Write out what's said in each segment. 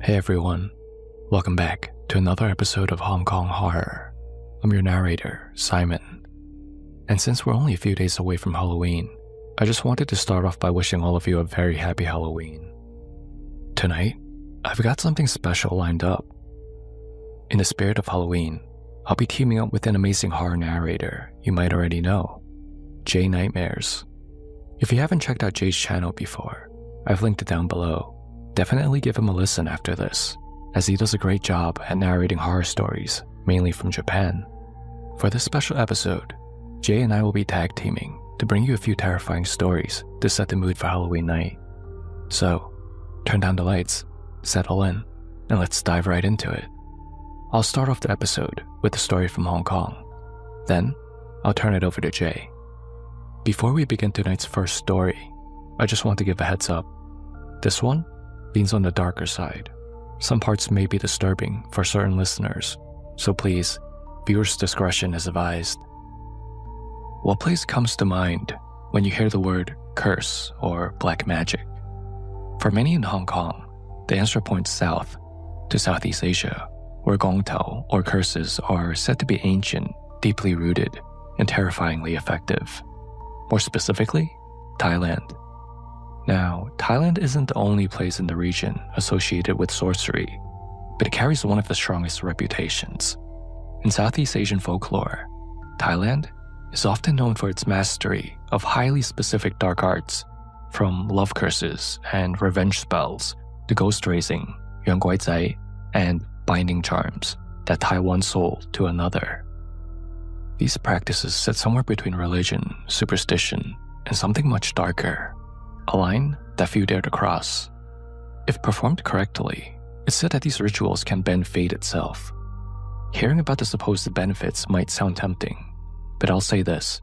Hey everyone, welcome back to another episode of Hong Kong Horror. I'm your narrator, Simon. And since we're only a few days away from Halloween, I just wanted to start off by wishing all of you a very happy Halloween. Tonight, I've got something special lined up. In the spirit of Halloween, I'll be teaming up with an amazing horror narrator you might already know, JNightmares. If you haven't checked out Jay's channel before, I've linked it down below. Definitely give him a listen after this, as he does a great job at narrating horror stories, mainly from Japan. For this special episode, Jay and I will be tag teaming to bring you a few terrifying stories to set the mood for Halloween night. So, turn down the lights, settle in, and let's dive right into it. I'll start off the episode with a story from Hong Kong. Then, I'll turn it over to Jay. Before we begin tonight's first story, I just want to give a heads up. This one leans on the darker side. Some parts may be disturbing for certain listeners, so please, viewers' discretion is advised. What place comes to mind when you hear the word curse or black magic? For many in Hong Kong, the answer points south to Southeast Asia, where gong tao or curses are said to be ancient, deeply rooted, and terrifyingly effective. More specifically, Thailand. Now, Thailand isn't the only place in the region associated with sorcery, but it carries one of the strongest reputations. In Southeast Asian folklore, Thailand is often known for its mastery of highly specific dark arts, from love curses and revenge spells to ghost raising, yuan guai zai, and binding charms that tie one soul to another. These practices sit somewhere between religion, superstition, and something much darker. A line that few dare to cross. If performed correctly, it's said that these rituals can bend fate itself. Hearing about the supposed benefits might sound tempting, but I'll say this: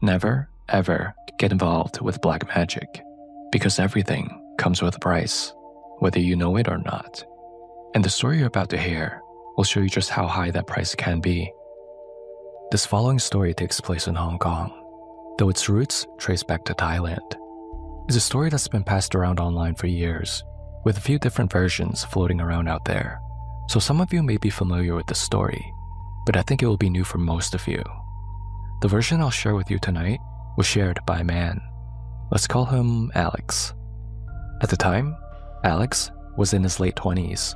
never, ever get involved with black magic, because everything comes with a price, whether you know it or not. And the story you're about to hear will show you just how high that price can be. This following story takes place in Hong Kong, though its roots trace back to Thailand. It's a story that's been passed around online for years, with a few different versions floating around out there. So some of you may be familiar with the story, but I think it will be new for most of you. The version I'll share with you tonight was shared by a man. Let's call him Alex. At the time, Alex was in his late 20s,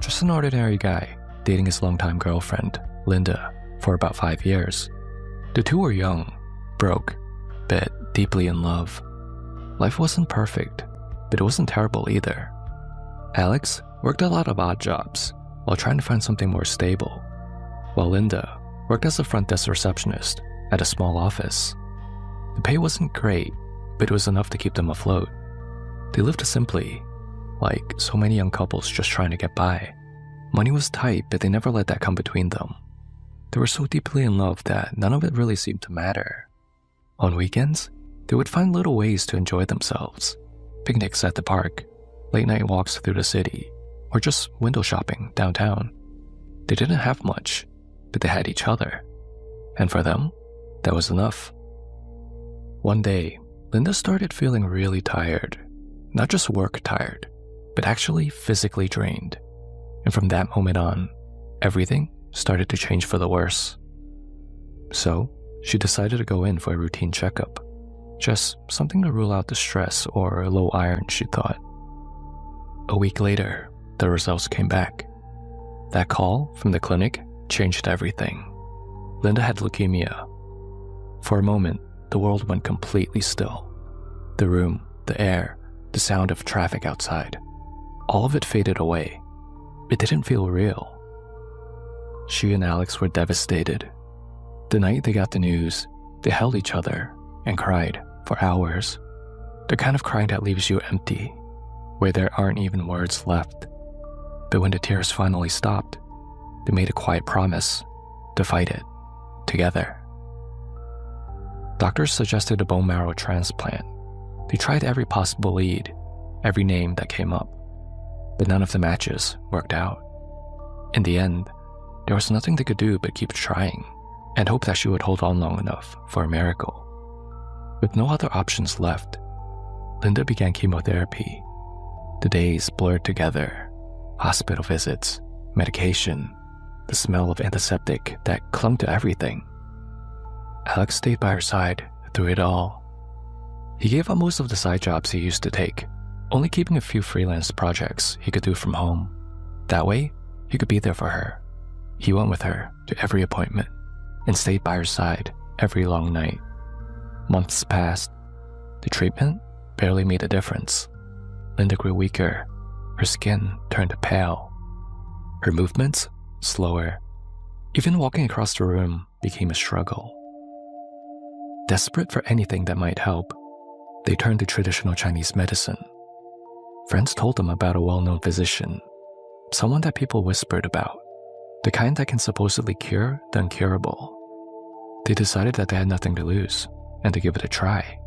just an ordinary guy dating his longtime girlfriend, Linda, for about 5 years. The two were young, broke, but deeply in love. Life wasn't perfect, but it wasn't terrible either. Alex worked a lot of odd jobs while trying to find something more stable, while Linda worked as a front desk receptionist at a small office. The pay wasn't great, but it was enough to keep them afloat. They lived simply, like so many young couples just trying to get by. Money was tight, but they never let that come between them. They were so deeply in love that none of it really seemed to matter. On weekends, they would find little ways to enjoy themselves: picnics at the park, late-night walks through the city, or just window shopping downtown. They didn't have much, but they had each other. And for them, that was enough. One day, Linda started feeling really tired. Not just work tired, but actually physically drained. And from that moment on, everything started to change for the worse. So, she decided to go in for a routine checkup. Just something to rule out the stress or low iron, she thought. A week later, the results came back. That call from the clinic changed everything. Linda had leukemia. For a moment, the world went completely still. The room, the air, the sound of traffic outside, all of it faded away. It didn't feel real. She and Alex were devastated. The night they got the news, they held each other and cried for hours. The kind of crying that leaves you empty, where there aren't even words left. But when the tears finally stopped, they made a quiet promise to fight it together. Doctors suggested a bone marrow transplant. They tried every possible lead, every name that came up, but none of the matches worked out. In the end, there was nothing they could do but keep trying and hope that she would hold on long enough for a miracle. With no other options left, Linda began chemotherapy. The days blurred together. Hospital visits, medication, the smell of antiseptic that clung to everything. Alex stayed by her side through it all. He gave up most of the side jobs he used to take, only keeping a few freelance projects he could do from home. That way, he could be there for her. He went with her to every appointment and stayed by her side every long night. Months passed. The treatment barely made a difference. Linda grew weaker. Her skin turned pale. Her movements slower. Even walking across the room became a struggle. Desperate for anything that might help, they turned to traditional Chinese medicine. Friends told them about a well-known physician, someone that people whispered about, the kind that can supposedly cure the incurable. They decided that they had nothing to lose and to give it a try.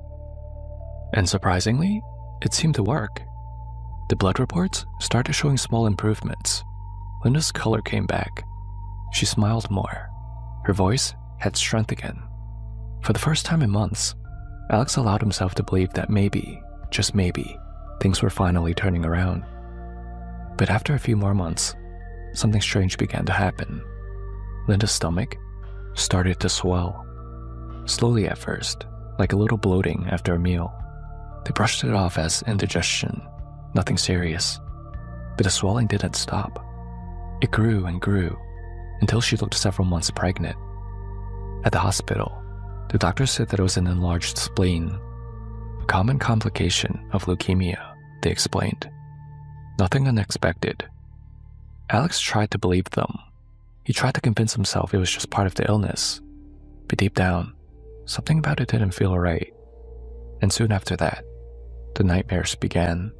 And surprisingly, it seemed to work. The blood reports started showing small improvements. Linda's color came back. She smiled more. Her voice had strength again. For the first time in months, Alex allowed himself to believe that maybe, just maybe, things were finally turning around. But after a few more months, something strange began to happen. Linda's stomach started to swell. Slowly at first, like a little bloating after a meal. They brushed it off as indigestion, nothing serious. But the swelling didn't stop. It grew and grew, until she looked several months pregnant. At the hospital, the doctor said that it was an enlarged spleen, a common complication of leukemia, they explained. Nothing unexpected. Alex tried to believe them. He tried to convince himself it was just part of the illness. But deep down, something about it didn't feel right. And soon after that, the nightmares began.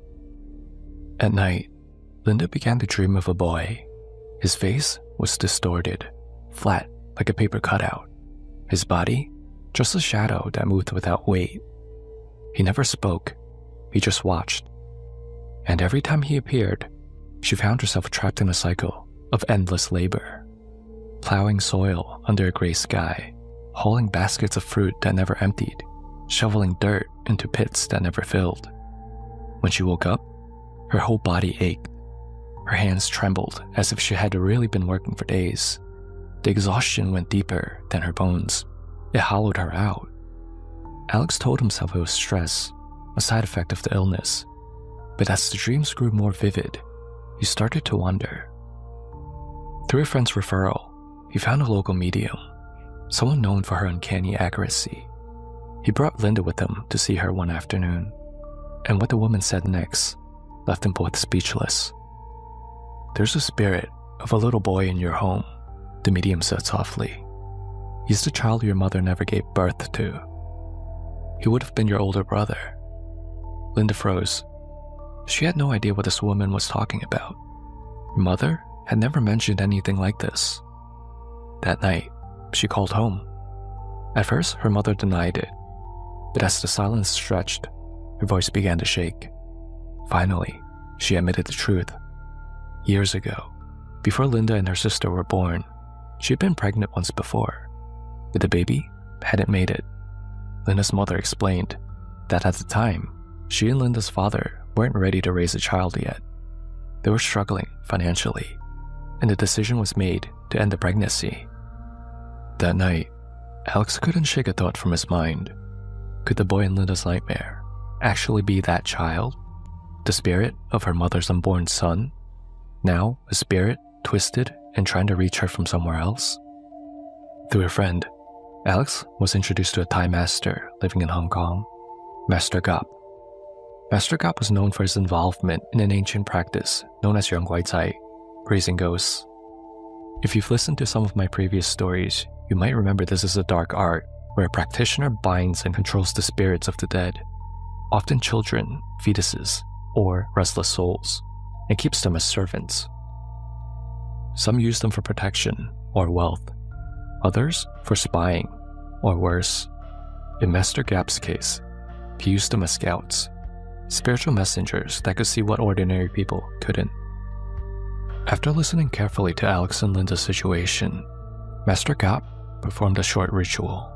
At night, Linda began to dream of a boy. His face was distorted, flat like a paper cutout. His body, just a shadow that moved without weight. He never spoke, he just watched. And every time he appeared, she found herself trapped in a cycle of endless labor. Plowing soil under a gray sky, hauling baskets of fruit that never emptied, shoveling dirt into pits that never filled. When she woke up, her whole body ached. Her hands trembled as if she had really been working for days. The exhaustion went deeper than her bones. It hollowed her out. Alex told himself it was stress, a side effect of the illness. But as the dreams grew more vivid, he started to wonder. Through a friend's referral, he found a local medium, someone known for her uncanny accuracy. He brought Linda with him to see her one afternoon, and what the woman said next left them both speechless. "There's a spirit of a little boy in your home," the medium said softly. "He's the child your mother never gave birth to. He would have been your older brother." Linda froze. She had no idea what this woman was talking about. Her mother had never mentioned anything like this. That night, she called home. At first, her mother denied it, but as the silence stretched, her voice began to shake. Finally, she admitted the truth. Years ago, before Linda and her sister were born, she had been pregnant once before, but the baby hadn't made it. Linda's mother explained that at the time, she and Linda's father weren't ready to raise a child yet. They were struggling financially, and the decision was made to end the pregnancy. That night, Alex couldn't shake a thought from his mind. Could the boy in Linda's nightmare actually be that child? The spirit of her mother's unborn son? Now a spirit twisted and trying to reach her from somewhere else? Through a friend, Alex was introduced to a Thai master living in Hong Kong, Master Gap. Master Gap was known for his involvement in an ancient practice known as Yongguai, raising ghosts. If you've listened to some of my previous stories, you might remember this is a dark art where a practitioner binds and controls the spirits of the dead, often children, fetuses, or restless souls, and keeps them as servants. Some use them for protection or wealth, others for spying, or worse. In Master Gap's case, he used them as scouts, spiritual messengers that could see what ordinary people couldn't. After listening carefully to Alex and Linda's situation, Master Gap performed a short ritual.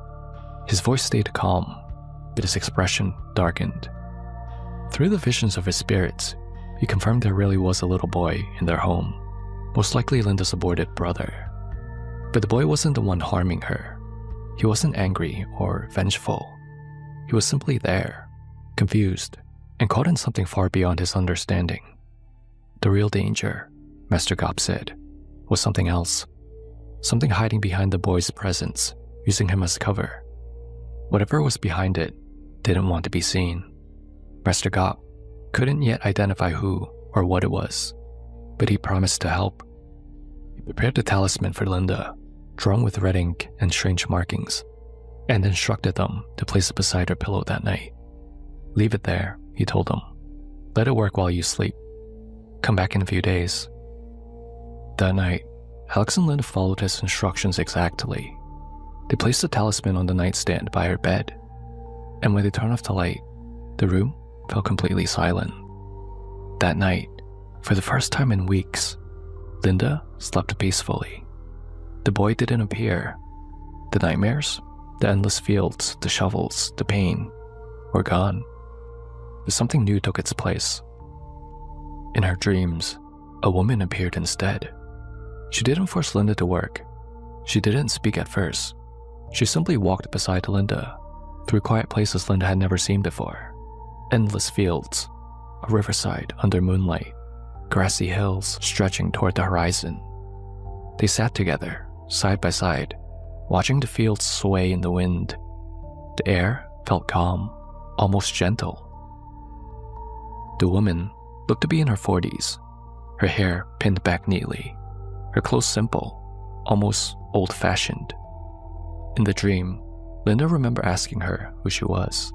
His voice stayed calm, but his expression darkened. Through the visions of his spirits, he He confirmed there really was a little boy in their home, most likely Linda's aborted brother. But the boy wasn't the one harming her. He wasn't angry or vengeful. He was simply there, confused, and caught in something far beyond his understanding. The real danger, Master Gop said, was something else. Something hiding behind the boy's presence, using him as cover. Whatever was behind it didn't want to be seen. Master Gop couldn't yet identify who or what it was, but he promised to help. He prepared the talisman for Linda, drawn with red ink and strange markings, and instructed them to place it beside her pillow that night. Leave it there, he told them. Let it work while you sleep. Come back in a few days. That night, Alex and Linda followed his instructions exactly. They placed the talisman on the nightstand by her bed, and when they turned off the light, the room felt completely silent. That night, for the first time in weeks, Linda slept peacefully. The boy didn't appear. The nightmares, the endless fields, the shovels, the pain were gone. But something new took its place. In her dreams, a woman appeared instead. She didn't force Linda to work. She didn't speak at first. She simply walked beside Linda, through quiet places Linda had never seen before. Endless fields, a riverside under moonlight, grassy hills stretching toward the horizon. They sat together, side by side, watching the fields sway in the wind. The air felt calm, almost gentle. The woman looked to be in her 40s, her hair pinned back neatly, her clothes simple, almost old-fashioned. In the dream, Linda remembered asking her who she was.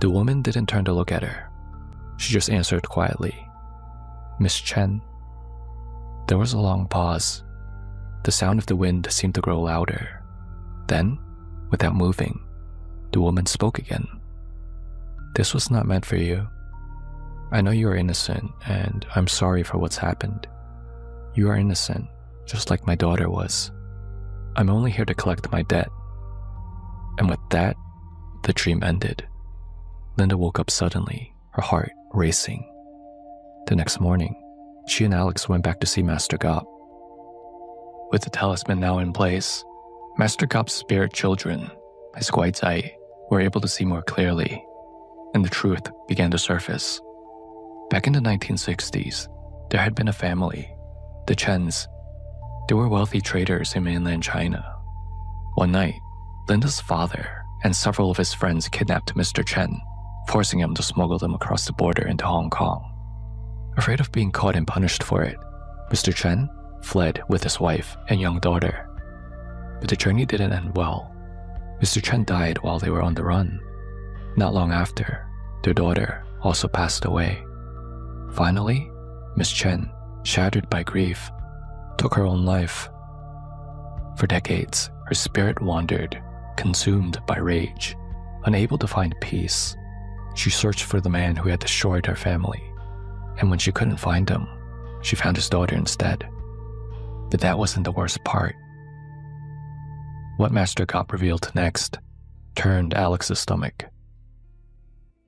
The woman didn't turn to look at her. She just answered quietly, "Miss Chen." There was a long pause. The sound of the wind seemed to grow louder. Then, without moving, the woman spoke again. "This was not meant for you. I know you are innocent, and I'm sorry for what's happened. You are innocent, just like my daughter was. I'm only here to collect my debt." And with that, the dream ended. Linda woke up suddenly, her heart racing. The next morning, she and Alex went back to see Master Gop. With the talisman now in place, Master Gop's spirit children, his Guaizai, were able to see more clearly, and the truth began to surface. Back in the 1960s, there had been a family, the Chens. They were wealthy traders in mainland China. One night, Linda's father and several of his friends kidnapped Mr. Chen, forcing him to smuggle them across the border into Hong Kong. Afraid of being caught and punished for it, Mr. Chen fled with his wife and young daughter. But the journey didn't end well. Mr. Chen died while they were on the run. Not long after, their daughter also passed away. Finally, Miss Chen, shattered by grief, took her own life. For decades, her spirit wandered, consumed by rage. Unable to find peace, she searched for the man who had destroyed her family. And when she couldn't find him, she found his daughter instead. But that wasn't the worst part. What Master Gop revealed next turned Alex's stomach.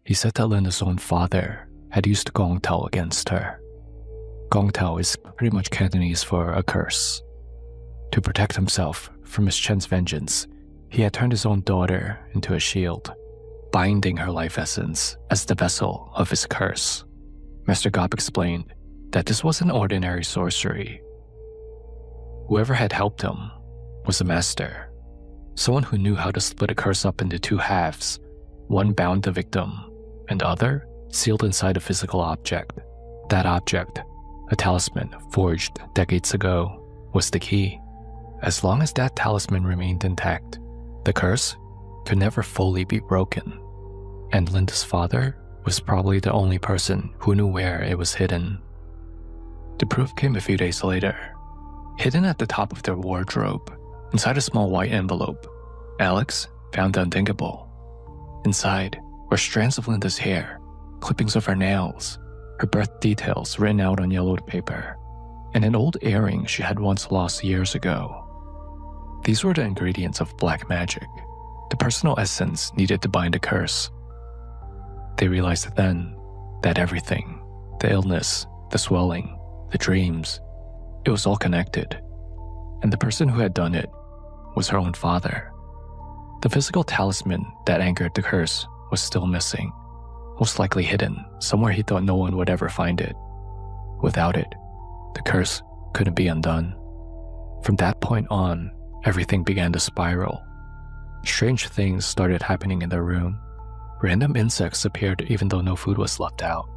He said that Linda's own father had used Gong Tao against her. Gong Tao is pretty much Cantonese for a curse. To protect himself from Miss Chen's vengeance, he had turned his own daughter into a shield, binding her life essence as the vessel of his curse. Master Gop explained that this wasn't ordinary sorcery. Whoever had helped him was a master, someone who knew how to split a curse up into two halves, one bound the victim, and the other sealed inside a physical object. That object, a talisman forged decades ago, was the key. As long as that talisman remained intact, the curse could never fully be broken. And Linda's father was probably the only person who knew where it was hidden. The proof came a few days later. Hidden at the top of their wardrobe, inside a small white envelope, Alex found the unthinkable. Inside were strands of Linda's hair, clippings of her nails, her birth details written out on yellowed paper, and an old earring she had once lost years ago. These were the ingredients of black magic, the personal essence needed to bind a curse. They realized then that everything, The illness, the swelling, the dreams, it was all connected. And the person who had done it was her own father. The physical talisman that anchored the curse was still missing, most likely hidden somewhere he thought no one would ever find it. Without it, the curse couldn't be undone. From that point on, everything began to spiral. Strange things started happening in their room. Random insects appeared even though no food was left out.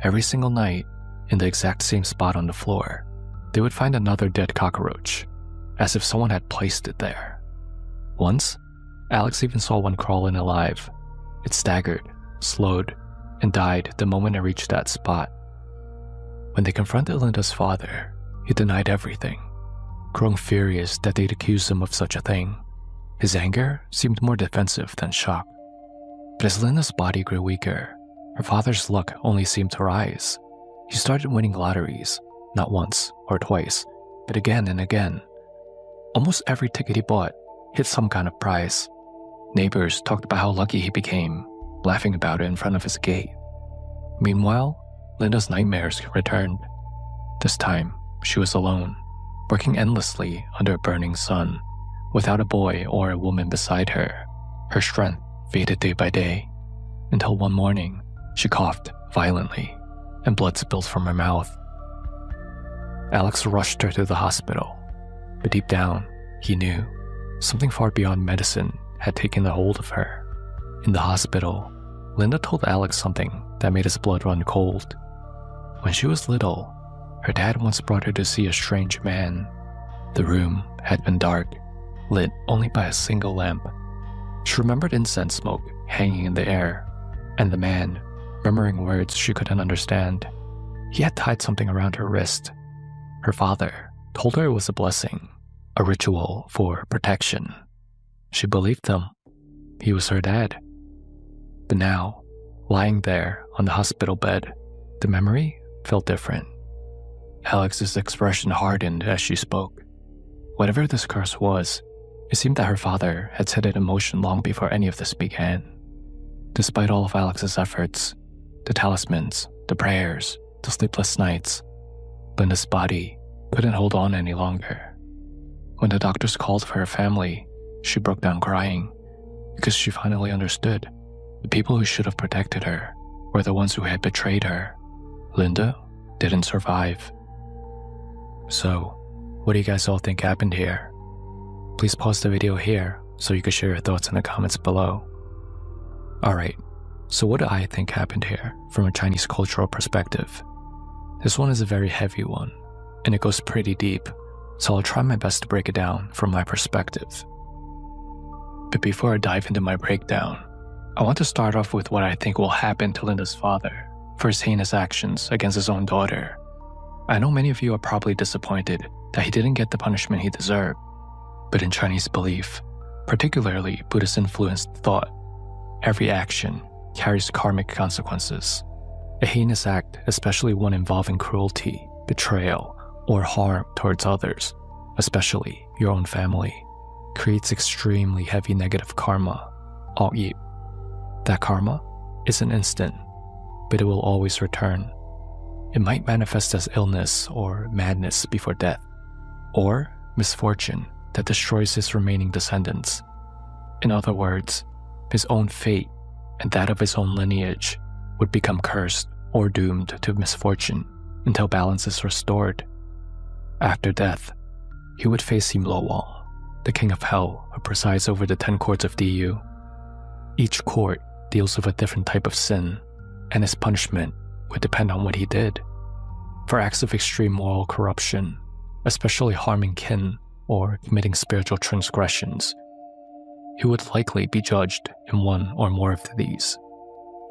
Every single night, in the exact same spot on the floor, they would find another dead cockroach, as if someone had placed it there. Once, Alex even saw one crawl in alive. It staggered, slowed, and died the moment it reached that spot. When they confronted Linda's father, he denied everything, growing furious that they'd accused him of such a thing. His anger seemed more defensive than shock. But as Linda's body grew weaker, her father's luck only seemed to rise. He started winning lotteries, not once or twice, but again and again. Almost every ticket he bought hit some kind of prize. Neighbors talked about how lucky he became, laughing about it in front of his gate. Meanwhile, Linda's nightmares returned. This time, she was alone, working endlessly under a burning sun, without a boy or a woman beside her. Her strength faded day by day, until one morning, she coughed violently, and blood spilled from her mouth. Alex rushed her to the hospital, but deep down, he knew something far beyond medicine had taken a hold of her. In the hospital, Linda told Alex something that made his blood run cold. When she was little, her dad once brought her to see a strange man. The room had been dark, lit only by a single lamp. She remembered incense smoke hanging in the air, and the man murmuring words she couldn't understand. He had tied something around her wrist. Her father told her it was a blessing, a ritual for protection. She believed him. He was her dad. But now, lying there on the hospital bed, the memory felt different. Alex's expression hardened as she spoke. Whatever this curse was, it seemed that her father had set it in motion long before any of this began. Despite all of Alex's efforts, the talismans, the prayers, the sleepless nights, Linda's body couldn't hold on any longer. When the doctors called for her family, she broke down crying because she finally understood. The people who should have protected her were the ones who had betrayed her. Linda didn't survive. So, what do you guys all think happened here? Please pause the video here so you can share your thoughts in the comments below. Alright, so what do I think happened here from a Chinese cultural perspective? This one is a very heavy one, and it goes pretty deep, so I'll try my best to break it down from my perspective. But before I dive into my breakdown, I want to start off with what I think will happen to Linda's father for his heinous actions against his own daughter. I know many of you are probably disappointed that he didn't get the punishment he deserved, but in Chinese belief, particularly Buddhist-influenced thought, every action carries karmic consequences. A heinous act, especially one involving cruelty, betrayal, or harm towards others, especially your own family, creates extremely heavy negative karma. That karma isn't instant, but it will always return. It might manifest as illness or madness before death, or misfortune that destroys his remaining descendants. In other words, his own fate and that of his own lineage would become cursed or doomed to misfortune until balance is restored. After death, he would face Himlowang, the king of hell who presides over the 10 courts of Diyu. Each court deals with a different type of sin, and his punishment would depend on what he did. For acts of extreme moral corruption, especially harming kin or committing spiritual transgressions, he would likely be judged in one or more of these.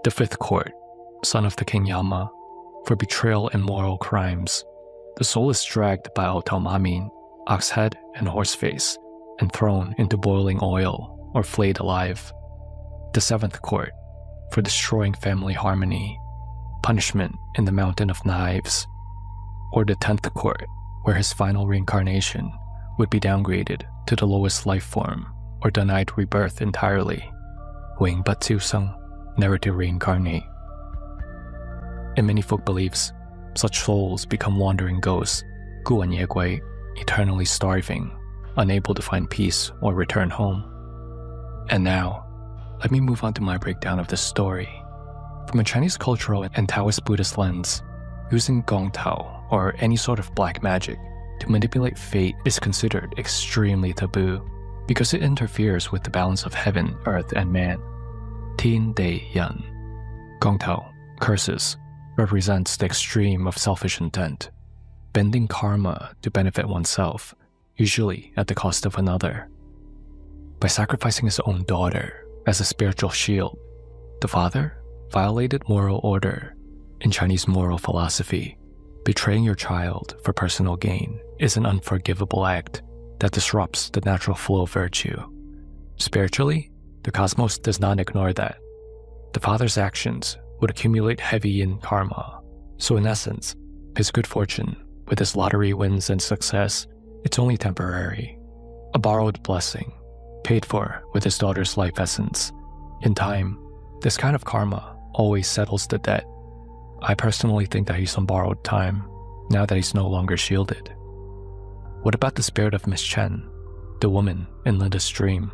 The 5th court, son of the king Yama, for betrayal and moral crimes. The soul is dragged by Otomamin, ox head and horse face, and thrown into boiling oil or flayed alive. The 7th court, for destroying family harmony, punishment in the mountain of knives. Or the 10th court, where his final reincarnation would be downgraded to the lowest life form or denied rebirth entirely, weighing but 2 sung, never to reincarnate. In many folk beliefs, such souls become wandering ghosts, 孤魂野鬼, eternally starving, unable to find peace or return home. And now, let me move on to my breakdown of this story. From a Chinese cultural and Taoist Buddhist lens, using gong tao, or any sort of black magic, to manipulate fate is considered extremely taboo because it interferes with the balance of heaven, earth, and man. Tin Dei Yan. Gong tao, curses, represents the extreme of selfish intent, bending karma to benefit oneself, usually at the cost of another. By sacrificing his own daughter as a spiritual shield, the father violated moral order. In Chinese moral philosophy, betraying your child for personal gain is an unforgivable act that disrupts the natural flow of virtue. Spiritually, the cosmos does not ignore that. The father's actions would accumulate heavy in karma, so in essence, his good fortune, with his lottery wins and success, it's only temporary. A borrowed blessing, paid for with his daughter's life essence. In time, this kind of karma always settles the debt. I personally think that he's on borrowed time, now that he's no longer shielded. What about the spirit of Miss Chen, the woman in Linda's dream?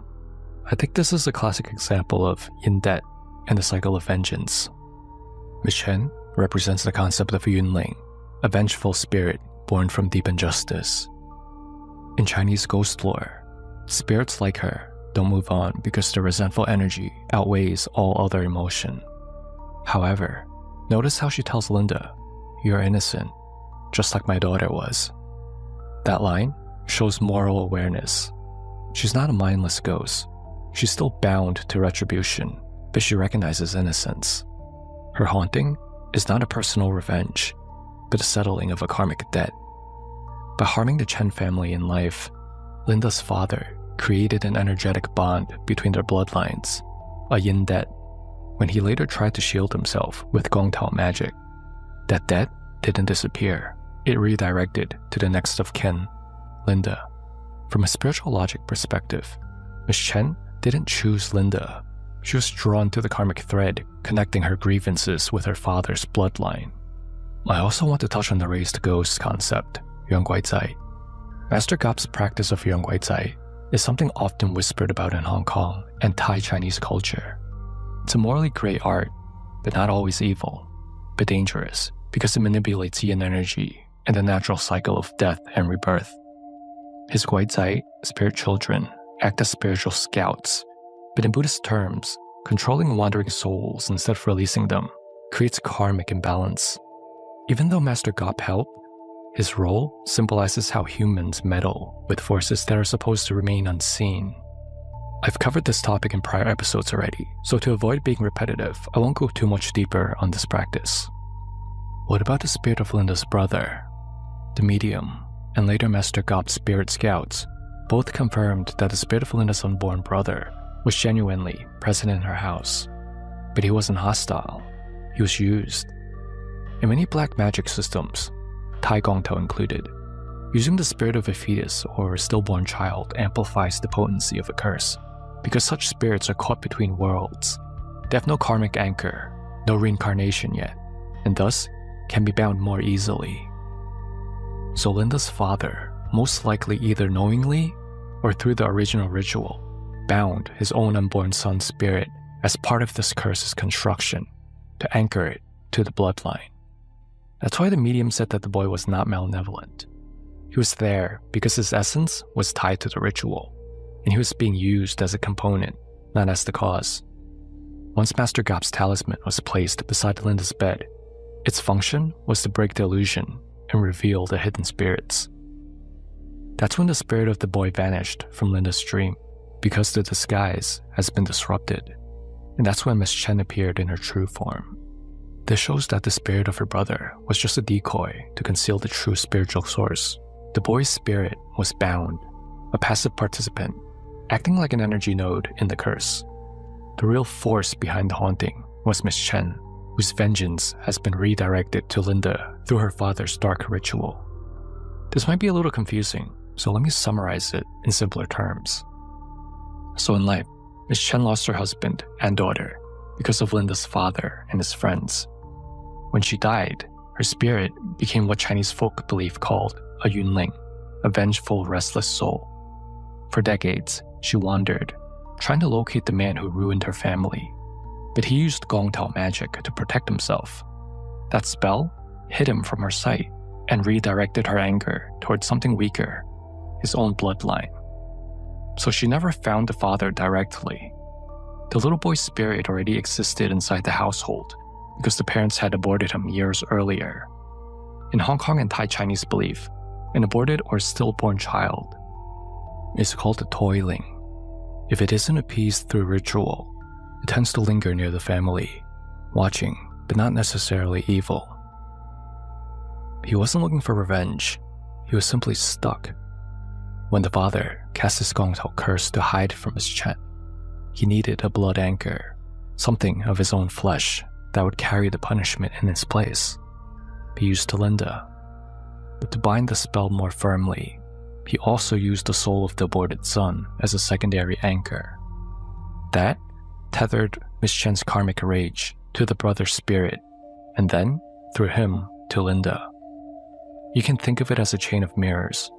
I think this is a classic example of yin debt and the cycle of vengeance. Miss Chen represents the concept of a yunling, a vengeful spirit born from deep injustice. In Chinese ghost lore, spirits like her don't move on because the resentful energy outweighs all other emotion. However, notice how she tells Linda, "You're innocent, just like my daughter was." That line shows moral awareness. She's not a mindless ghost. She's still bound to retribution, but she recognizes innocence. Her haunting is not a personal revenge, but a settling of a karmic debt. By harming the Chen family in life, Linda's father created an energetic bond between their bloodlines, a yin debt, when he later tried to shield himself with Gong Tao magic. That debt didn't disappear. It redirected to the next of kin, Linda. From a spiritual logic perspective, Miss Chen didn't choose Linda. She was drawn to the karmic thread connecting her grievances with her father's bloodline. I also want to touch on the raised ghost concept, 冤鬼仔. Master Gop's practice of 冤鬼仔 is something often whispered about in Hong Kong and Thai Chinese culture. It's a morally great art, but not always evil, but dangerous because it manipulates yin energy and the natural cycle of death and rebirth. His guizai, spirit children, act as spiritual scouts, but in Buddhist terms, controlling wandering souls instead of releasing them creates karmic imbalance. Even though Master Gop helped, his role symbolizes how humans meddle with forces that are supposed to remain unseen. I've covered this topic in prior episodes already, so to avoid being repetitive, I won't go too much deeper on this practice. What about the spirit of Linda's brother? The medium, and later Master Gop's spirit scouts, both confirmed that the spirit of Linda's unborn brother was genuinely present in her house. But he wasn't hostile, he was used. In many black magic systems, Tai Gong Tao included, using the spirit of a fetus or a stillborn child amplifies the potency of a curse, because such spirits are caught between worlds. They have no karmic anchor, no reincarnation yet, and thus can be bound more easily. So Linda's father, most likely either knowingly or through the original ritual, bound his own unborn son's spirit as part of this curse's construction to anchor it to the bloodline. That's why the medium said that the boy was not malevolent. He was there because his essence was tied to the ritual, and he was being used as a component, not as the cause. Once Master Gop's talisman was placed beside Linda's bed, its function was to break the illusion and reveal the hidden spirits. That's when the spirit of the boy vanished from Linda's dream, because the disguise has been disrupted, and that's when Miss Chen appeared in her true form. This shows that the spirit of her brother was just a decoy to conceal the true spiritual source. The boy's spirit was bound, a passive participant, acting like an energy node in the curse. The real force behind the haunting was Miss Chen, whose vengeance has been redirected to Linda through her father's dark ritual. This might be a little confusing, so let me summarize it in simpler terms. So in life, Miss Chen lost her husband and daughter because of Linda's father and his friends. When she died, her spirit became what Chinese folk believe called a yunling, a vengeful, restless soul. For decades, she wandered, trying to locate the man who ruined her family. But he used Gongtao magic to protect himself. That spell hid him from her sight and redirected her anger towards something weaker, his own bloodline. So she never found the father directly. The little boy's spirit already existed inside the household because the parents had aborted him years earlier. In Hong Kong and Thai Chinese belief, an aborted or stillborn child is called a toiling. If it isn't appeased through ritual, it tends to linger near the family, watching but not necessarily evil. He wasn't looking for revenge, he was simply stuck. When the father cast his Gongtao curse to hide from Miss Chen, he needed a blood anchor, something of his own flesh that would carry the punishment in its place. He used Linda, but to bind the spell more firmly, he also used the soul of the aborted son as a secondary anchor. That tethered Miss Chen's karmic rage to the brother's spirit, and then, through him, to Linda. You can think of it as a chain of mirrors.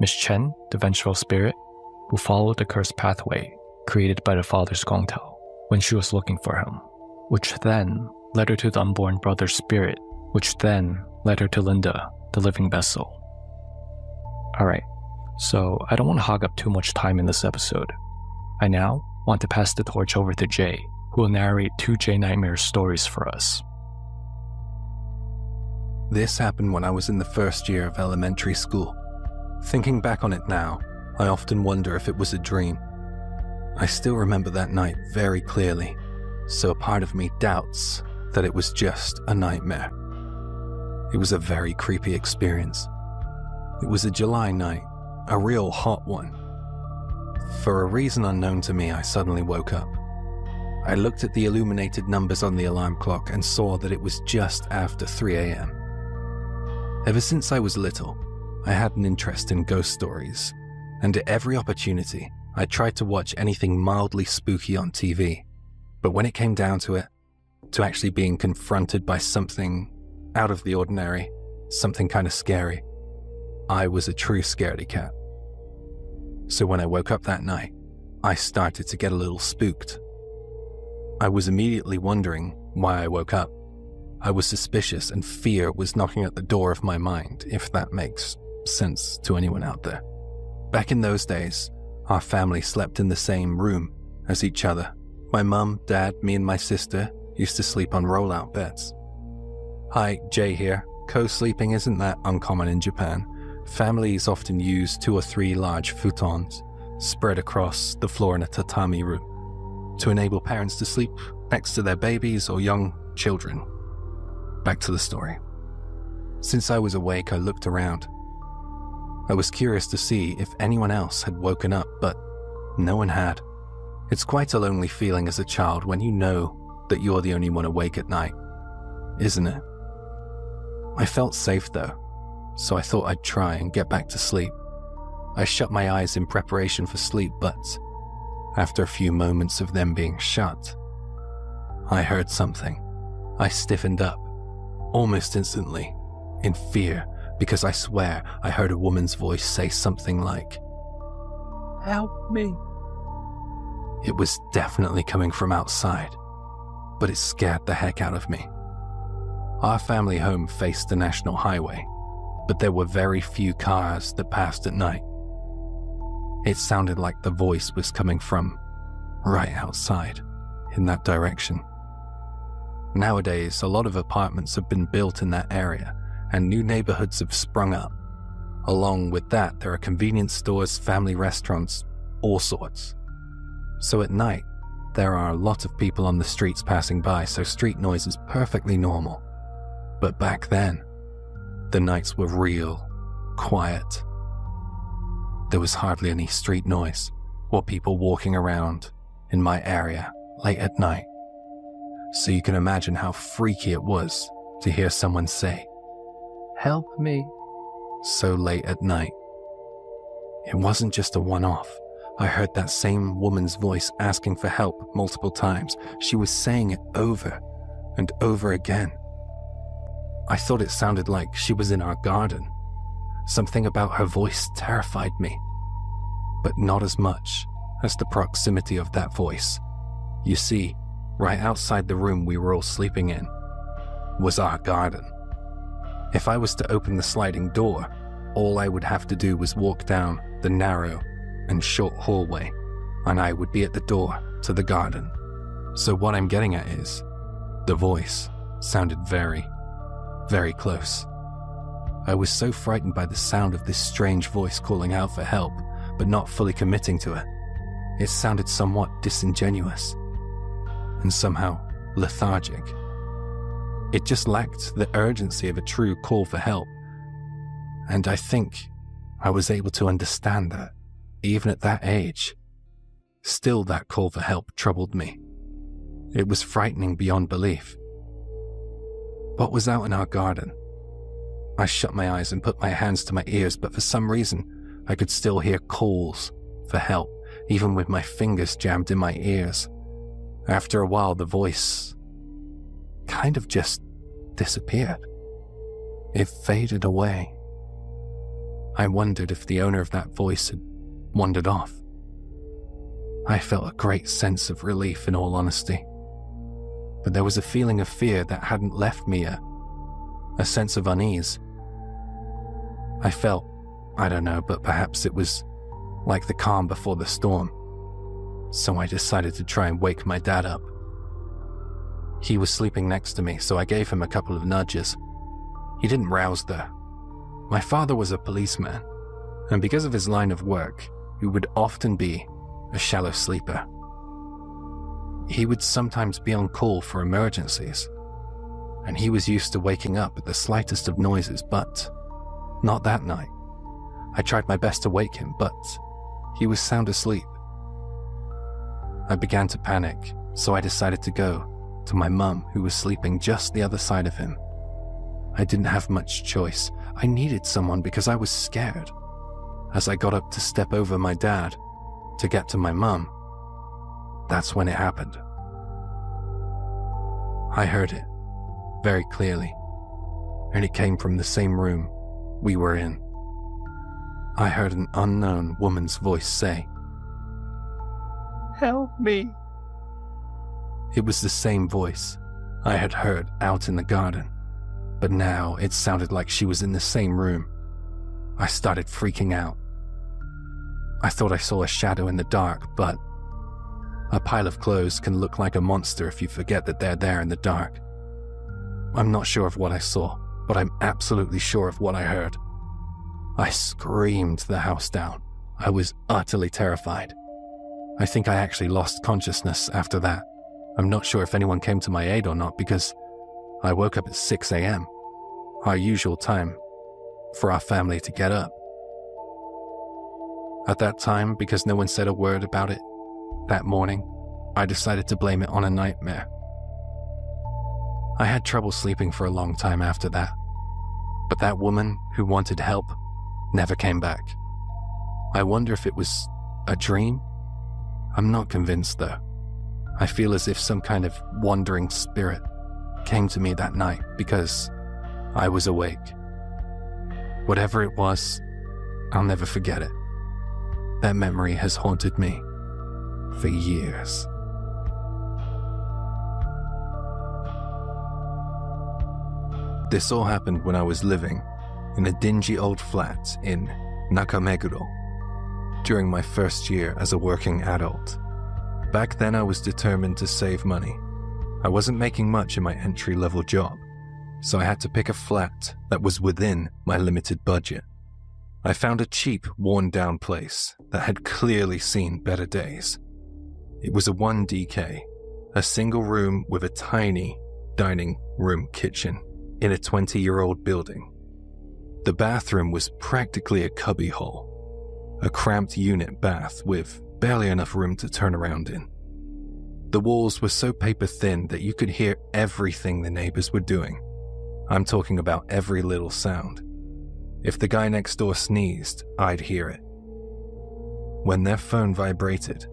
Miss Chen, the vengeful spirit, who followed the cursed pathway created by the father's Gongtao when she was looking for him, which then led her to the unborn brother's spirit, which then led her to Linda, the living vessel. Alright, so I don't want to hog up too much time in this episode. I now want to pass the torch over to Jay, who will narrate 2 JNightmares stories for us. This happened when I was in the first year of elementary school. Thinking back on it now, I often wonder if it was a dream. I still remember that night very clearly, so a part of me doubts that it was just a nightmare. It was a very creepy experience. It was a July night, a real hot one. For a reason unknown to me, I suddenly woke up. I looked at the illuminated numbers on the alarm clock and saw that it was just after 3 a.m. Ever since I was little, I had an interest in ghost stories, and at every opportunity, I tried to watch anything mildly spooky on TV. But when it came down to it, to actually being confronted by something out of the ordinary, something kind of scary, I was a true scaredy cat. So when I woke up that night, I started to get a little spooked. I was immediately wondering why I woke up. I was suspicious and fear was knocking at the door of my mind, if that makes sense to anyone out there. Back in those days, our family slept in the same room as each other. My mum, dad, me and my sister used to sleep on roll-out beds. Hi, Jay here. Co-sleeping isn't that uncommon in Japan. Families often use 2 or 3 large futons spread across the floor in a tatami room to enable parents to sleep next to their babies or young children. Back to the story. Since I was awake, I looked around. I was curious to see if anyone else had woken up, but no one had. It's quite a lonely feeling as a child when you know that you're the only one awake at night, isn't it? I felt safe though, so I thought I'd try and get back to sleep. I shut my eyes in preparation for sleep, but after a few moments of them being shut, I heard something. I stiffened up, almost instantly, in fear, because I swear I heard a woman's voice say something like, "Help me." It was definitely coming from outside, but it scared the heck out of me. Our family home faced the national highway, but there were very few cars that passed at night. It sounded like the voice was coming from right outside, in that direction. Nowadays, a lot of apartments have been built in that area, and new neighborhoods have sprung up. Along with that, there are convenience stores, family restaurants, all sorts. So at night, there are a lot of people on the streets passing by, so street noise is perfectly normal. But back then, the nights were real quiet. There was hardly any street noise or people walking around in my area late at night. So you can imagine how freaky it was to hear someone say, "Help me," so late at night. It wasn't just a one-off. I heard that same woman's voice asking for help multiple times. She was saying it over and over again. I thought it sounded like she was in our garden. Something about her voice terrified me, but not as much as the proximity of that voice. You see, right outside the room we were all sleeping in was our garden. If I was to open the sliding door, all I would have to do was walk down the narrow and short hallway, and I would be at the door to the garden. So what I'm getting at is, the voice sounded very, very close. I was so frightened by the sound of this strange voice calling out for help, but not fully committing to it. It sounded somewhat disingenuous and somehow lethargic. It just lacked the urgency of a true call for help. And I think I was able to understand that, even at that age. Still, that call for help troubled me. It was frightening beyond belief. What was out in our garden? I shut my eyes and put my hands to my ears, but for some reason, I could still hear calls for help, even with my fingers jammed in my ears. After a while, the voice kind of just disappeared. It faded away. I wondered if the owner of that voice had wandered off. I felt a great sense of relief, in all honesty. But there was a feeling of fear that hadn't left me yet. A sense of unease. I felt, I don't know, but perhaps it was like the calm before the storm. So I decided to try and wake my dad up. He was sleeping next to me, so I gave him a couple of nudges. He didn't rouse though. My father was a policeman, and because of his line of work, he would often be a shallow sleeper. He would sometimes be on call for emergencies, and he was used to waking up at the slightest of noises, but not that night. I tried my best to wake him, but he was sound asleep. I began to panic, so I decided to go to my mum, who was sleeping just the other side of him. I didn't have much choice. I needed someone because I was scared. As I got up to step over my dad to get to my mum, that's when it happened. I heard it very clearly, and it came from the same room we were in. I heard an unknown woman's voice say, "Help me." It was the same voice I had heard out in the garden, but now it sounded like she was in the same room. I started freaking out. I thought I saw a shadow in the dark, but a pile of clothes can look like a monster if you forget that they're there in the dark. I'm not sure of what I saw, but I'm absolutely sure of what I heard. I screamed the house down. I was utterly terrified. I think I actually lost consciousness after that. I'm not sure if anyone came to my aid or not because I woke up at 6 a.m., our usual time for our family to get up. At that time, because no one said a word about it that morning, I decided to blame it on a nightmare. I had trouble sleeping for a long time after that, but that woman who wanted help never came back. I wonder if it was a dream? I'm not convinced though. I feel as if some kind of wandering spirit came to me that night because I was awake. Whatever it was, I'll never forget it. That memory has haunted me for years. This all happened when I was living in a dingy old flat in Nakameguro during my first year as a working adult. Back then I was determined to save money. I wasn't making much in my entry-level job, so I had to pick a flat that was within my limited budget. I found a cheap, worn-down place that had clearly seen better days. It was a 1DK, a single room with a tiny dining room kitchen in a 20-year-old building. The bathroom was practically a cubbyhole, a cramped unit bath with barely enough room to turn around in. The walls were so paper-thin that you could hear everything the neighbors were doing. I'm talking about every little sound. If the guy next door sneezed, I'd hear it. When their phone vibrated,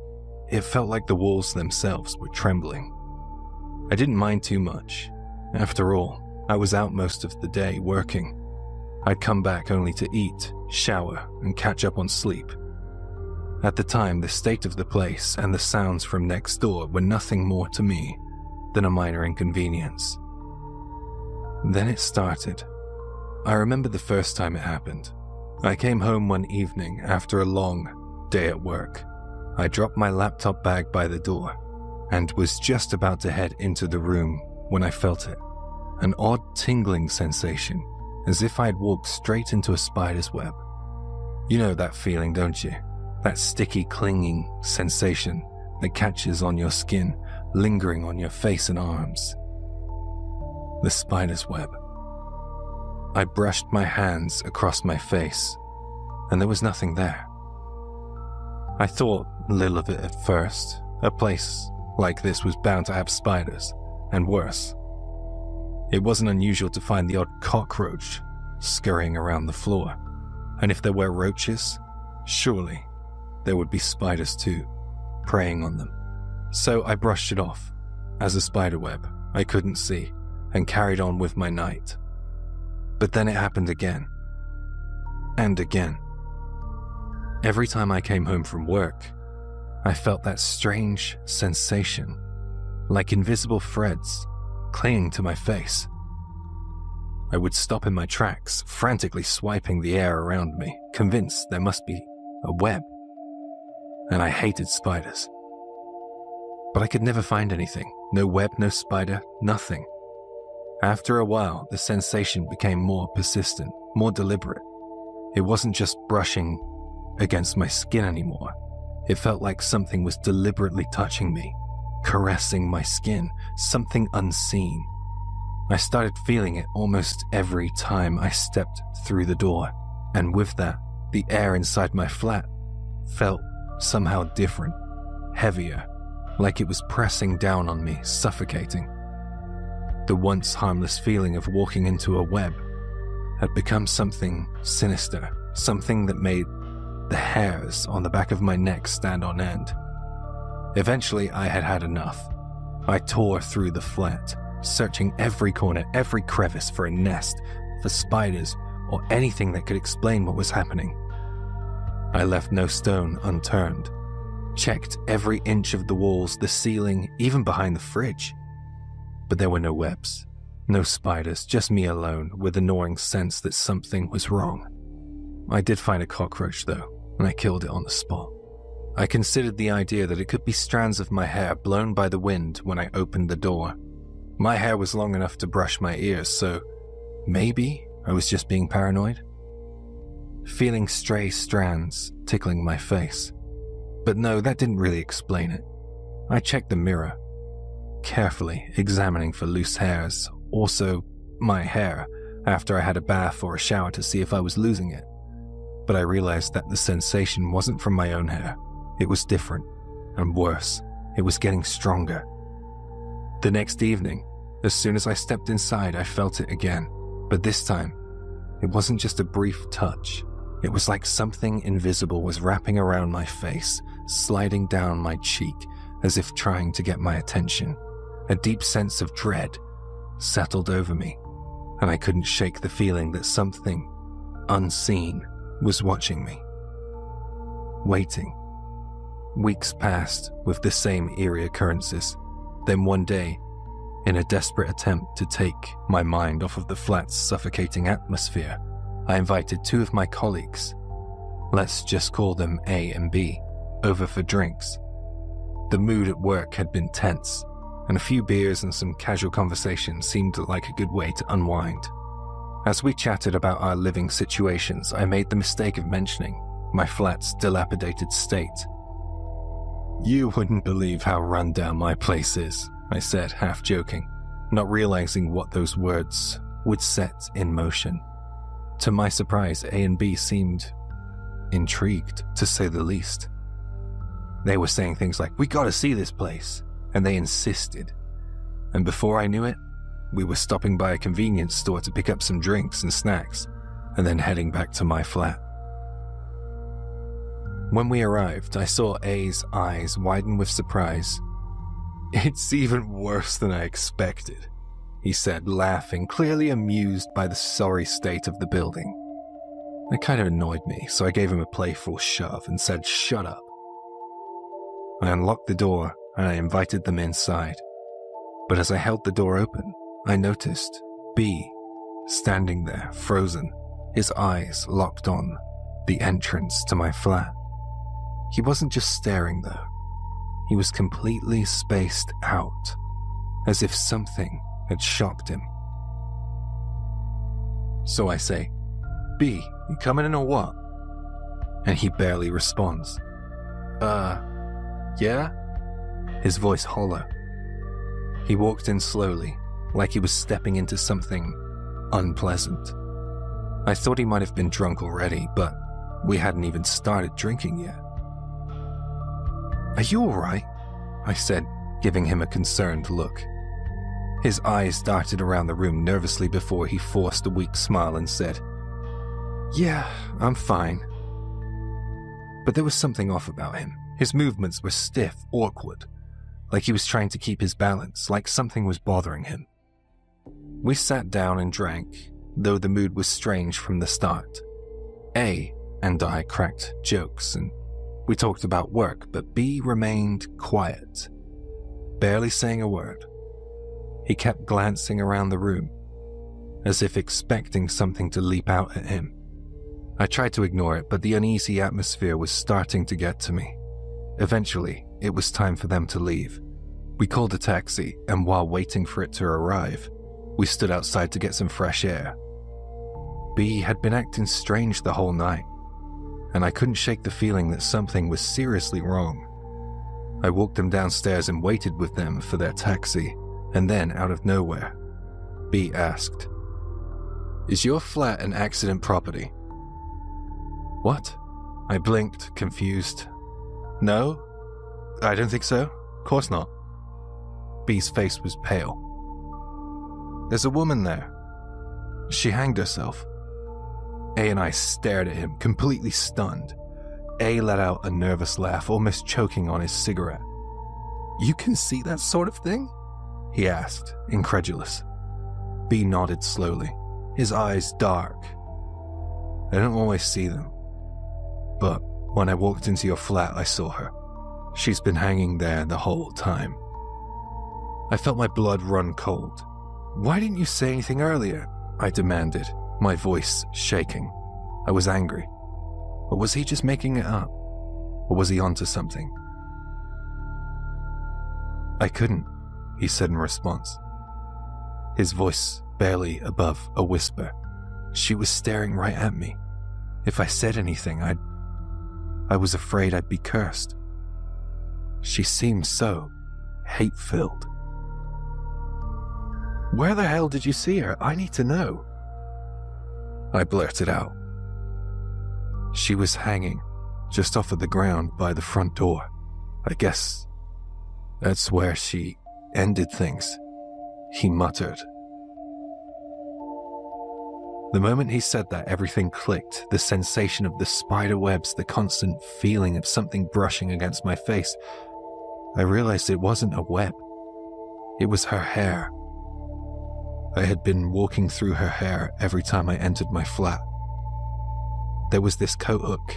it felt like the walls themselves were trembling. I didn't mind too much. After all, I was out most of the day working. I'd come back only to eat, shower, and catch up on sleep. At the time, the state of the place and the sounds from next door were nothing more to me than a minor inconvenience. Then it started. I remember the first time it happened. I came home one evening after a long day at work. I dropped my laptop bag by the door and was just about to head into the room when I felt it. An odd tingling sensation, as if I'd walked straight into a spider's web. You know that feeling, don't you? That sticky, clinging sensation that catches on your skin, lingering on your face and arms. The spider's web. I brushed my hands across my face, and there was nothing there. I thought little of it at first. A place like this was bound to have spiders, and worse. It wasn't unusual to find the odd cockroach scurrying around the floor, and if there were roaches, surely there would be spiders too, preying on them. So I brushed it off as a spiderweb I couldn't see and carried on with my night. But then it happened again, and again. Every time I came home from work, I felt that strange sensation, like invisible threads clinging to my face. I would stop in my tracks, frantically swiping the air around me, convinced there must be a web. And I hated spiders. But I could never find anything. No web, no spider, nothing. After a while, the sensation became more persistent, more deliberate. It wasn't just brushing against my skin anymore. It felt like something was deliberately touching me, caressing my skin, something unseen. I started feeling it almost every time I stepped through the door, and with that, the air inside my flat felt somehow different, heavier, like it was pressing down on me, suffocating. The once harmless feeling of walking into a web had become something sinister, something that made the hairs on the back of my neck stand on end. Eventually, I had had enough. I tore through the flat, searching every corner, every crevice for a nest, for spiders, or anything that could explain what was happening. I left no stone unturned, checked every inch of the walls, the ceiling, even behind the fridge. But there were no webs, no spiders, just me alone with a gnawing sense that something was wrong. I did find a cockroach though, and I killed it on the spot. I considered the idea that it could be strands of my hair blown by the wind when I opened the door. My hair was long enough to brush my ears, so maybe I was just being paranoid. Feeling stray strands tickling my face. But no, that didn't really explain it. I checked the mirror, carefully examining for loose hairs, also my hair, after I had a bath or a shower to see if I was losing it. But I realized that the sensation wasn't from my own hair. It was different, and worse, it was getting stronger. The next evening, as soon as I stepped inside, I felt it again. But this time, it wasn't just a brief touch. It was like something invisible was wrapping around my face, sliding down my cheek, as if trying to get my attention. A deep sense of dread settled over me, and I couldn't shake the feeling that something unseen was watching me. Waiting. Weeks passed with the same eerie occurrences. Then one day, in a desperate attempt to take my mind off of the flat's suffocating atmosphere, I invited two of my colleagues, let's just call them A and B, over for drinks. The mood at work had been tense, and a few beers and some casual conversation seemed like a good way to unwind. As we chatted about our living situations, I made the mistake of mentioning my flat's dilapidated state. "You wouldn't believe how run down my place is," I said, half joking, not realizing what those words would set in motion. To my surprise, A and B seemed intrigued, to say the least. They were saying things like, "We gotta see this place," and they insisted. And before I knew it, we were stopping by a convenience store to pick up some drinks and snacks, and then heading back to my flat. When we arrived, I saw A's eyes widen with surprise. "It's even worse than I expected," he said, laughing, clearly amused by the sorry state of the building. It kind of annoyed me, so I gave him a playful shove and said, "Shut up." I unlocked the door and I invited them inside. But as I held the door open, I noticed B standing there, frozen, his eyes locked on the entrance to my flat. He wasn't just staring though. He was completely spaced out, as if something had shocked him. So I say, "B, you coming in or what?" And he barely responds. Yeah? His voice hollow. He walked in slowly, like he was stepping into something unpleasant. I thought he might have been drunk already, but we hadn't even started drinking yet. "Are you alright?" I said, giving him a concerned look. His eyes darted around the room nervously before he forced a weak smile and said, "Yeah, I'm fine." But there was something off about him. His movements were stiff, awkward, like he was trying to keep his balance, like something was bothering him. We sat down and drank, though the mood was strange from the start. A and I cracked jokes and we talked about work, but B remained quiet, barely saying a word. He kept glancing around the room, as if expecting something to leap out at him. I tried to ignore it, but the uneasy atmosphere was starting to get to me. Eventually, it was time for them to leave. We called a taxi, and while waiting for it to arrive, we stood outside to get some fresh air. B had been acting strange the whole night, and I couldn't shake the feeling that something was seriously wrong. I walked them downstairs and waited with them for their taxi, and then, out of nowhere, B asked, "Is your flat an accident property?" "What?" I blinked, confused. "No, I don't think so. Of course not." B's face was pale. "There's a woman there. She hanged herself." A and I stared at him, completely stunned. A let out a nervous laugh, almost choking on his cigarette. "You can see that sort of thing?" he asked, incredulous. B nodded slowly, his eyes dark. "I don't always see them, but when I walked into your flat, I saw her. She's been hanging there the whole time." I felt my blood run cold. "Why didn't you say anything earlier?" I demanded, my voice shaking. I was angry. Or was he just making it up? Or was he onto something? "I couldn't," he said in response, his voice barely above a whisper. "She was staring right at me. If I said anything, I was afraid I'd be cursed. She seemed so hate-filled." "Where the hell did you see her? I need to know." I blurted out. "She was hanging just off of the ground by the front door. I guess that's where she ended things," he muttered. The moment he said that, everything clicked. The sensation of the spider webs, the constant feeling of something brushing against my face. I realized it wasn't a web. It was her hair. I had been walking through her hair every time I entered my flat. There was this coat hook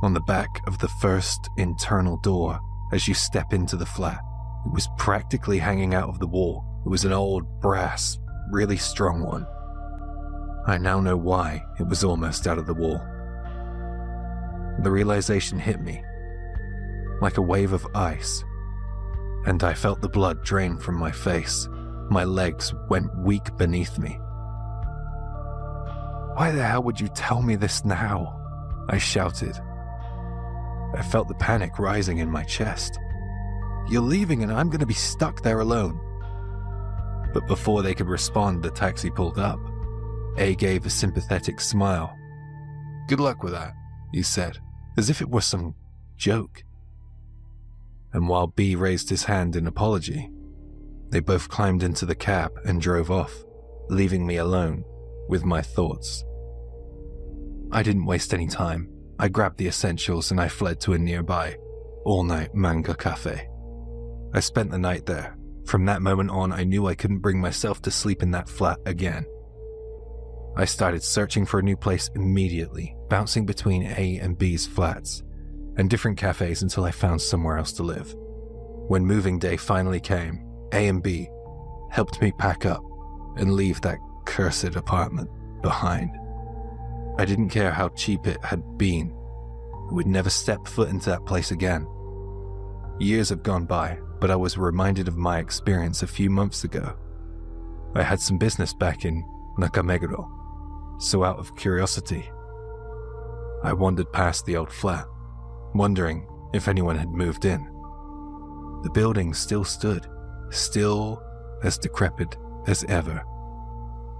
on the back of the first internal door as you step into the flat. It was practically hanging out of the wall. It was an old brass, really strong one. I now know why it was almost out of the wall. The realization hit me like a wave of ice, and I felt the blood drain from my face. My legs went weak beneath me. "Why the hell would you tell me this now?" I shouted. I felt the panic rising in my chest. "You're leaving and I'm going to be stuck there alone." But before they could respond, the taxi pulled up. A gave a sympathetic smile. "Good luck with that," he said, as if it was some joke. And while B raised his hand in apology, they both climbed into the cab and drove off, leaving me alone with my thoughts. I didn't waste any time. I grabbed the essentials and I fled to a nearby all-night manga cafe. I spent the night there, From that moment on, I knew I couldn't bring myself to sleep in that flat again. I started searching for a new place immediately, bouncing between A and B's flats, and different cafes until I found somewhere else to live. When moving day finally came, A and B helped me pack up and leave that cursed apartment behind. I didn't care how cheap it had been. I would never step foot into that place again. Years have gone by, but I was reminded of my experience a few months ago. I had some business back in Nakameguro, so out of curiosity, I wandered past the old flat, wondering if anyone had moved in. The building still stood, still as decrepit as ever,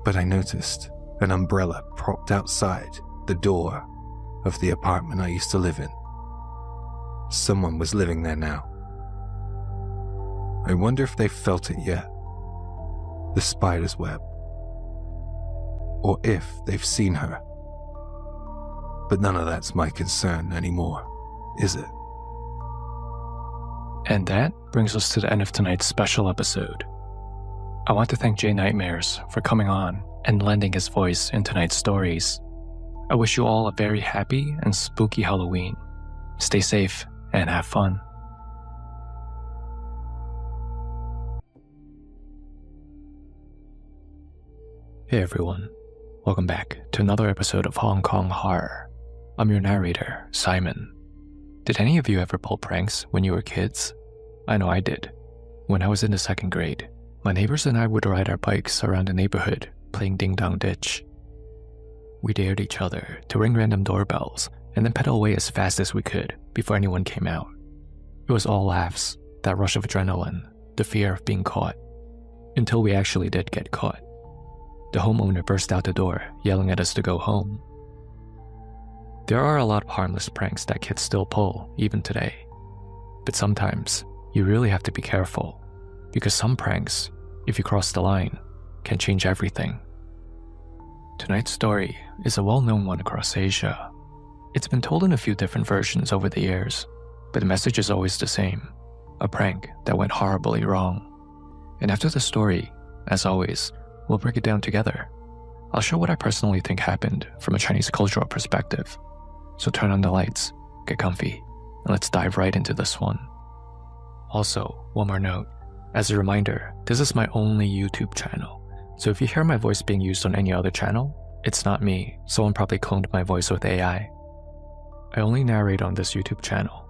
but I noticed an umbrella propped outside the door of the apartment I used to live in. Someone was living there now. I wonder if they've felt it yet, the spider's web, or if they've seen her. But none of that's my concern anymore, is it? And that brings us to the end of tonight's special episode. I want to thank JNightmares for coming on and lending his voice in tonight's stories. I wish you all a very happy and spooky Halloween. Stay safe and have fun. Hey everyone, welcome back to another episode of Hong Kong Horror. I'm your narrator, Simon. Did any of you ever pull pranks when you were kids? I know I did. When I was in the 2nd grade, my neighbors and I would ride our bikes around the neighborhood playing Ding Dong Ditch. We dared each other to ring random doorbells and then pedal away as fast as we could before anyone came out. It was all laughs, that rush of adrenaline, the fear of being caught, until we actually did get caught. The homeowner burst out the door, yelling at us to go home. There are a lot of harmless pranks that kids still pull, even today. But sometimes, you really have to be careful, because some pranks, if you cross the line, can change everything. Tonight's story is a well-known one across Asia. It's been told in a few different versions over the years, but the message is always the same: a prank that went horribly wrong. And after the story, as always, we'll break it down together. I'll show what I personally think happened from a Chinese cultural perspective. So turn on the lights, get comfy, and let's dive right into this one. Also, one more note. As a reminder, this is my only YouTube channel, so if you hear my voice being used on any other channel, it's not me. Someone probably cloned my voice with AI. I only narrate on this YouTube channel,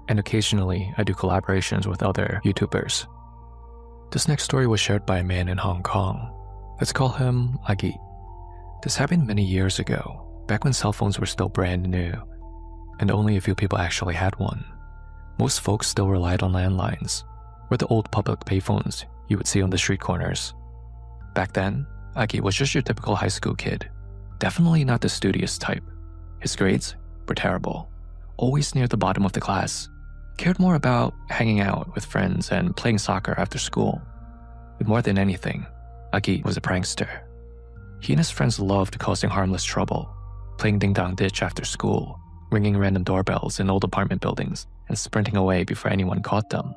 and occasionally I do collaborations with other YouTubers. This next story was shared by a man in Hong Kong. Let's call him Agi. This happened many years ago, back when cell phones were still brand new, and only a few people actually had one. Most folks still relied on landlines, or the old public payphones you would see on the street corners. Back then, Agi was just your typical high school kid, definitely not the studious type. His grades were terrible, always near the bottom of the class, cared more about hanging out with friends and playing soccer after school. But more than anything, Agi was a prankster. He and his friends loved causing harmless trouble, playing Ding Dong Ditch after school, ringing random doorbells in old apartment buildings, and sprinting away before anyone caught them.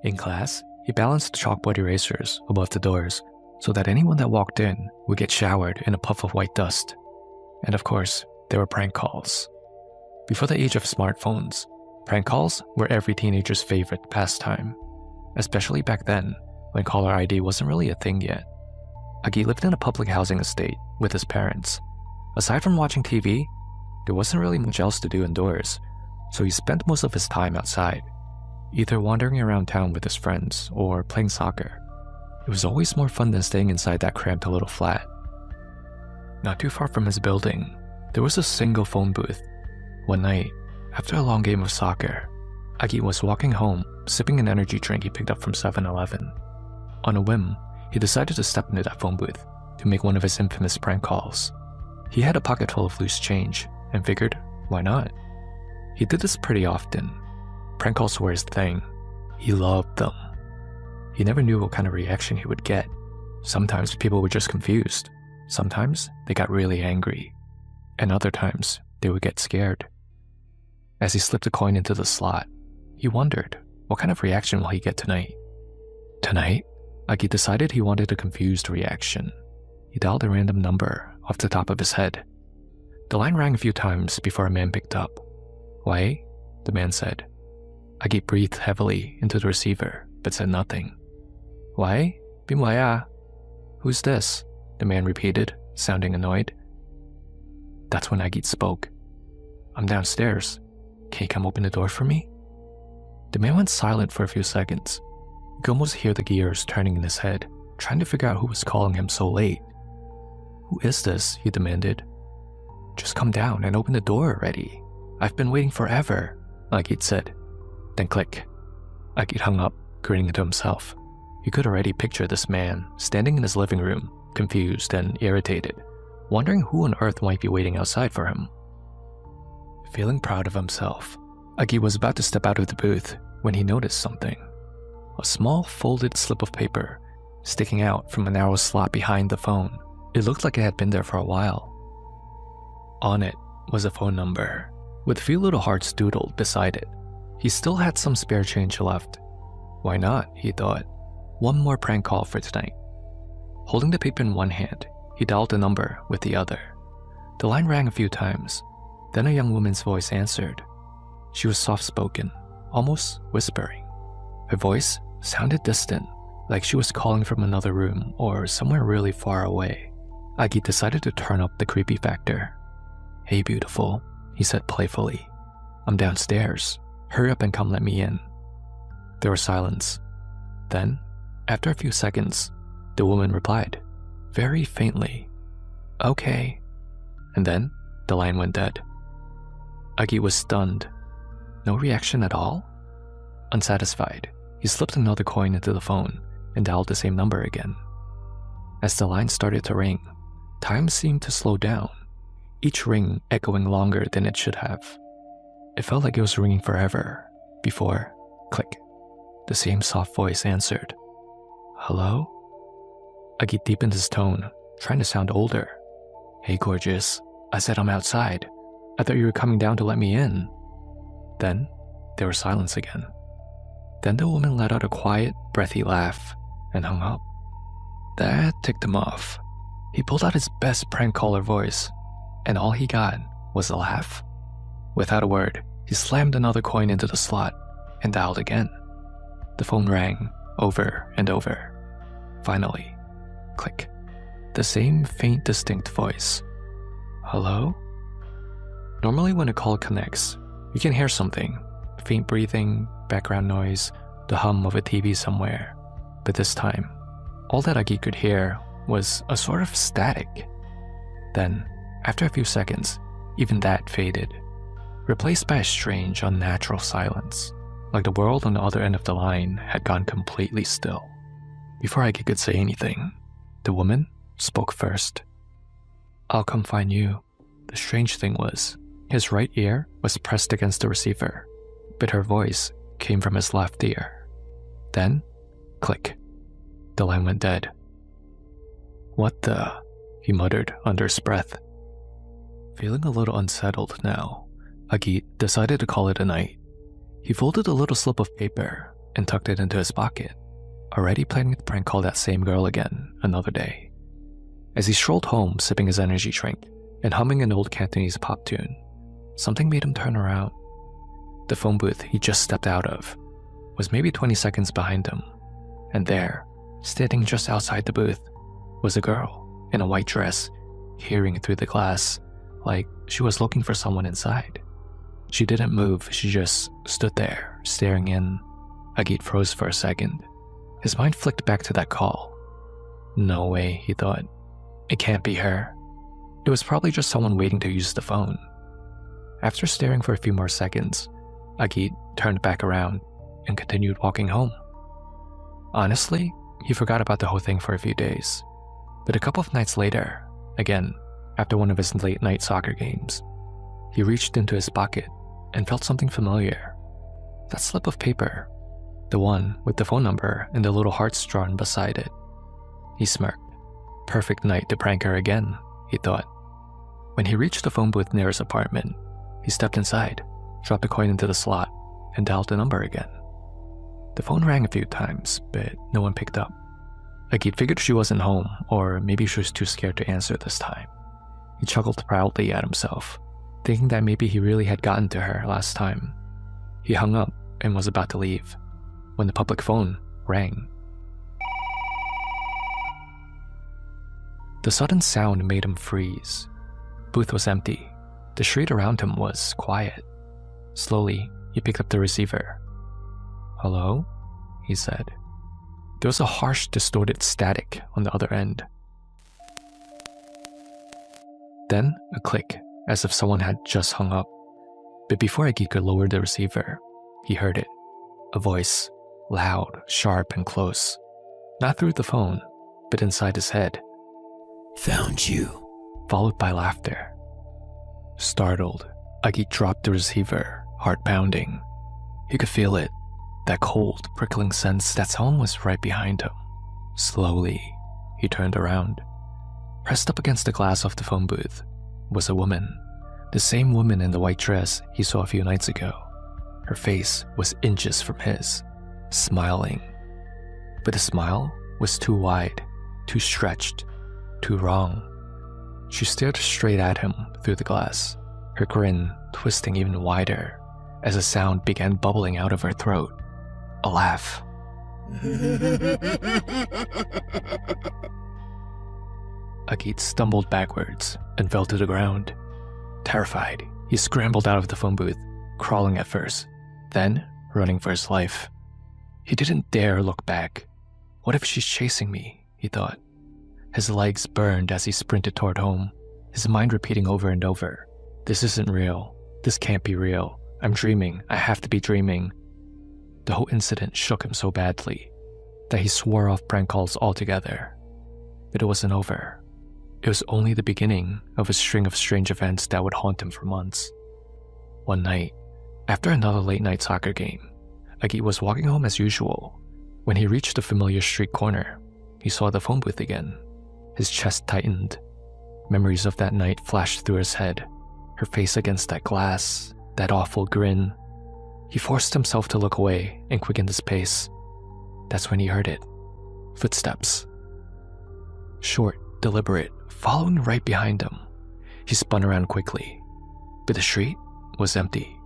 In class, he balanced chalkboard erasers above the doors so that anyone that walked in would get showered in a puff of white dust. And of course, there were prank calls. Before the age of smartphones, prank calls were every teenager's favorite pastime, especially back then when caller ID wasn't really a thing yet. Agi lived in a public housing estate with his parents. Aside from watching TV, there wasn't really much else to do indoors, so he spent most of his time outside, either wandering around town with his friends or playing soccer. It was always more fun than staying inside that cramped little flat. Not too far from his building, there was a single phone booth. One night, after a long game of soccer, Agi was walking home, sipping an energy drink he picked up from 7-Eleven. On a whim, he decided to step into that phone booth to make one of his infamous prank calls. He had a pocket full of loose change and figured, why not? He did this pretty often. Prank calls were his thing. He loved them. He never knew what kind of reaction he would get. Sometimes people were just confused. Sometimes they got really angry. And other times they would get scared. As he slipped a coin into the slot, he wondered, what kind of reaction will he get tonight? Tonight, Agit decided he wanted a confused reaction. He dialed a random number off the top of his head. The line rang a few times before a man picked up. "Why?" the man said. Agit breathed heavily into the receiver, but said nothing. "Why? Bimwaya? Who's this?" the man repeated, sounding annoyed. That's when Agit spoke. "I'm downstairs. Can you come open the door for me?" The man went silent for a few seconds. You could almost hear the gears turning in his head, trying to figure out who was calling him so late. "Who is this?" he demanded. "Just come down and open the door already. I've been waiting forever," Agit said. Then click. Agit hung up, grinning to himself. He could already picture this man standing in his living room, confused and irritated, wondering who on earth might be waiting outside for him. Feeling proud of himself, Agit was about to step out of the booth when he noticed something. A small folded slip of paper sticking out from a narrow slot behind the phone. It looked like it had been there for a while. On it was a phone number, with a few little hearts doodled beside it. He still had some spare change left. Why not, he thought. One more prank call for tonight. Holding the paper in one hand, he dialed the number with the other. The line rang a few times. Then a young woman's voice answered. She was soft-spoken, almost whispering. Her voice sounded distant, like she was calling from another room or somewhere really far away. Agit decided to turn up the creepy factor. "Hey, beautiful," he said playfully. "I'm downstairs. Hurry up and come let me in." There was silence. Then, after a few seconds, the woman replied, very faintly, "Okay." And then, the line went dead. Agit was stunned. No reaction at all? Unsatisfied, he slipped another coin into the phone and dialed the same number again. As the line started to ring, time seemed to slow down, each ring echoing longer than it should have. It felt like it was ringing forever, before, click, the same soft voice answered. "Hello?" Agit deepened his tone, trying to sound older. "Hey, gorgeous. I said I'm outside. I thought you were coming down to let me in." Then, there was silence again. Then the woman let out a quiet, breathy laugh and hung up. That ticked him off. He pulled out his best prank caller voice, and all he got was a laugh. Without a word, he slammed another coin into the slot and dialed again. The phone rang over and over. Finally, click. The same faint, distinct voice. "Hello?" Normally when a call connects, you can hear something. Faint breathing, background noise, the hum of a TV somewhere. But this time, all that Agit could hear was a sort of static. Then, after a few seconds, even that faded, replaced by a strange, unnatural silence, like the world on the other end of the line had gone completely still. Before Agit could say anything, the woman spoke first. "I'll come find you." The strange thing was, his right ear was pressed against the receiver, but her voice came from his left ear. Then, click, the line went dead. "What the?" he muttered under his breath. Feeling a little unsettled now, Agit decided to call it a night. He folded a little slip of paper and tucked it into his pocket, already planning to prank call that same girl again another day. As he strolled home sipping his energy drink and humming an old Cantonese pop tune, something made him turn around. The phone booth he just stepped out of was maybe 20 seconds behind him, and there, standing just outside the booth, was a girl in a white dress, peering through the glass like she was looking for someone inside. She didn't move, she just stood there, staring in. Agit froze for a second. His mind flicked back to that call. No way, he thought. It can't be her. It was probably just someone waiting to use the phone. After staring for a few more seconds, Agit turned back around and continued walking home. Honestly, he forgot about the whole thing for a few days. But a couple of nights later, again, after one of his late-night soccer games, he reached into his pocket and felt something familiar. That slip of paper, the one with the phone number and the little hearts drawn beside it. He smirked. Perfect night to prank her again, he thought. When he reached the phone booth near his apartment, he stepped inside, dropped a coin into the slot, and dialed the number again. The phone rang a few times, but no one picked up. Agit figured she wasn't home, or maybe she was too scared to answer this time. He chuckled proudly at himself, thinking that maybe he really had gotten to her last time. He hung up and was about to leave, when the public phone rang. The sudden sound made him freeze. Booth was empty. The street around him was quiet. Slowly, he picked up the receiver. "Hello?" he said. There was a harsh, distorted static on the other end. Then, a click, as if someone had just hung up. But before Agit could lower the receiver, he heard it. A voice, loud, sharp, and close. Not through the phone, but inside his head. "Found you." Followed by laughter. Startled, Agit dropped the receiver, heart pounding. He could feel it, that cold, prickling sense that someone was right behind him. Slowly, he turned around. Pressed up against the glass of the phone booth was a woman, the same woman in the white dress he saw a few nights ago. Her face was inches from his, smiling. But the smile was too wide, too stretched, too wrong. She stared straight at him through the glass, her grin twisting even wider as a sound began bubbling out of her throat. A laugh. Agit stumbled backwards and fell to the ground. Terrified, he scrambled out of the phone booth, crawling at first, then running for his life. He didn't dare look back. What if she's chasing me, he thought. His legs burned as he sprinted toward home, his mind repeating over and over, "This isn't real. This can't be real. I'm dreaming. I have to be dreaming." The whole incident shook him so badly that he swore off prank calls altogether. But it wasn't over. It was only the beginning of a string of strange events that would haunt him for months. One night, after another late-night soccer game, Agit was walking home as usual. When he reached the familiar street corner, he saw the phone booth again. His chest tightened. Memories of that night flashed through his head. Her face against that glass, that awful grin. He forced himself to look away and quickened his pace. That's when he heard it. Footsteps. Short, deliberate, following right behind him. He spun around quickly, but the street was empty.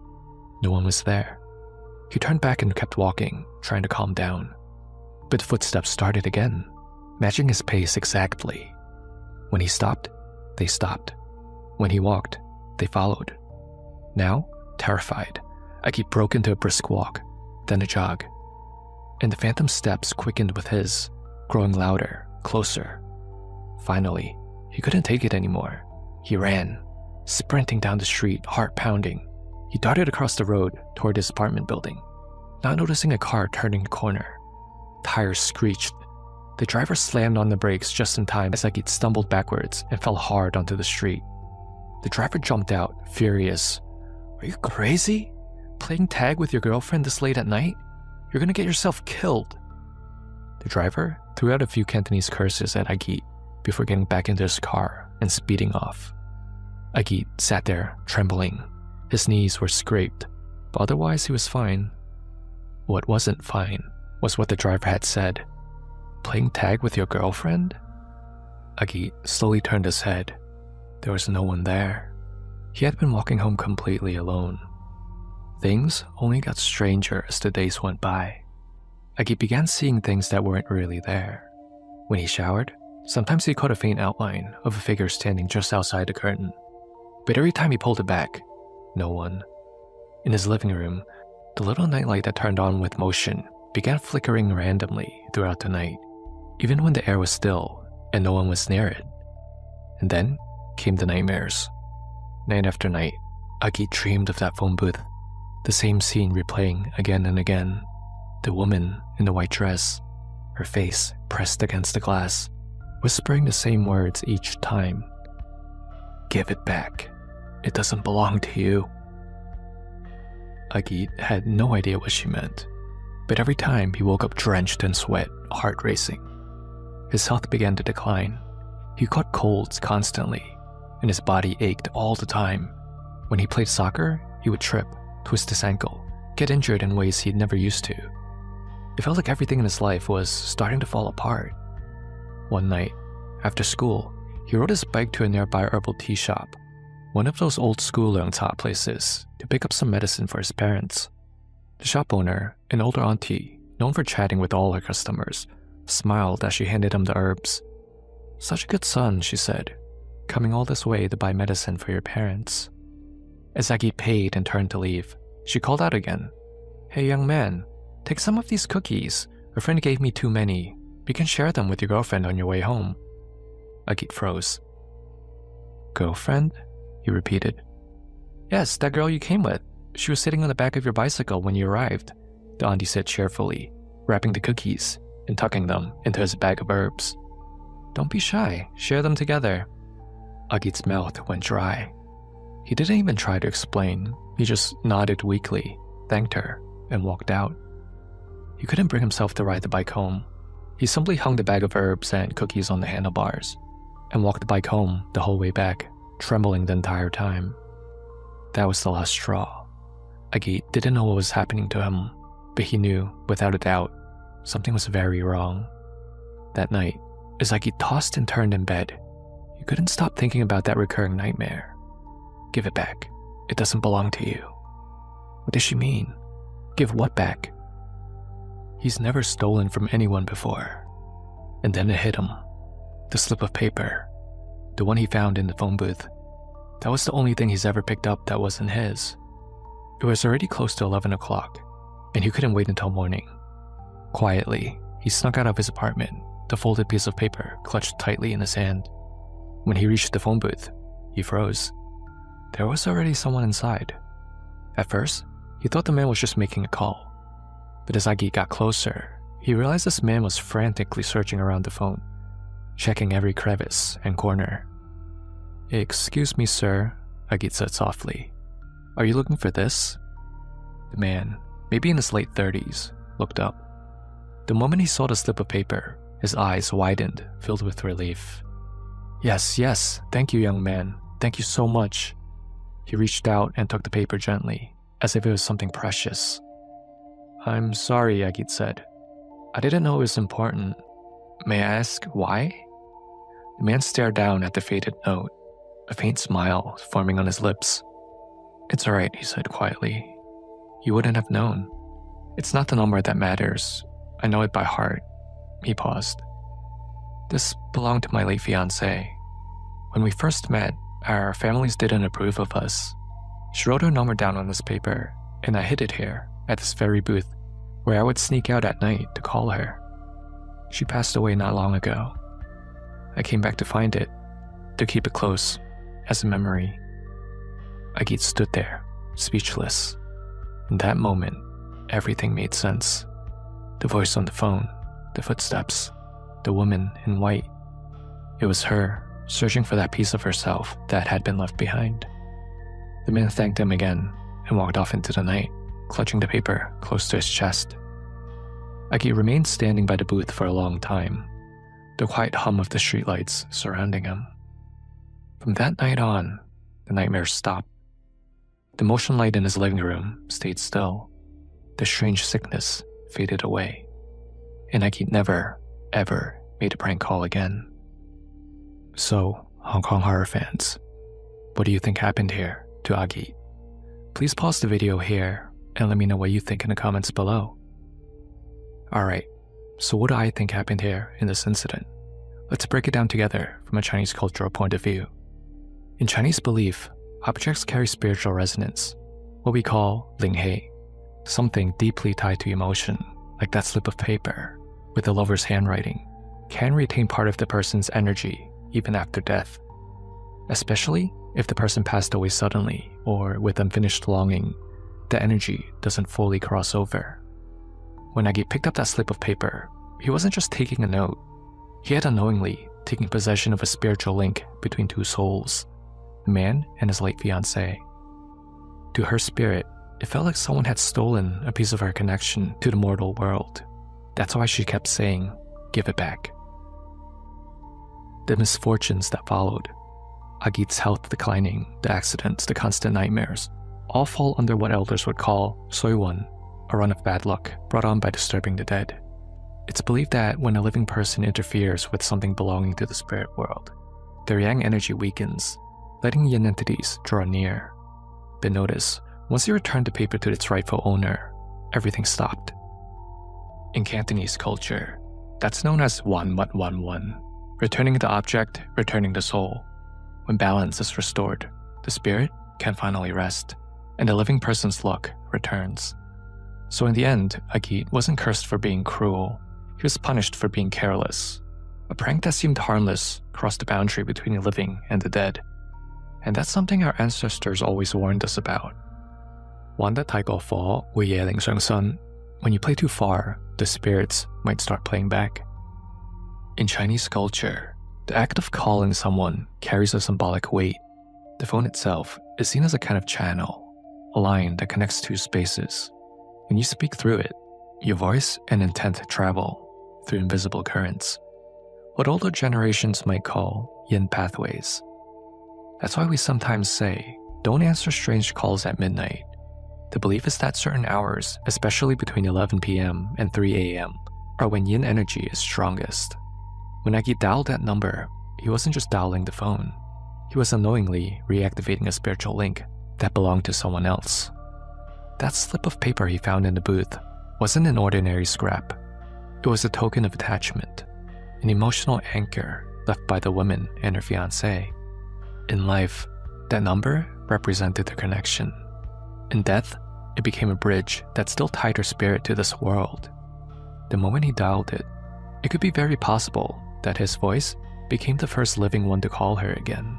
No one was there. He turned back and kept walking, trying to calm down. But the footsteps started again, matching his pace exactly. When he stopped, they stopped. When he walked, they followed. Now, terrified, Agit broke into a brisk walk, then a jog. And the phantom steps quickened with his, growing louder, closer. Finally, he couldn't take it anymore. He ran, sprinting down the street, heart pounding. He darted across the road toward his apartment building, not noticing a car turning a corner. Tires screeched. The driver slammed on the brakes just in time as Agit stumbled backwards and fell hard onto the street. The driver jumped out, furious. "Are you crazy? Playing tag with your girlfriend this late at night? You're gonna get yourself killed." The driver threw out a few Cantonese curses at Agit before getting back into his car and speeding off. Agit sat there, trembling. His knees were scraped, but otherwise he was fine. What wasn't fine was what the driver had said. Playing tag with your girlfriend? Agit slowly turned his head. There was no one there. He had been walking home completely alone. Things only got stranger as the days went by. Agit began seeing things that weren't really there. When he showered, sometimes he caught a faint outline of a figure standing just outside the curtain. But every time he pulled it back, no one. In his living room, the little nightlight that turned on with motion began flickering randomly throughout the night, even when the air was still and no one was near it. And then came the nightmares. Night after night, Agit dreamed of that phone booth, the same scene replaying again and again. The woman in the white dress, her face pressed against the glass, whispering the same words each time. "Give it back. It doesn't belong to you." Agit had no idea what she meant, but every time he woke up drenched in sweat, heart racing. His health began to decline. He caught colds constantly, and his body ached all the time. When he played soccer, he would trip, twist his ankle, get injured in ways he'd never used to. It felt like everything in his life was starting to fall apart. One night, after school, he rode his bike to a nearby herbal tea shop, one of those old school leungca places, to pick up some medicine for his parents. The shop owner, an older auntie, known for chatting with all her customers, smiled as she handed him the herbs. "Such a good son," she said, "coming all this way to buy medicine for your parents." As Aggie paid and turned to leave, she called out again. "Hey young man, take some of these cookies. A friend gave me too many. You can share them with your girlfriend on your way home." Agit froze. "Girlfriend?" he repeated. "Yes, that girl you came with. She was sitting on the back of your bicycle when you arrived," the auntie said cheerfully, wrapping the cookies and tucking them into his bag of herbs. "Don't be shy, share them together." Agit's mouth went dry. He didn't even try to explain. He just nodded weakly, thanked her, and walked out. He couldn't bring himself to ride the bike home. He simply hung the bag of herbs and cookies on the handlebars and walked the bike home the whole way back, trembling the entire time. That was the last straw. Agit didn't know what was happening to him, but he knew, without a doubt, something was very wrong. That night, as Agit tossed and turned in bed, he couldn't stop thinking about that recurring nightmare. "Give it back. It doesn't belong to you." What did she mean? Give what back? He's never stolen from anyone before. And then it hit him. The slip of paper. The one he found in the phone booth. That was the only thing he's ever picked up that wasn't his. It was already close to 11 o'clock, and he couldn't wait until morning. Quietly, he snuck out of his apartment, the folded piece of paper clutched tightly in his hand. When he reached the phone booth, he froze. There was already someone inside. At first, he thought the man was just making a call. But as Agit got closer, he realized this man was frantically searching around the phone, checking every crevice and corner. "Excuse me, sir," Agit said softly. "Are you looking for this?" The man, maybe in his late 30s, looked up. The moment he saw the slip of paper, his eyes widened, filled with relief. Yes, thank you, young man. Thank you so much." He reached out and took the paper gently, as if it was something precious. "I'm sorry," Agit said. "I didn't know it was important. May I ask why?" The man stared down at the faded note, a faint smile forming on his lips. "It's alright," he said quietly. "You wouldn't have known. It's not the number that matters. I know it by heart." He paused. "This belonged to my late fiancée. When we first met, our families didn't approve of us. She wrote her number down on this paper, and I hid it here, at this very booth, where I would sneak out at night to call her. She passed away not long ago. I came back to find it, to keep it close, as a memory." Agit stood there, speechless. In that moment, everything made sense. The voice on the phone, the footsteps, the woman in white. It was her, searching for that piece of herself that had been left behind. The man thanked him again and walked off into the night, clutching the paper close to his chest. Agit remained standing by the booth for a long time, the quiet hum of the streetlights surrounding him. From that night on, the nightmares stopped. The motion light in his living room stayed still. The strange sickness faded away. And Agit never, ever made a prank call again. So, Hong Kong horror fans, what do you think happened here to Agit? Please pause the video here and let me know what you think in the comments below. Alright, so what do I think happened here in this incident? Let's break it down together from a Chinese cultural point of view. In Chinese belief, objects carry spiritual resonance, what we call linghei, something deeply tied to emotion, like that slip of paper with the lover's handwriting, can retain part of the person's energy even after death, especially if the person passed away suddenly or with unfinished longing. The energy doesn't fully cross over. When Agit picked up that slip of paper, he wasn't just taking a note. He had unknowingly taken possession of a spiritual link between two souls, the man and his late fiancée. To her spirit, it felt like someone had stolen a piece of her connection to the mortal world. That's why she kept saying, "Give it back." The misfortunes that followed, Agit's health declining, the accidents, the constant nightmares, all fall under what elders would call soiwon, a run of bad luck brought on by disturbing the dead. It's believed that when a living person interferes with something belonging to the spirit world, their yang energy weakens, letting yin entities draw near. But notice, once you return the paper to its rightful owner, everything stopped. In Cantonese culture, that's known as wan mat wan wan, returning the object, returning the soul. When balance is restored, the spirit can finally rest, and the living person's luck returns. So in the end, Agit wasn't cursed for being cruel. He was punished for being careless. A prank that seemed harmless crossed the boundary between the living and the dead. And that's something our ancestors always warned us about. 玩得太過火會惹靈上身. When you play too far, the spirits might start playing back. In Chinese culture, the act of calling someone carries a symbolic weight. The phone itself is seen as a kind of channel, a line that connects two spaces. When you speak through it, your voice and intent travel through invisible currents, what older generations might call yin pathways. That's why we sometimes say, don't answer strange calls at midnight. The belief is that certain hours, especially between 11 p.m. and 3 a.m., are when yin energy is strongest. When Agit dialed that number, he wasn't just dialing the phone. He was unknowingly reactivating a spiritual link that belonged to someone else. That slip of paper he found in the booth wasn't an ordinary scrap. It was a token of attachment, an emotional anchor left by the woman and her fiancé. In life, that number represented their connection. In death, it became a bridge that still tied her spirit to this world. The moment he dialed it, it could be very possible that his voice became the first living one to call her again.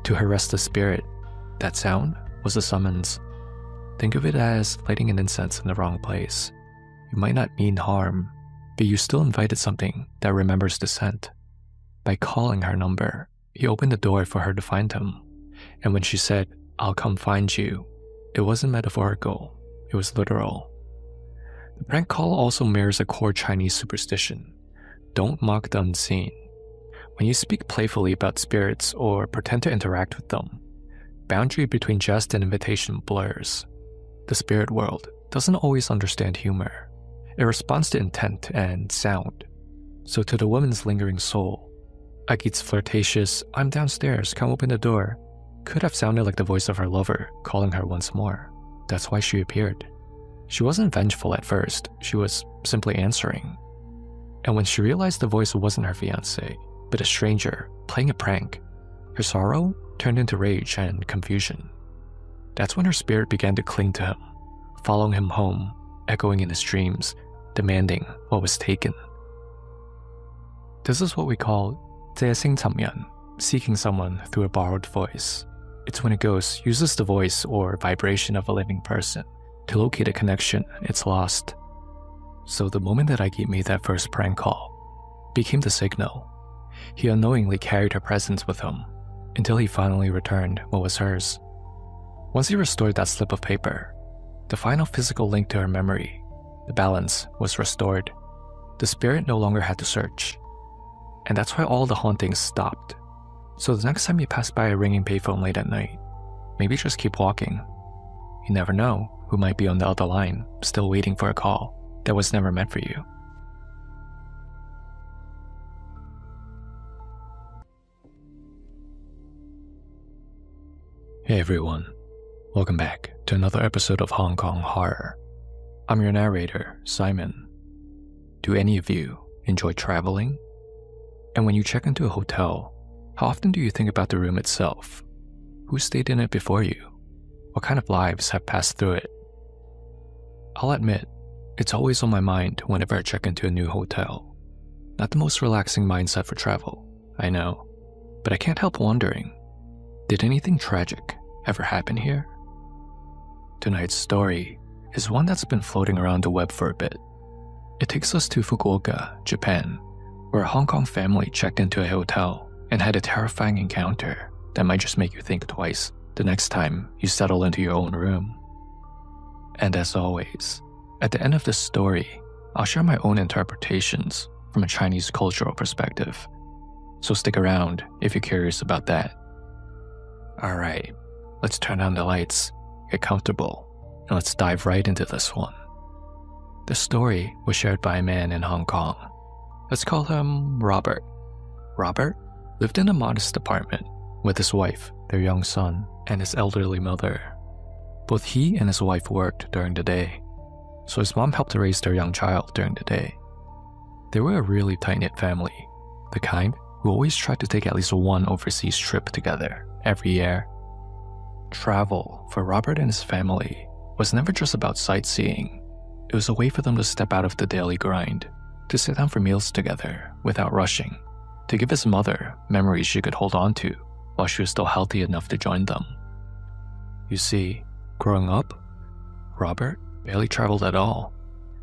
To her restless spirit, that sound was a summons. Think of it as lighting an incense in the wrong place. You might not mean harm, but you still invited something that remembers the scent. By calling her number, he opened the door for her to find him. And when she said, "I'll come find you," it wasn't metaphorical, it was literal. The prank call also mirrors a core Chinese superstition. Don't mock the unseen. When you speak playfully about spirits or pretend to interact with them, boundary between jest and invitation blurs. The spirit world doesn't always understand humor. It responds to intent and sound. So to the woman's lingering soul, Agit's flirtatious, "I'm downstairs, come open the door," could have sounded like the voice of her lover calling her once more. That's why she appeared. She wasn't vengeful at first, she was simply answering. And when she realized the voice wasn't her fiancé, but a stranger playing a prank, her sorrow turned into rage and confusion. That's when her spirit began to cling to him, following him home, echoing in his dreams, demanding what was taken. This is what we call 借星尋人, seeking someone through a borrowed voice. It's when a ghost uses the voice or vibration of a living person to locate a connection it's lost. So the moment that Agit made that first prank call became the signal. He unknowingly carried her presence with him until he finally returned what was hers. Once he restored that slip of paper, the final physical link to her memory, the balance was restored. The spirit no longer had to search. And that's why all the hauntings stopped. So the next time you pass by a ringing payphone late at night, maybe just keep walking. You never know who might be on the other line, still waiting for a call that was never meant for you. Hey everyone, welcome back to another episode of Hong Kong Horror. I'm your narrator, Simon. Do any of you enjoy traveling? And when you check into a hotel, how often do you think about the room itself? Who stayed in it before you? What kind of lives have passed through it? I'll admit, it's always on my mind whenever I check into a new hotel. Not the most relaxing mindset for travel, I know, but I can't help wondering, did anything tragic ever happen here? Tonight's story is one that's been floating around the web for a bit. It takes us to Fukuoka, Japan, where a Hong Kong family checked into a hotel and had a terrifying encounter that might just make you think twice the next time you settle into your own room. And as always, at the end of this story, I'll share my own interpretations from a Chinese cultural perspective. So stick around if you're curious about that. Alright, let's turn on the lights, get comfortable, and let's dive right into this one. The story was shared by a man in Hong Kong. Let's call him Robert. Robert lived in a modest apartment with his wife, their young son, and his elderly mother. Both he and his wife worked during the day, so his mom helped to raise their young child during the day. They were a really tight-knit family, the kind who always tried to take at least one overseas trip together every year. Travel for Robert and his family was never just about sightseeing. It was a way for them to step out of the daily grind, to sit down for meals together without rushing, to give his mother memories she could hold on to while she was still healthy enough to join them. You see, growing up, Robert barely traveled at all.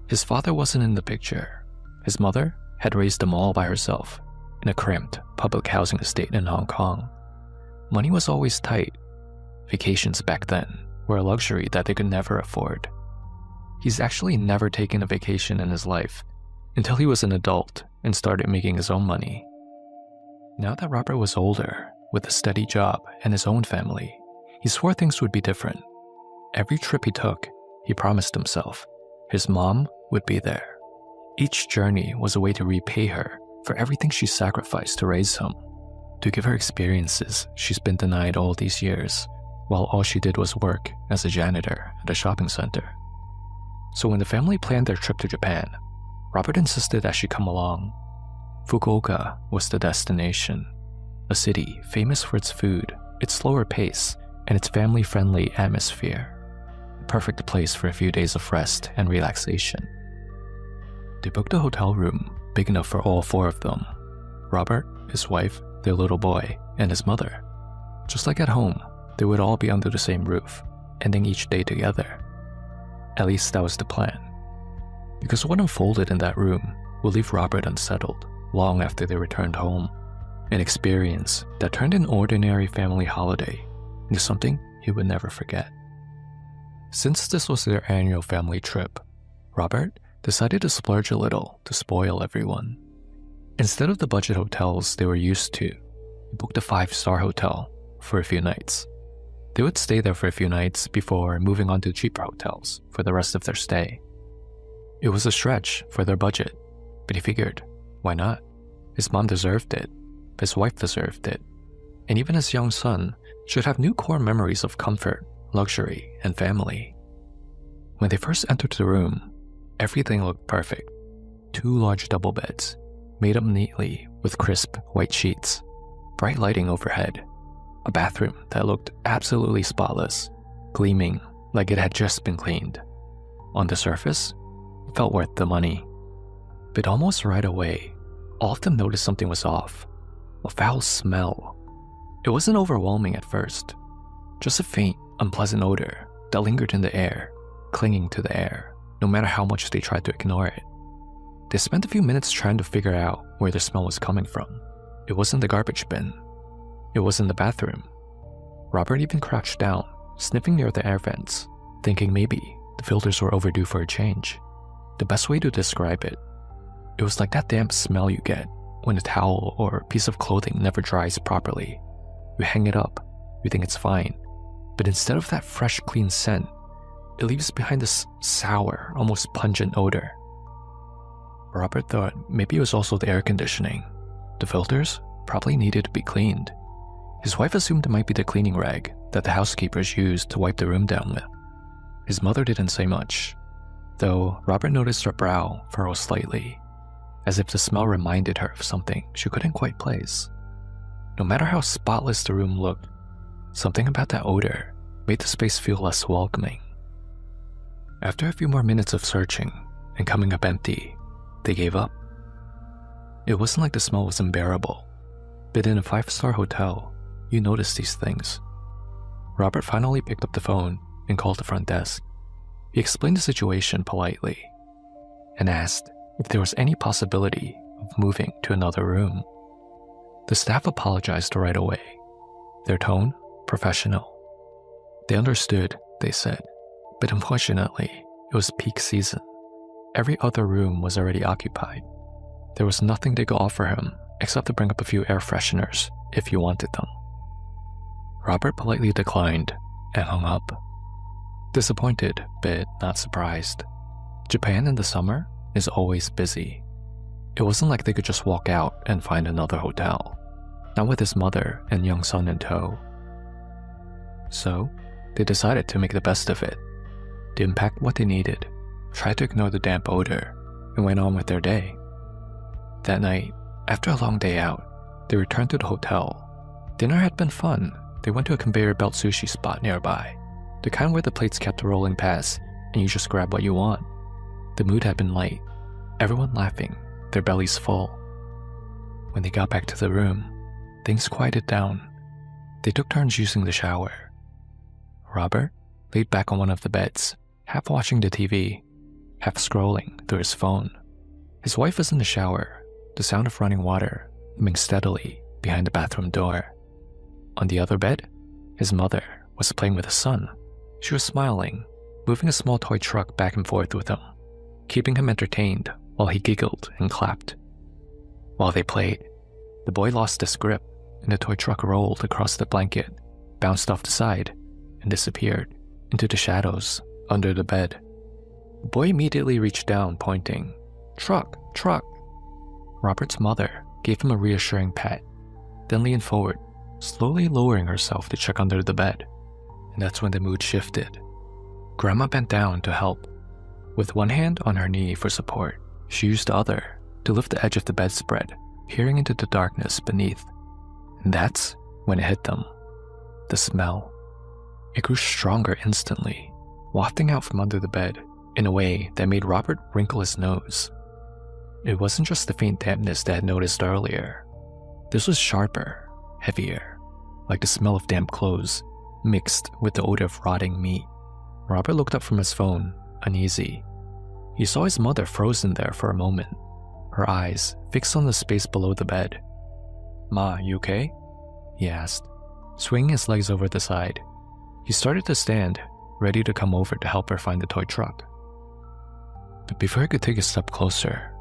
His father wasn't in the picture. His mother had raised them all by herself in a cramped public housing estate in Hong Kong. Money was always tight. Vacations back then were a luxury that they could never afford. He's actually never taken a vacation in his life until he was an adult and started making his own money. Now that Robert was older, with a steady job and his own family, he swore things would be different. Every trip he took, he promised himself his mom would be there. Each journey was a way to repay her for everything she sacrificed to raise him, to give her experiences she's been denied all these years, while all she did was work as a janitor at a shopping center. So when the family planned their trip to Japan, Robert insisted that she come along. Fukuoka was the destination, a city famous for its food, its slower pace, and its family-friendly atmosphere. A perfect place for a few days of rest and relaxation. They booked a hotel room big enough for all four of them: Robert, his wife, their little boy, and his mother. Just like at home, they would all be under the same roof, ending each day together. At least that was the plan. Because what unfolded in that room would leave Robert unsettled long after they returned home. An experience that turned an ordinary family holiday into something he would never forget. Since this was their annual family trip, Robert decided to splurge a little to spoil everyone. Instead of the budget hotels they were used to, he booked a 5-star hotel for a few nights. They would stay there for a few nights before moving on to cheaper hotels for the rest of their stay. It was a stretch for their budget, but he figured, why not? His mom deserved it, his wife deserved it, and even his young son should have new core memories of comfort, luxury, and family. When they first entered the room, everything looked perfect. 2 large double beds, made up neatly with crisp white sheets, bright lighting overhead, a bathroom that looked absolutely spotless, gleaming like it had just been cleaned. On the surface, it felt worth the money. But almost right away, all of them noticed something was off. A foul smell. It wasn't overwhelming at first, just a faint, unpleasant odor that lingered in the air, clinging to the air, no matter how much they tried to ignore it. They spent a few minutes trying to figure out where the smell was coming from. It wasn't the garbage bin. It wasn't the bathroom. Robert even crouched down, sniffing near the air vents, thinking maybe the filters were overdue for a change. The best way to describe it, it was like that damp smell you get when a towel or piece of clothing never dries properly. You hang it up, you think it's fine, but instead of that fresh, clean scent, it leaves behind this sour, almost pungent odor. Robert thought maybe it was also the air conditioning. The filters probably needed to be cleaned. His wife assumed it might be the cleaning rag that the housekeepers used to wipe the room down with. His mother didn't say much, though Robert noticed her brow furrow slightly, as if the smell reminded her of something she couldn't quite place. No matter how spotless the room looked, something about that odor made the space feel less welcoming. After a few more minutes of searching and coming up empty, they gave up. It wasn't like the smell was unbearable, but in a 5-star hotel, you notice these things. Robert finally picked up the phone and called the front desk. He explained the situation politely and asked if there was any possibility of moving to another room. The staff apologized right away, their tone professional. They understood, they said, but unfortunately, it was peak season. Every other room was already occupied. There was nothing they could offer him except to bring up a few air fresheners if he wanted them. Robert politely declined and hung up. Disappointed, but not surprised. Japan in the summer is always busy. It wasn't like they could just walk out and find another hotel, not with his mother and young son in tow. So, they decided to make the best of it. They unpacked what they needed, tried to ignore the damp odor, and went on with their day. That night, after a long day out, they returned to the hotel. Dinner had been fun. They went to a conveyor belt sushi spot nearby, the kind where the plates kept rolling past and you just grab what you want. The mood had been light, everyone laughing, their bellies full. When they got back to the room, things quieted down. They took turns using the shower. Robert laid back on one of the beds, half watching the TV, half scrolling through his phone. His wife was in the shower, the sound of running water humming steadily behind the bathroom door. On the other bed, his mother was playing with his son. She was smiling, moving a small toy truck back and forth with him, keeping him entertained while he giggled and clapped. While they played, the boy lost his grip and the toy truck rolled across the blanket, bounced off the side, and disappeared into the shadows under the bed. The boy immediately reached down, pointing, "Truck, truck!" Robert's mother gave him a reassuring pat, then leaned forward, slowly lowering herself to check under the bed. And that's when the mood shifted. Grandma bent down to help. With one hand on her knee for support, she used the other to lift the edge of the bedspread, peering into the darkness beneath. And that's when it hit them. The smell. It grew stronger instantly, wafting out from under the bed in a way that made Robert wrinkle his nose. It wasn't just the faint dampness they had noticed earlier. This was sharper, heavier, like the smell of damp clothes, mixed with the odor of rotting meat. Robert looked up from his phone, uneasy. He saw his mother frozen there for a moment, her eyes fixed on the space below the bed. "Ma, you okay?" he asked, swinging his legs over the side. He started to stand, ready to come over to help her find the toy truck. But before he could take a step closer,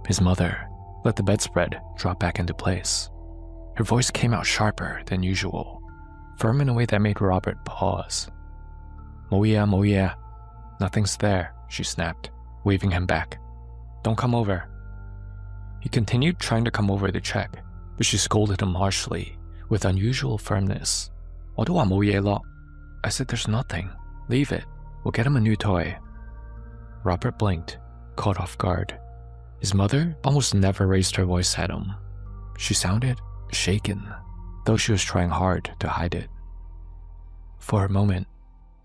his mother let the bedspread drop back into place. Her voice came out sharper than usual, firm in a way that made Robert pause. "Moya, Moya, nothing's there," she snapped, waving him back. "Don't come over." He continued trying to come over to check, but she scolded him harshly, with unusual firmness. "어두워 모예 러." I said there's nothing. Leave it. We'll get him a new toy. Robert blinked, caught off guard. His mother almost never raised her voice at him. She sounded shaken, though she was trying hard to hide it. For a moment,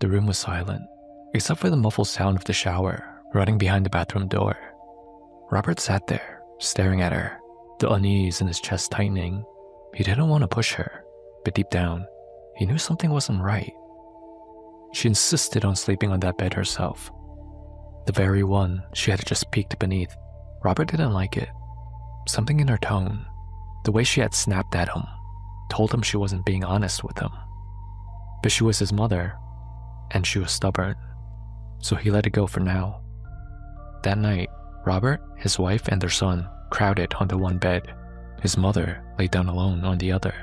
the room was silent, except for the muffled sound of the shower running behind the bathroom door. Robert sat there, staring at her, the unease in his chest tightening. He didn't want to push her, but deep down, he knew something wasn't right. She insisted on sleeping on that bed herself, the very one she had just peeked beneath. Robert didn't like it. Something in her tone, the way she had snapped at him, told him she wasn't being honest with him. But she was his mother, and she was stubborn, so he let it go for now. That night, Robert, his wife, and their son crowded onto one bed. His mother lay down alone on the other.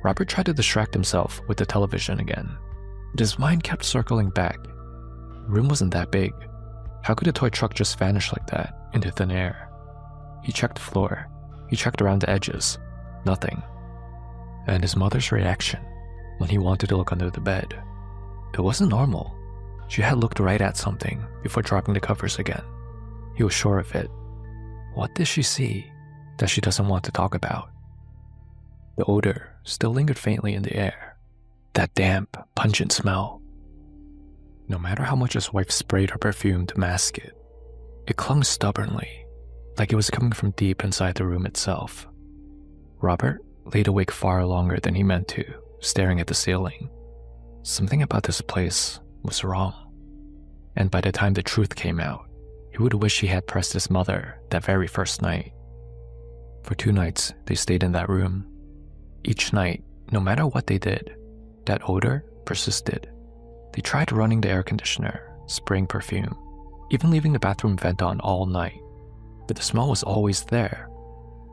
Robert tried to distract himself with the television again, but his mind kept circling back. The room wasn't that big. How could a toy truck just vanish like that into thin air? He checked the floor. He checked around the edges. Nothing. And his mother's reaction when he wanted to look under the bed. It wasn't normal. She had looked right at something before dropping the covers again. He was sure of it. What did she see that she doesn't want to talk about? The odor still lingered faintly in the air. That damp, pungent smell. No matter how much his wife sprayed her perfume to mask it, it clung stubbornly, like it was coming from deep inside the room itself. Robert laid awake far longer than he meant to, staring at the ceiling. Something about this place was wrong. And by the time the truth came out, he would wish he had pressed his mother that very first night. For 2 nights, they stayed in that room. Each night, no matter what they did, that odor persisted. They tried running the air conditioner, spraying perfume, even leaving the bathroom vent on all night. But the smell was always there,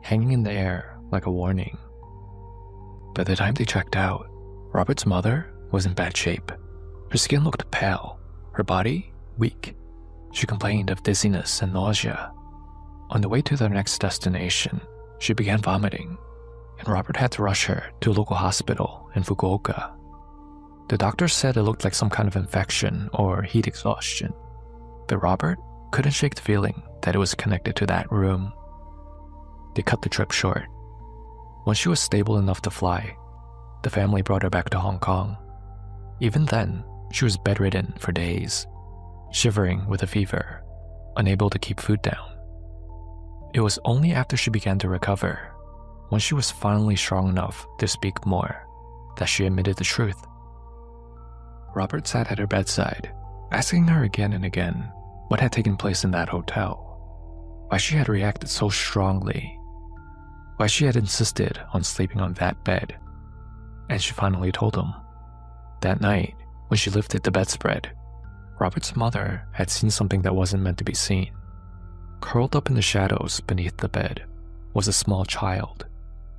hanging in the air like a warning. By the time they checked out, Robert's mother was in bad shape. Her skin looked pale, her body weak. She complained of dizziness and nausea. On the way to their next destination, she began vomiting, and Robert had to rush her to a local hospital in Fukuoka. The doctor said it looked like some kind of infection or heat exhaustion, but Robert couldn't shake the feeling that it was connected to that room. They cut the trip short. Once she was stable enough to fly, the family brought her back to Hong Kong. Even then, she was bedridden for days, shivering with a fever, unable to keep food down. It was only after she began to recover, when she was finally strong enough to speak more, that she admitted the truth. Robert sat at her bedside, asking her again and again what had taken place in that hotel, why she had reacted so strongly, why she had insisted on sleeping on that bed. And she finally told him. That night, when she lifted the bedspread, Robert's mother had seen something that wasn't meant to be seen. Curled up in the shadows beneath the bed was a small child.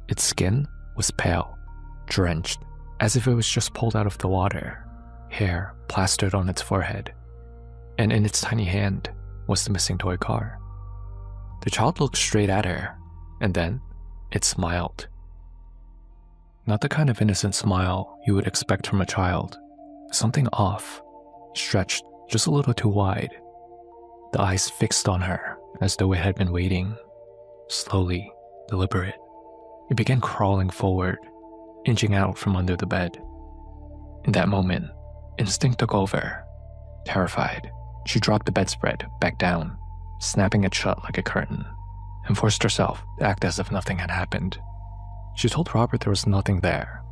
Its skin was pale, drenched, as if it was just pulled out of the water, hair plastered on its forehead, and in its tiny hand was the missing toy car. The child looked straight at her, and then it smiled. Not the kind of innocent smile you would expect from a child. Something off, stretched just a little too wide. The eyes fixed on her as though it had been waiting. Slowly, deliberate, it began crawling forward, inching out from under the bed. In that moment, instinct took over. Terrified, she dropped the bedspread back down, snapping it shut like a curtain, and forced herself to act as if nothing had happened. She told Robert there was nothing there.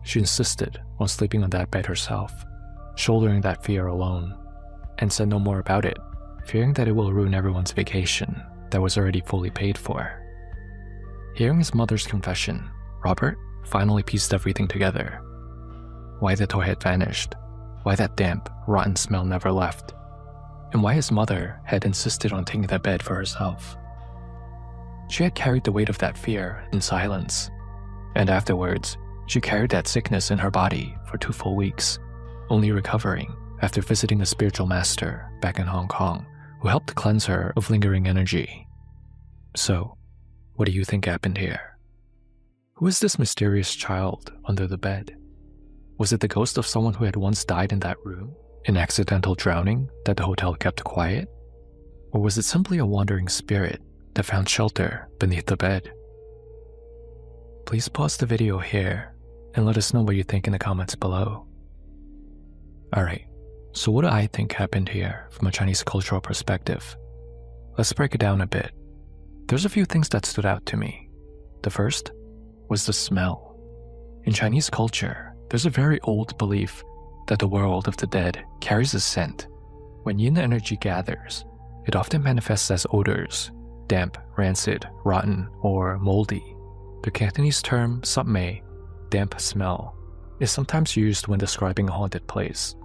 She insisted on sleeping on that bed herself, shouldering that fear alone, and said no more about it, fearing that it will ruin everyone's vacation that was already fully paid for. Hearing his mother's confession, Robert finally pieced everything together. Why the toy had vanished, why that damp, rotten smell never left, and why his mother had insisted on taking that bed for herself. She had carried the weight of that fear in silence, and afterwards, she carried that sickness in her body for 2 full weeks, only recovering after visiting a spiritual master back in Hong Kong who helped cleanse her of lingering energy. So, what do you think happened here? Who is this mysterious child under the bed? Was it the ghost of someone who had once died in that room, in accidental drowning that the hotel kept quiet? Or was it simply a wandering spirit that found shelter beneath the bed? Please pause the video here and let us know what you think in the comments below. Alright, so what do I think happened here from a Chinese cultural perspective? Let's break it down a bit. There's a few things that stood out to me. The first was the smell. In Chinese culture, there's a very old belief that the world of the dead carries a scent. When yin energy gathers, it often manifests as odors, damp, rancid, rotten, or moldy. The Cantonese term "sapmei," damp smell, is sometimes used when describing a haunted place.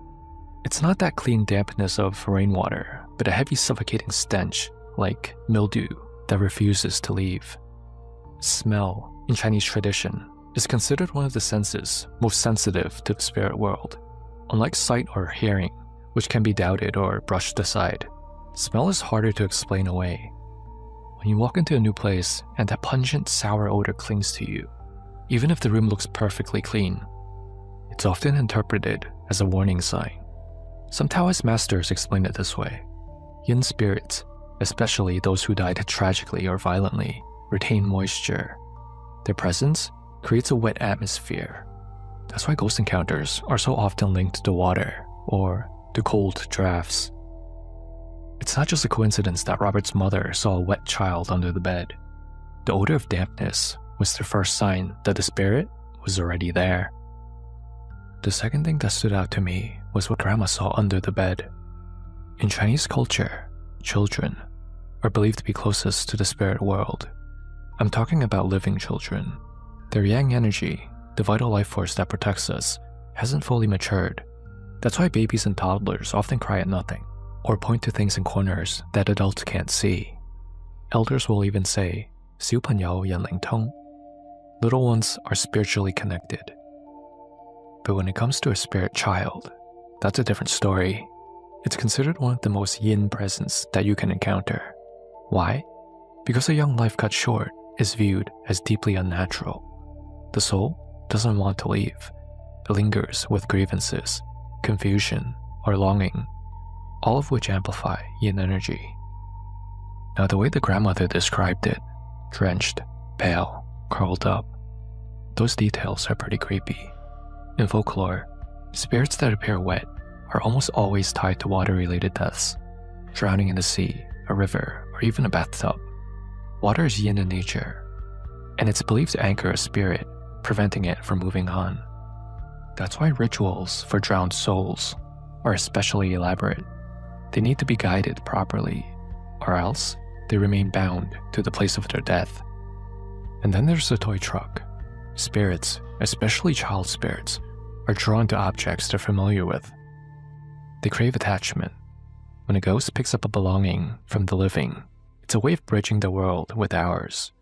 It's not that clean dampness of rainwater, but a heavy suffocating stench, like mildew, that refuses to leave. Smell, in Chinese tradition, is considered one of the senses most sensitive to the spirit world. Unlike sight or hearing, which can be doubted or brushed aside, smell is harder to explain away. When you walk into a new place and that pungent, sour odor clings to you, even if the room looks perfectly clean, it's often interpreted as a warning sign. Some Taoist masters explain it this way. Yin spirits, especially those who died tragically or violently, retain moisture. Their presence creates a wet atmosphere. That's why ghost encounters are so often linked to water or to cold drafts. It's not just a coincidence that Robert's mother saw a wet child under the bed. The odor of dampness was the first sign that the spirit was already there. The second thing that stood out to me was what Grandma saw under the bed. In Chinese culture, children are believed to be closest to the spirit world. I'm talking about living children. Their yang energy, the vital life force that protects us, hasn't fully matured. That's why babies and toddlers often cry at nothing, or point to things in corners that adults can't see. Elders will even say, 小朋友眼灵通. Little ones are spiritually connected. But when it comes to a spirit child, that's a different story. It's considered one of the most yin presents that you can encounter. Why? Because a young life cut short is viewed as deeply unnatural. The soul doesn't want to leave. It lingers with grievances, confusion, or longing, all of which amplify yin energy. Now, the way the grandmother described it, drenched, pale, curled up, those details are pretty creepy. In folklore, spirits that appear wet are almost always tied to water-related deaths, drowning in the sea, a river, or even a bathtub. Water is yin in nature, and it's believed to anchor a spirit, preventing it from moving on. That's why rituals for drowned souls are especially elaborate. They need to be guided properly, or else they remain bound to the place of their death. And then there's the toy truck. Spirits, especially child spirits, are drawn to objects they're familiar with. They crave attachment. When a ghost picks up a belonging from the living, it's a way of bridging the world with ours.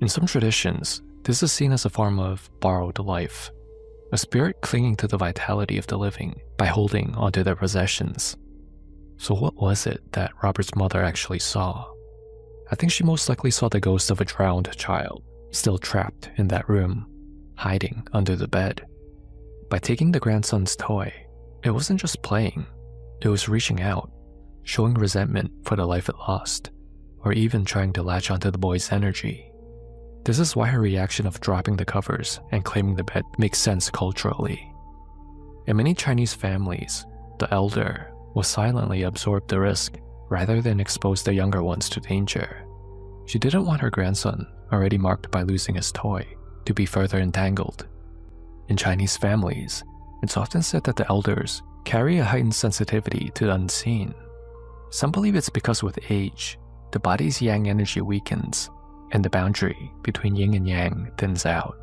In some traditions, this is seen as a form of borrowed life, a spirit clinging to the vitality of the living by holding onto their possessions. So what was it that Robert's mother actually saw? I think she most likely saw the ghost of a drowned child, still trapped in that room, hiding under the bed. By taking the grandson's toy, it wasn't just playing, it was reaching out, showing resentment for the life it lost, or even trying to latch onto the boy's energy. This is why her reaction of dropping the covers and claiming the bed makes sense culturally. In many Chinese families, the elder will silently absorb the risk rather than expose the younger ones to danger. She didn't want her grandson, already marked by losing his toy, to be further entangled. In Chinese families, it's often said that the elders carry a heightened sensitivity to the unseen. Some believe it's because with age, the body's yang energy weakens, and the boundary between yin and yang thins out.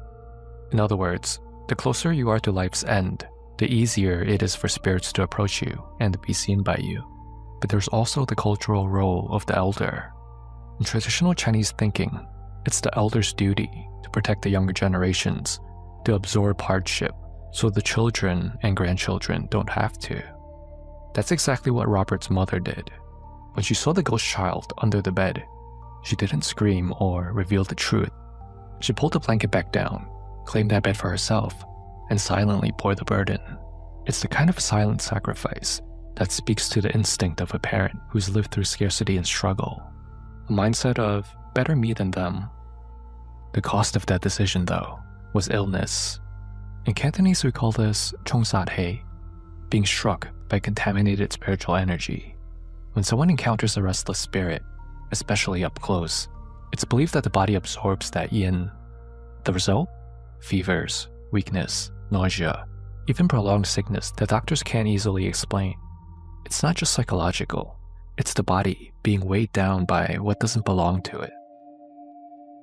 In other words, the closer you are to life's end, the easier it is for spirits to approach you and be seen by you. But there's also the cultural role of the elder. In traditional Chinese thinking, it's the elder's duty to protect the younger generations, to absorb hardship, so the children and grandchildren don't have to. That's exactly what Robert's mother did. When she saw the ghost child under the bed, she didn't scream or reveal the truth. She pulled the blanket back down, claimed that bed for herself, and silently bore the burden. It's the kind of silent sacrifice that speaks to the instinct of a parent who's lived through scarcity and struggle, a mindset of better me than them. The cost of that decision, though, was illness. In Cantonese, we call this chong sat hei, being struck by contaminated spiritual energy. When someone encounters a restless spirit, especially up close, it's believed that the body absorbs that yin. The result? Fevers, weakness, nausea, even prolonged sickness that doctors can't easily explain. It's not just psychological, it's the body being weighed down by what doesn't belong to it.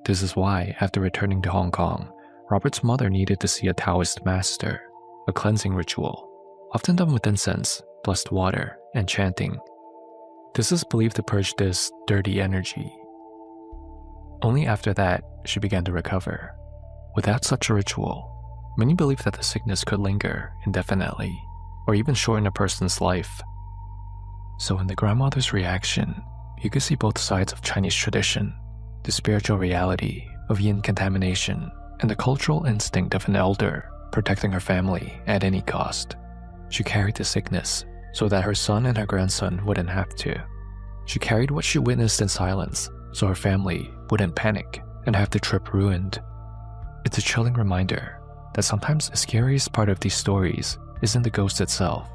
This is why, after returning to Hong Kong, Robert's mother needed to see a Taoist master, a cleansing ritual, often done with incense, blessed water, and chanting. This is believed to purge this dirty energy. Only after that, she began to recover. Without such a ritual, many believe that the sickness could linger indefinitely, or even shorten a person's life. So in the grandmother's reaction, you could see both sides of Chinese tradition, the spiritual reality of yin contamination, and the cultural instinct of an elder protecting her family at any cost. She carried the sickness so that her son and her grandson wouldn't have to. She carried what she witnessed in silence so her family wouldn't panic and have the trip ruined. It's a chilling reminder that sometimes the scariest part of these stories isn't the ghost itself,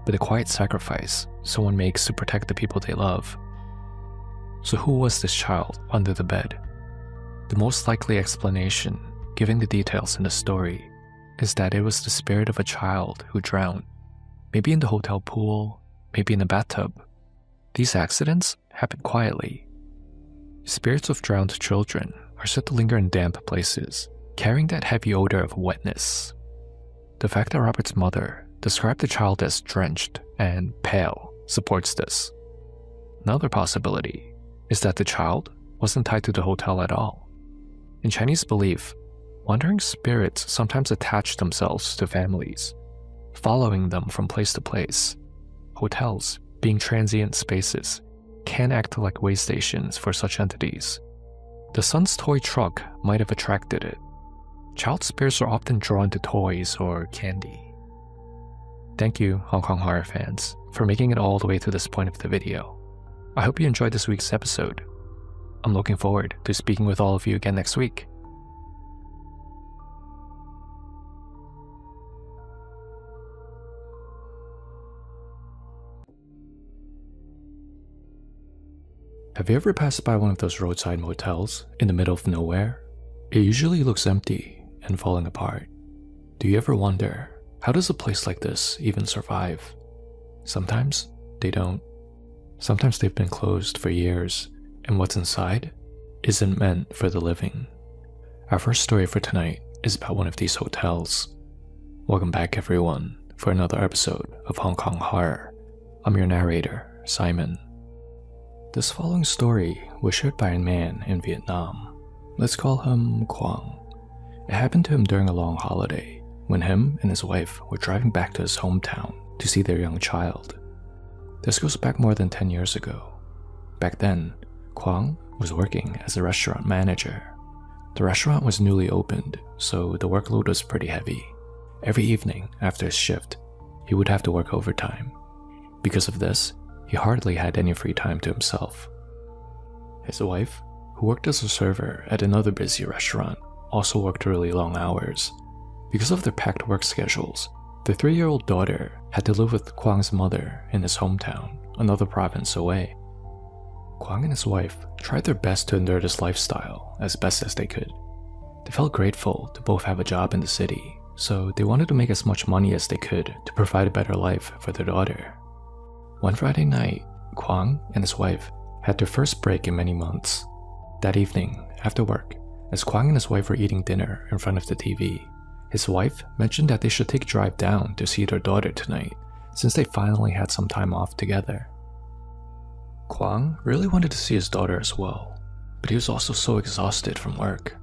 but the quiet sacrifice someone makes to protect the people they love. So who was this child under the bed? The most likely explanation, given the details in the story, is that it was the spirit of a child who drowned. Maybe in the hotel pool, maybe in a bathtub. These accidents happen quietly. Spirits of drowned children are said to linger in damp places, carrying that heavy odor of wetness. The fact that Robert's mother described the child as drenched and pale supports this. Another possibility is that the child wasn't tied to the hotel at all. In Chinese belief, wandering spirits sometimes attach themselves to families, following them from place to place, hotels being transient spaces, can act like way stations for such entities. The son's toy truck might have attracted it. Child spirits are often drawn to toys or candy. Thank you, Hong Kong horror fans, for making it all the way to this point of the video. I hope you enjoyed this week's episode. I'm looking forward to speaking with all of you again next week. Have you ever passed by one of those roadside motels in the middle of nowhere? It usually looks empty and falling apart. Do you ever wonder, how does a place like this even survive? Sometimes they don't. Sometimes they've been closed for years, and what's inside isn't meant for the living. Our first story for tonight is about one of these hotels. Welcome back everyone for another episode of Hong Kong Horror. I'm your narrator, Simon. This following story was shared by a man in Vietnam. Let's call him Quang. It happened to him during a long holiday, when him and his wife were driving back to his hometown to see their young child. This goes back more than 10 years ago. Back then, Quang was working as a restaurant manager. The restaurant was newly opened, so the workload was pretty heavy. Every evening after his shift, he would have to work overtime. Because of this, he hardly had any free time to himself. His wife, who worked as a server at another busy restaurant, also worked really long hours. Because of their packed work schedules, their 3-year-old daughter had to live with Quang's mother in his hometown, another province away. Quang and his wife tried their best to endure this lifestyle as best as they could. They felt grateful to both have a job in the city, so they wanted to make as much money as they could to provide a better life for their daughter. One Friday night, Quang and his wife had their first break in many months. That evening, after work, as Quang and his wife were eating dinner in front of the TV, his wife mentioned that they should take a drive down to see their daughter tonight, since they finally had some time off together. Quang really wanted to see his daughter as well, but he was also so exhausted from work.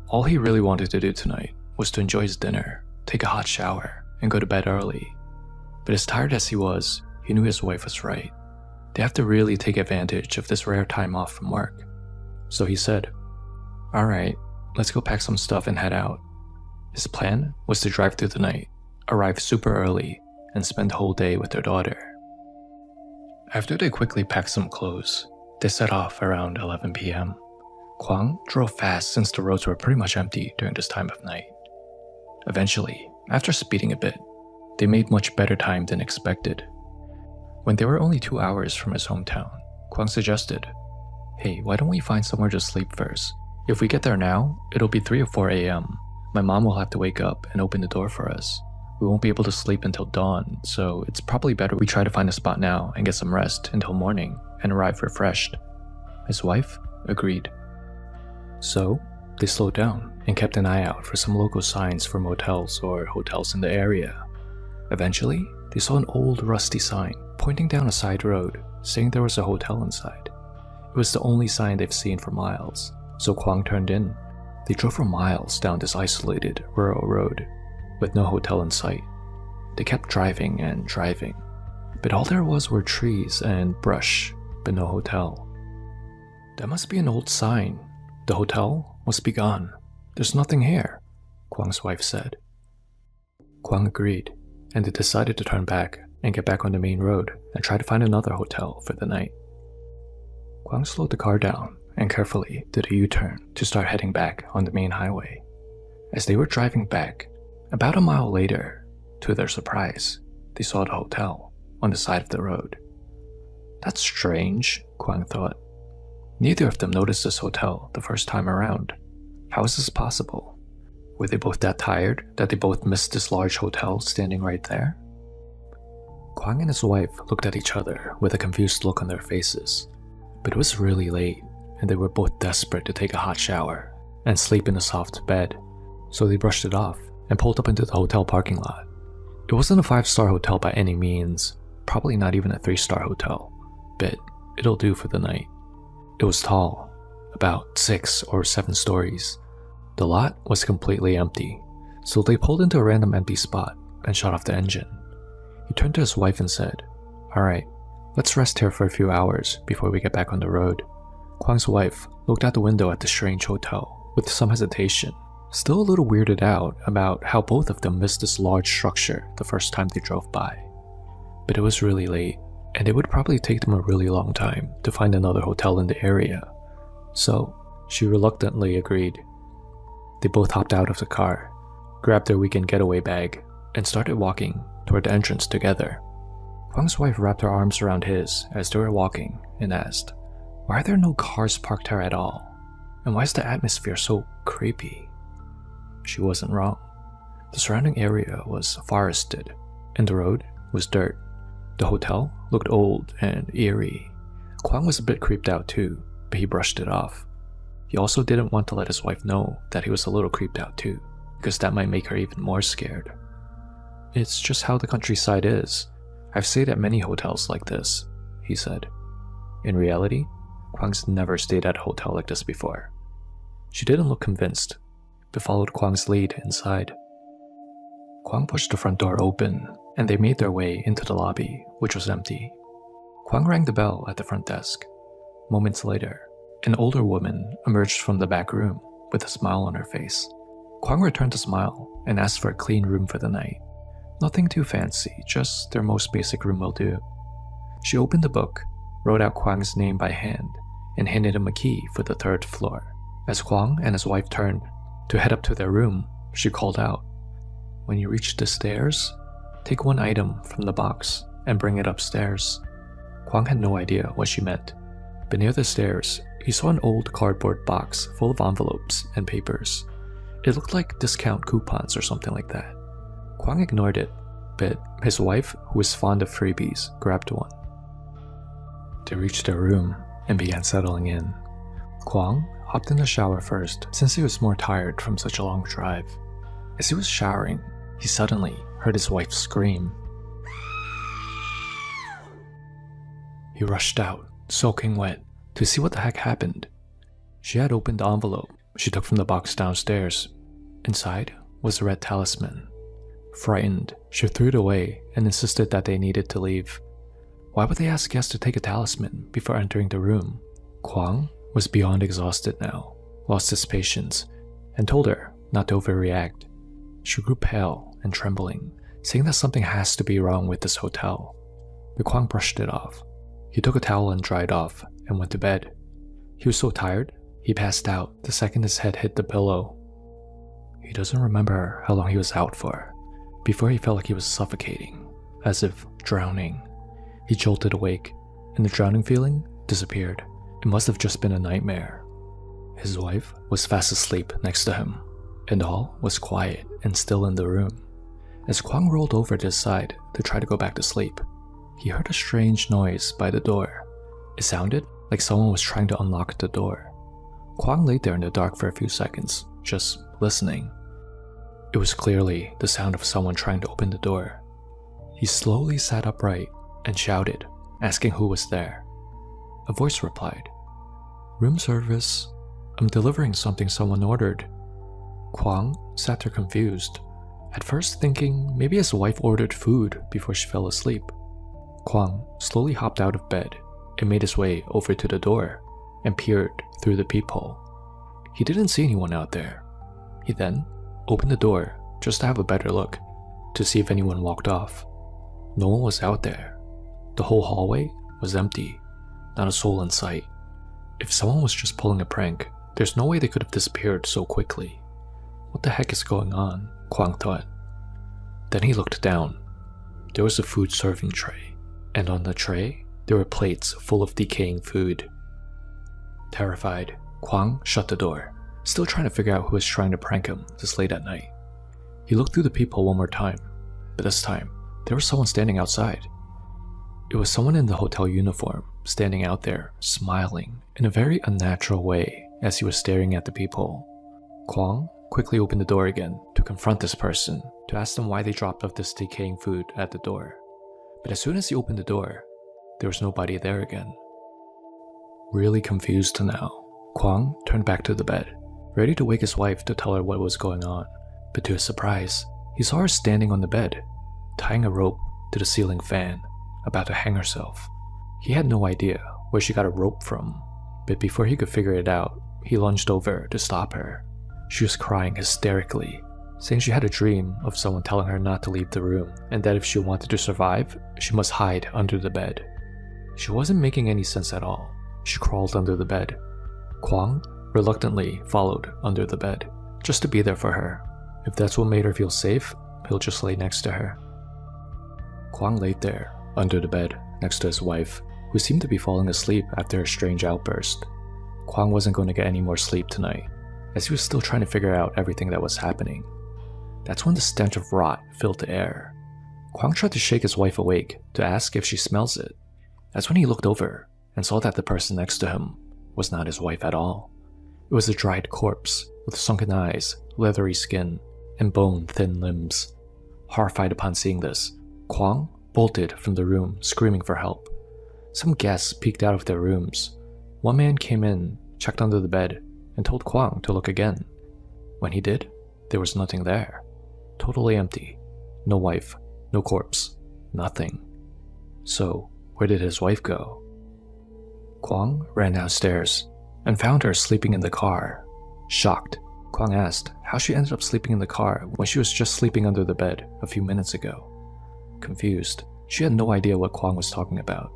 All he really wanted to do tonight was to enjoy his dinner, take a hot shower, and go to bed early. But as tired as he was, he knew his wife was right. They have to really take advantage of this rare time off from work. So he said, "Alright, let's go pack some stuff and head out." His plan was to drive through the night, arrive super early, and spend the whole day with their daughter. After they quickly packed some clothes, they set off around 11 p.m. Quang drove fast since the roads were pretty much empty during this time of night. Eventually, after speeding a bit, they made much better time than expected. When they were only 2 hours from his hometown, Quang suggested, "Hey, why don't we find somewhere to sleep first? If we get there now, it'll be 3 or 4 a.m. My mom will have to wake up and open the door for us. We won't be able to sleep until dawn, so it's probably better we try to find a spot now and get some rest until morning and arrive refreshed." His wife agreed. So, they slowed down and kept an eye out for some local signs for motels or hotels in the area. Eventually, they saw an old rusty sign pointing down a side road saying there was a hotel inside. It was the only sign they've seen for miles, so Quang turned in. They drove for miles down this isolated, rural road, with no hotel in sight. They kept driving and driving, but all there was were trees and brush, but no hotel. "That must be an old sign. The hotel must be gone. There's nothing here," Quang's wife said. Quang agreed, and they decided to turn back and get back on the main road and try to find another hotel for the night. Quang slowed the car down and carefully did a U-turn to start heading back on the main highway. As they were driving back, about a mile later, to their surprise, they saw the hotel on the side of the road. "That's strange," Quang thought. Neither of them noticed this hotel the first time around. How is this possible? Were they both that tired that they both missed this large hotel standing right there? Quang and his wife looked at each other with a confused look on their faces. But it was really late, and they were both desperate to take a hot shower and sleep in a soft bed, so they brushed it off and pulled up into the hotel parking lot. It wasn't a 5-star hotel by any means, probably not even a 3-star hotel, but it'll do for the night. It was tall, about 6 or 7 stories. The lot was completely empty, so they pulled into a random empty spot and shut off the engine. He turned to his wife and said, "Alright, Let's rest here for a few hours before we get back on the road. Kwang's wife looked out the window at the strange hotel with some hesitation, still a little weirded out about how both of them missed this large structure the first time they drove by. But it was really late, and it would probably take them a really long time to find another hotel in the area, so she reluctantly agreed. They both hopped out of the car, grabbed their weekend getaway bag, and started walking toward the entrance together. Kwang's wife wrapped her arms around his as they were walking and asked, "Why are there no cars parked here at all? And why is the atmosphere so creepy?" She wasn't wrong. The surrounding area was forested, and the road was dirt. The hotel looked old and eerie. Kwang was a bit creeped out too, but he brushed it off. He also didn't want to let his wife know that he was a little creeped out too, because that might make her even more scared. "It's just how the countryside is. I've stayed at many hotels like this," he said. In reality, Kwang's never stayed at a hotel like this before. She didn't look convinced, but followed Kwang's lead inside. Kwang pushed the front door open, and they made their way into the lobby, which was empty. Kwang rang the bell at the front desk. Moments later, an older woman emerged from the back room with a smile on her face. Kwang returned the smile and asked for a clean room for the night. Nothing too fancy, just their most basic room will do. She opened the book, wrote out Kwang's name by hand, and handed him a key for the 3rd floor. As Kwang and his wife turned to head up to their room, she called out, "When you reach the stairs, take one item from the box and bring it upstairs." Kwang had no idea what she meant, but near the stairs, he saw an old cardboard box full of envelopes and papers. It looked like discount coupons or something like that. Kwang ignored it, but his wife, who was fond of freebies, grabbed one. They reached their room and began settling in. Kwang hopped in the shower first, since he was more tired from such a long drive. As he was showering, he suddenly heard his wife scream. He rushed out, soaking wet, to see what the heck happened. She had opened the envelope she took from the box downstairs. Inside was a red talisman. Frightened, she threw it away and insisted that they needed to leave. Why would they ask guests to take a talisman before entering the room? Kwang was beyond exhausted now, lost his patience, and told her not to overreact. She grew pale and trembling, saying that something has to be wrong with this hotel. But Kwang brushed it off. He took a towel and dried off and went to bed. He was so tired, he passed out the second his head hit the pillow. He doesn't remember how long he was out for, before he felt like he was suffocating, as if drowning. He jolted awake, and the drowning feeling disappeared. It must have just been a nightmare. His wife was fast asleep next to him, and all was quiet and still in the room. As Kwang rolled over to his side to try to go back to sleep, he heard a strange noise by the door. It sounded like someone was trying to unlock the door. Kwang laid there in the dark for a few seconds, just listening. It was clearly the sound of someone trying to open the door. He slowly sat upright and shouted, asking who was there. A voice replied, "Room service. I'm delivering something someone ordered." Kwang sat there confused, at first thinking maybe his wife ordered food before she fell asleep. Kwang slowly hopped out of bed and made his way over to the door and peered through the peephole. He didn't see anyone out there. He then opened the door just to have a better look, to see if anyone walked off. No one was out there. The whole hallway was empty, not a soul in sight. If someone was just pulling a prank, there's no way they could have disappeared so quickly. What the heck is going on? Kwang thought. Then he looked down. There was a food serving tray, and on the tray, there were plates full of decaying food. Terrified, Kwang shut the door, still trying to figure out who was trying to prank him this late at night. He looked through the peephole one more time, but this time, there was someone standing outside. It was someone in the hotel uniform, standing out there, smiling in a very unnatural way as he was staring at the peephole. Kwang quickly opened the door again to confront this person, to ask them why they dropped off this decaying food at the door. But as soon as he opened the door, there was nobody there again. Really confused now, Kwang turned back to the bed, ready to wake his wife to tell her what was going on. But to his surprise, he saw her standing on the bed, tying a rope to the ceiling fan, about to hang herself. He had no idea where she got a rope from, but before he could figure it out, he lunged over to stop her. She was crying hysterically, saying she had a dream of someone telling her not to leave the room and that if she wanted to survive, she must hide under the bed. She wasn't making any sense at all. She crawled under the bed. Kwang reluctantly followed under the bed, just to be there for her. If that's what made her feel safe, he'll just lay next to her. Kwang laid there, under the bed, next to his wife, who seemed to be falling asleep after her strange outburst. Kwang wasn't going to get any more sleep tonight, as he was still trying to figure out everything that was happening. That's when the stench of rot filled the air. Kwang tried to shake his wife awake to ask if she smells it. That's when he looked over and saw that the person next to him was not his wife at all. It was a dried corpse with sunken eyes, leathery skin, and bone-thin limbs. Horrified upon seeing this, Kwang bolted from the room, screaming for help. Some guests peeked out of their rooms. One man came in, checked under the bed, and told Kwang to look again. When he did, there was nothing there. Totally empty. No wife, no corpse, nothing. So, where did his wife go? Kwang ran downstairs and found her sleeping in the car. Shocked, Kwang asked how she ended up sleeping in the car when she was just sleeping under the bed a few minutes ago. Confused, she had no idea what Kwang was talking about.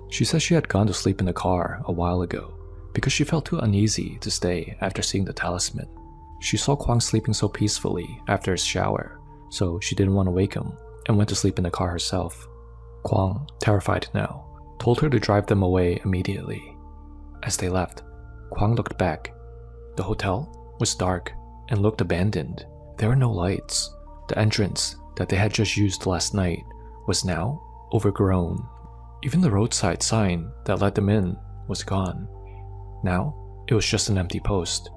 She said she had gone to sleep in the car a while ago because she felt too uneasy to stay after seeing the talisman. She saw Kwang sleeping so peacefully after his shower, so she didn't want to wake him and went to sleep in the car herself. Kwang, terrified now, told her to drive them away immediately. As they left, Kwang looked back. The hotel was dark and looked abandoned. There were no lights. The entrance that they had just used last night was now overgrown. Even the roadside sign that led them in was gone. Now, it was just an empty post.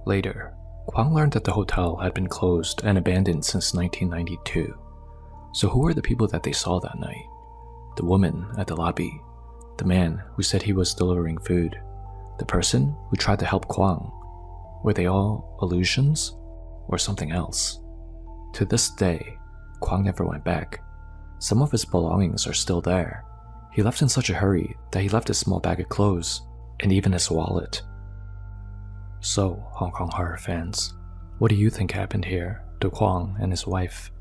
Later, Kwang learned that the hotel had been closed and abandoned since 1992. So who were the people that they saw that night? The woman at the lobby, the man who said he was delivering food, the person who tried to help Kwang. Were they all illusions or something else? To this day, Kwang never went back. Some of his belongings are still there. He left in such a hurry that he left his small bag of clothes and even his wallet. So, Hong Kong horror fans, what do you think happened here to Kwang and his wife?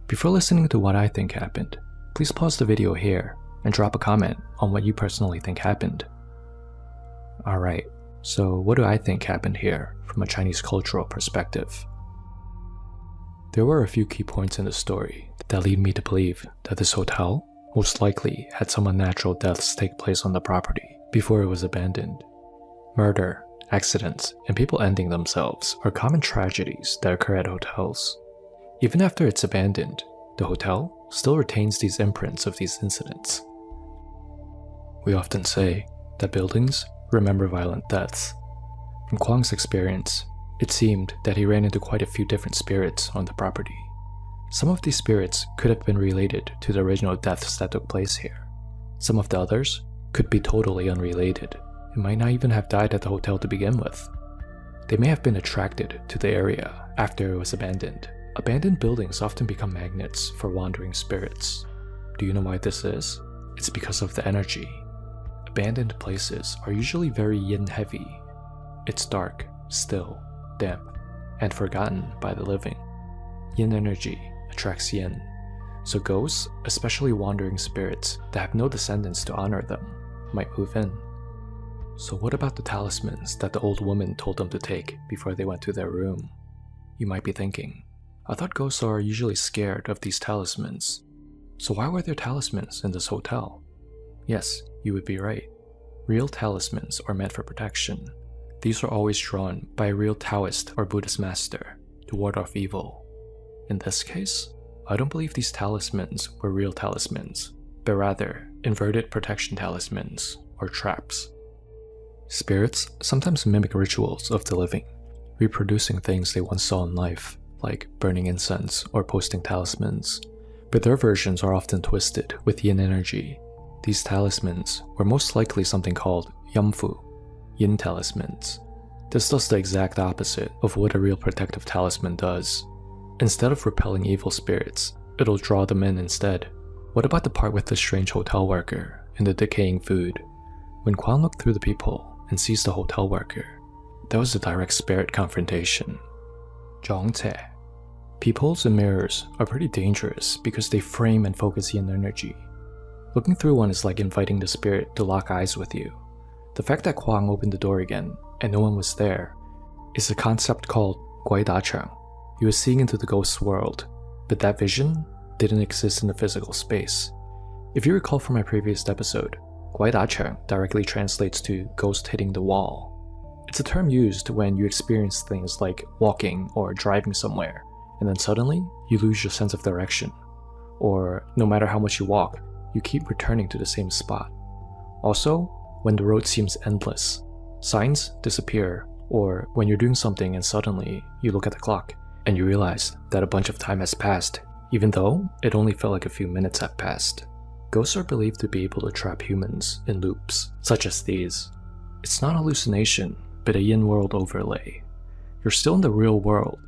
Before listening to what I think happened, please pause the video here and drop a comment on what you personally think happened. Alright, so what do I think happened here from a Chinese cultural perspective? There were a few key points in the story that lead me to believe that this hotel most likely had some unnatural deaths take place on the property before it was abandoned. Murder, accidents, and people ending themselves are common tragedies that occur at hotels. Even after it's abandoned, the hotel still retains these imprints of these incidents. We often say that buildings remember violent deaths. From Kwang's experience, it seemed that he ran into quite a few different spirits on the property. Some of these spirits could have been related to the original deaths that took place here. Some of the others could be totally unrelated and might not even have died at the hotel to begin with. They may have been attracted to the area after it was abandoned. Abandoned buildings often become magnets for wandering spirits. Do you know why this is? It's because of the energy. Abandoned places are usually very yin-heavy. It's dark, still, damp, and forgotten by the living. Yin energy attracts yin, so ghosts, especially wandering spirits that have no descendants to honor them, might move in. So what about the talismans that the old woman told them to take before they went to their room? You might be thinking, I thought ghosts are usually scared of these talismans. So why were there talismans in this hotel? Yes, you would be right. Real talismans are meant for protection. These are always drawn by a real Taoist or Buddhist master to ward off evil. In this case, I don't believe these talismans were real talismans, but rather inverted protection talismans or traps. Spirits sometimes mimic rituals of the living, reproducing things they once saw in life, like burning incense or posting talismans, but their versions are often twisted with yin energy. These talismans were most likely something called yamfu, yin talismans. This does the exact opposite of what a real protective talisman does. Instead of repelling evil spirits, it'll draw them in instead. What about the part with the strange hotel worker and the decaying food? When Kwang looked through the peephole and sees the hotel worker, that was a direct spirit confrontation. Zhongce. Peepholes and mirrors are pretty dangerous because they frame and focus yin energy. Looking through one is like inviting the spirit to lock eyes with you. The fact that Kwang opened the door again and no one was there is a concept called guaidachang. He was seeing into the ghost's world, but that vision didn't exist in the physical space. If you recall from my previous episode, guaidachang directly translates to ghost hitting the wall. It's a term used when you experience things like walking or driving somewhere, and then suddenly you lose your sense of direction. Or no matter how much you walk, you keep returning to the same spot. Also, when the road seems endless, signs disappear, or when you're doing something and suddenly you look at the clock and you realize that a bunch of time has passed, even though it only felt like a few minutes have passed. Ghosts are believed to be able to trap humans in loops, such as these. It's not hallucination, but a yin world overlay. You're still in the real world,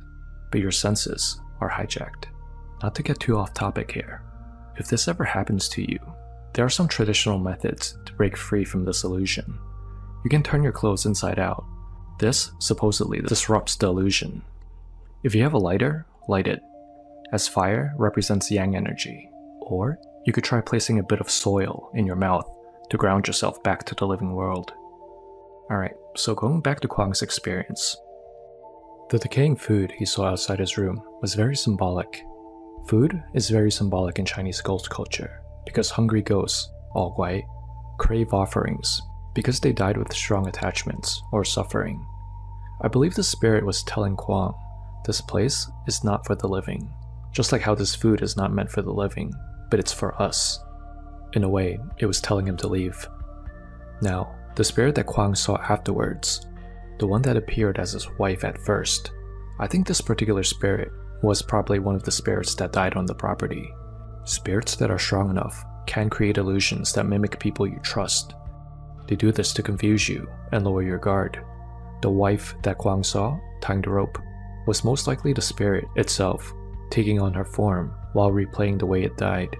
but your senses are hijacked. Not to get too off topic here, if this ever happens to you, there are some traditional methods to break free from this illusion. You can turn your clothes inside out. This supposedly disrupts the illusion. If you have a lighter, light it, as fire represents yang energy. Or you could try placing a bit of soil in your mouth to ground yourself back to the living world. Alright, so going back to Kwang's experience. The decaying food he saw outside his room was very symbolic. Food is very symbolic in Chinese ghost culture because hungry ghosts, all guai, crave offerings because they died with strong attachments or suffering. I believe the spirit was telling Kwang, this place is not for the living, just like how this food is not meant for the living, but it's for us. In a way, it was telling him to leave. Now, the spirit that Kwang saw afterwards, the one that appeared as his wife at first, I think this particular spirit was probably one of the spirits that died on the property. Spirits that are strong enough can create illusions that mimic people you trust. They do this to confuse you and lower your guard. The wife that Kwang saw, tying the rope, was most likely the spirit itself, taking on her form while replaying the way it died.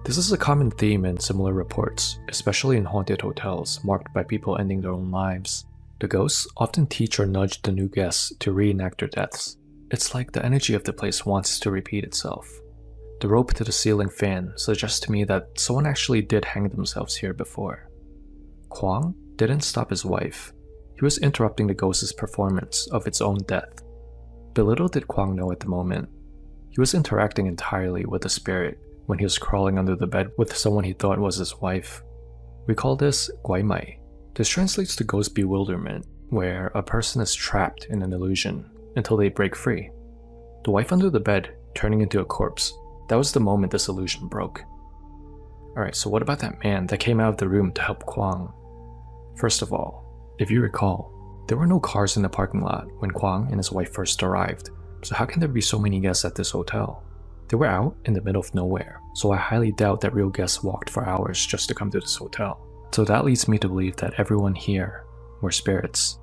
This is a common theme in similar reports, especially in haunted hotels marked by people ending their own lives. The ghosts often teach or nudge the new guests to reenact their deaths. It's like the energy of the place wants to repeat itself. The rope to the ceiling fan suggests to me that someone actually did hang themselves here before. Kwang didn't stop his wife. He was interrupting the ghost's performance of its own death. But little did Kwang know at the moment, he was interacting entirely with the spirit when he was crawling under the bed with someone he thought was his wife. We call this guaimai. This translates to ghost bewilderment, where a person is trapped in an illusion until they break free. The wife under the bed turning into a corpse, that was the moment this illusion broke. Alright, so what about that man that came out of the room to help Kwang? First of all, if you recall, there were no cars in the parking lot when Kwang and his wife first arrived, so how can there be so many guests at this hotel? They were out in the middle of nowhere, so I highly doubt that real guests walked for hours just to come to this hotel. So that leads me to believe that everyone here were spirits.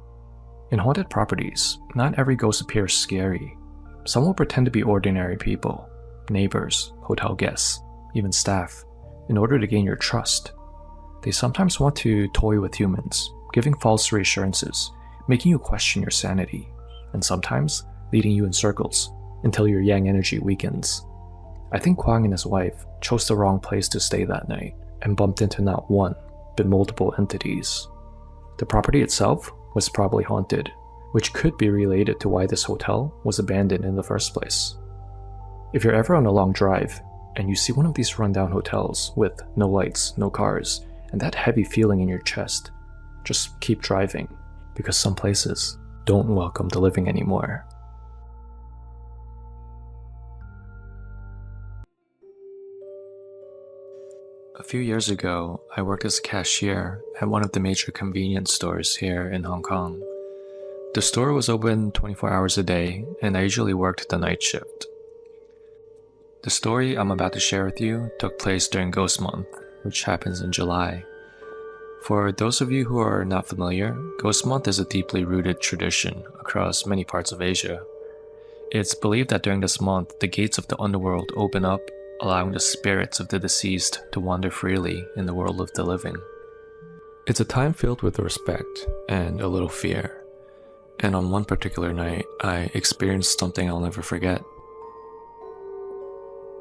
In haunted properties, not every ghost appears scary. Some will pretend to be ordinary people, neighbors, hotel guests, even staff, in order to gain your trust. They sometimes want to toy with humans, giving false reassurances, making you question your sanity, and sometimes leading you in circles until your yang energy weakens. I think Kwang and his wife chose the wrong place to stay that night and bumped into not one, but multiple entities. The property itself was probably haunted, which could be related to why this hotel was abandoned in the first place. If you're ever on a long drive and you see one of these rundown hotels with no lights, no cars, and that heavy feeling in your chest, just keep driving, because some places don't welcome the living anymore. A few years ago, I worked as a cashier at one of the major convenience stores here in Hong Kong. The store was open 24 hours a day, and I usually worked the night shift. The story I'm about to share with you took place during Ghost Month, which happens in July. For those of you who are not familiar, Ghost Month is a deeply rooted tradition across many parts of Asia. It's believed that during this month, the gates of the underworld open up allowing the spirits of the deceased to wander freely in the world of the living. It's a time filled with respect and a little fear, and on one particular night, I experienced something I'll never forget.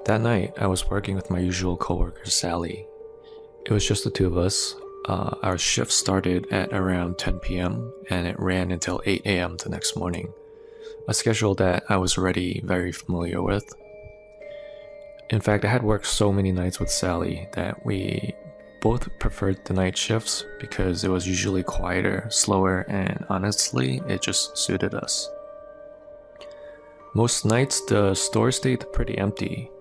That night, I was working with my usual coworker, Sally. It was just the two of us. Our shift started at around 10 p.m. and it ran until 8 a.m. the next morning, a schedule that I was already very familiar with. In fact, I had worked so many nights with Sally that we both preferred the night shifts because it was usually quieter, slower, and honestly, it just suited us. Most nights, the store stayed pretty empty.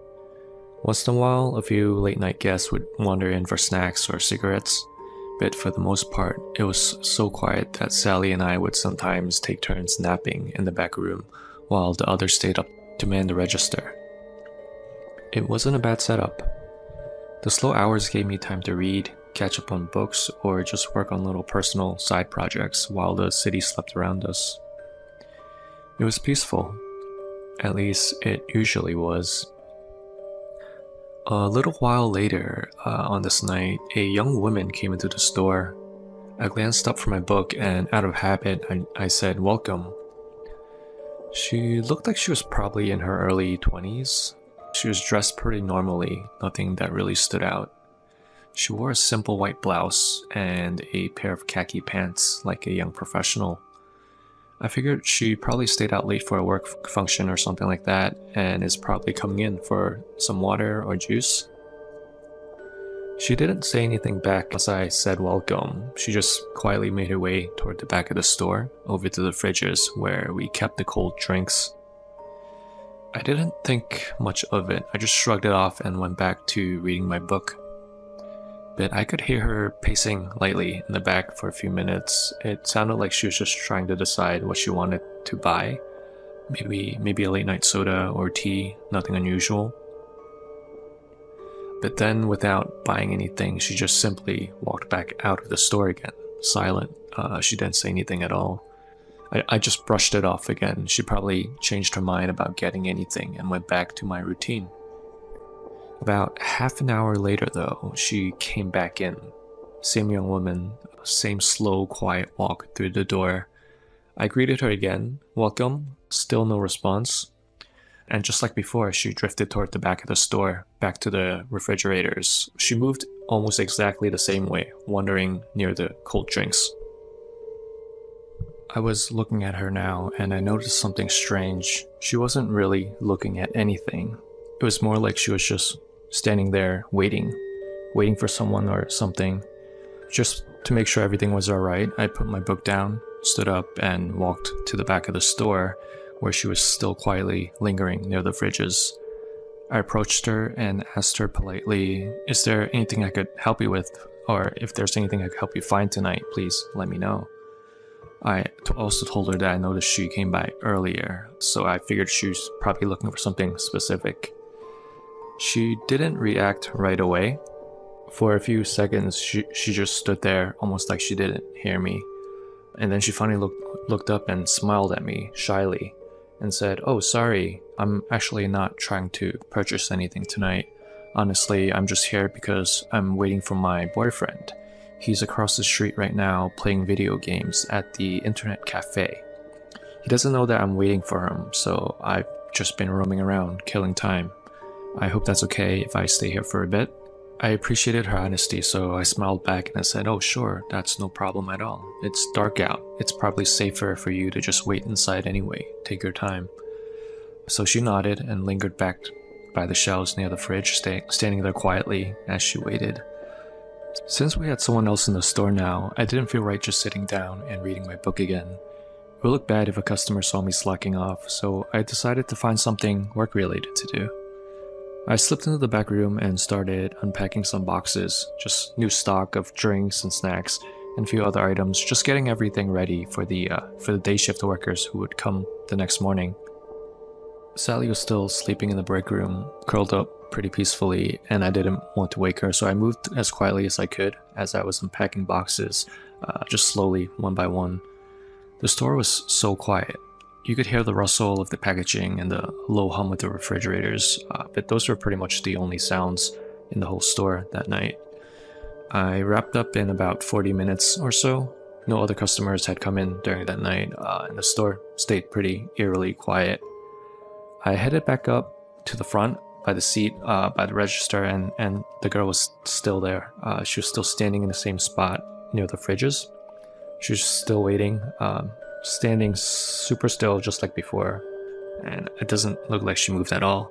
Once in a while, a few late night guests would wander in for snacks or cigarettes, but for the most part, it was so quiet that Sally and I would sometimes take turns napping in the back room while the others stayed up to man the register. It wasn't a bad setup. The slow hours gave me time to read, catch up on books, or just work on little personal side projects while the city slept around us. It was peaceful. At least it usually was. A little while later, on this night, a young woman came into the store. I glanced up from my book and out of habit, I said, "Welcome." She looked like she was probably in her early 20s. She was dressed pretty normally, nothing that really stood out. She wore a simple white blouse and a pair of khaki pants like a young professional. I figured she probably stayed out late for a work function or something like that and is probably coming in for some water or juice. She didn't say anything back as I said welcome. She just quietly made her way toward the back of the store, over to the fridges where we kept the cold drinks. I didn't think much of it. I just shrugged it off and went back to reading my book. But I could hear her pacing lightly in the back for a few minutes. It sounded like she was just trying to decide what she wanted to buy. Maybe a late night soda or tea, nothing unusual. But then, without buying anything, she just simply walked back out of the store again, silent. She didn't say anything at all. I just brushed it off again. She probably changed her mind about getting anything and went back to my routine. About half an hour later, though, she came back in. Same young woman, same slow, quiet walk through the door. I greeted her again. "Welcome." Still no response. And just like before, she drifted toward the back of the store, back to the refrigerators. She moved almost exactly the same way, wandering near the cold drinks. I was looking at her now, and I noticed something strange. She wasn't really looking at anything. It was more like she was just standing there waiting for someone or something. Just to make sure everything was alright, I put my book down, stood up, and walked to the back of the store where she was still quietly lingering near the fridges. I approached her and asked her politely, "Is there anything I could help you with? Or if there's anything I could help you find tonight, please let me know." I also told her that I noticed she came by earlier, so I figured she was probably looking for something specific. She didn't react right away. For a few seconds, she just stood there, almost like she didn't hear me. And then she finally looked up and smiled at me, shyly, and said, "Oh, sorry, I'm actually not trying to purchase anything tonight. Honestly, I'm just here because I'm waiting for my boyfriend. He's across the street right now playing video games at the internet cafe. He doesn't know that I'm waiting for him, so I've just been roaming around, killing time. I hope that's okay if I stay here for a bit." I appreciated her honesty, so I smiled back and I said, "Oh sure, that's no problem at all. It's dark out. It's probably safer for you to just wait inside anyway. Take your time." So she nodded and lingered back by the shelves near the fridge, standing there quietly as she waited. Since we had someone else in the store now, I didn't feel right just sitting down and reading my book again. It would look bad if a customer saw me slacking off, so I decided to find something work-related to do. I slipped into the back room and started unpacking some boxes, just new stock of drinks and snacks, and a few other items, just getting everything ready for the day shift workers who would come the next morning. Sally was still sleeping in the break room, curled up pretty peacefully, and I didn't want to wake her, so I moved as quietly as I could as I was unpacking boxes, just slowly, one by one. The store was so quiet. You could hear the rustle of the packaging and the low hum of the refrigerators, but those were pretty much the only sounds in the whole store that night. I wrapped up in about 40 minutes or so. No other customers had come in during that night, and the store stayed pretty eerily quiet. I headed back up to the front by the seat, by the register, and the girl was still there. She was still standing in the same spot near the fridges. She was still waiting, standing super still just like before, and it doesn't look like she moved at all.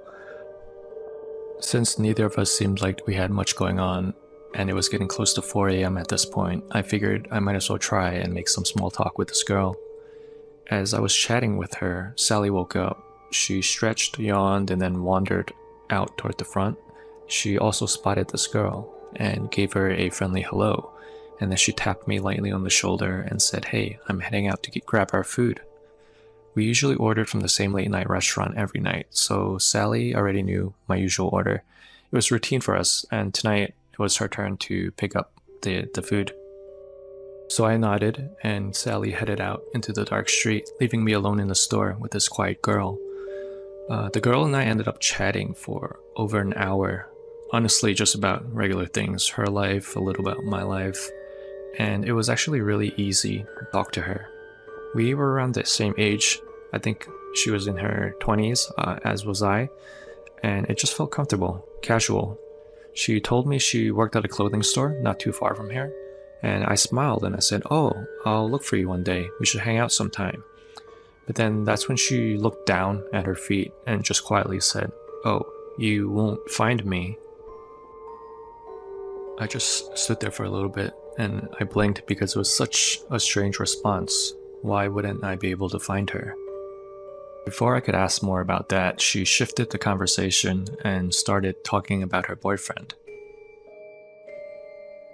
Since neither of us seemed like we had much going on, and it was getting close to 4 a.m. at this point, I figured I might as well try and make some small talk with this girl. As I was chatting with her, Sally woke up. She stretched, yawned, and then wandered out toward the front. She also spotted this girl and gave her a friendly hello, and then she tapped me lightly on the shoulder and said, "Hey, I'm heading out to grab our food." We usually ordered from the same late night restaurant every night, so Sally already knew my usual order. It was routine for us, and tonight it was her turn to pick up the food. So I nodded, and Sally headed out into the dark street, leaving me alone in the store with this quiet girl. The girl and I ended up chatting for over an hour. Honestly, just about regular things, her life, a little about my life, and it was actually really easy to talk to her. We were around the same age. I think she was in her 20s, as was I, and it just felt comfortable, casual. She told me she worked at a clothing store not too far from here, and I smiled and I said, "Oh, I'll look for you one day. We should hang out sometime." But then that's when she looked down at her feet and just quietly said, "Oh, you won't find me." I just stood there for a little bit and I blinked because it was such a strange response. Why wouldn't I be able to find her? Before I could ask more about that, she shifted the conversation and started talking about her boyfriend.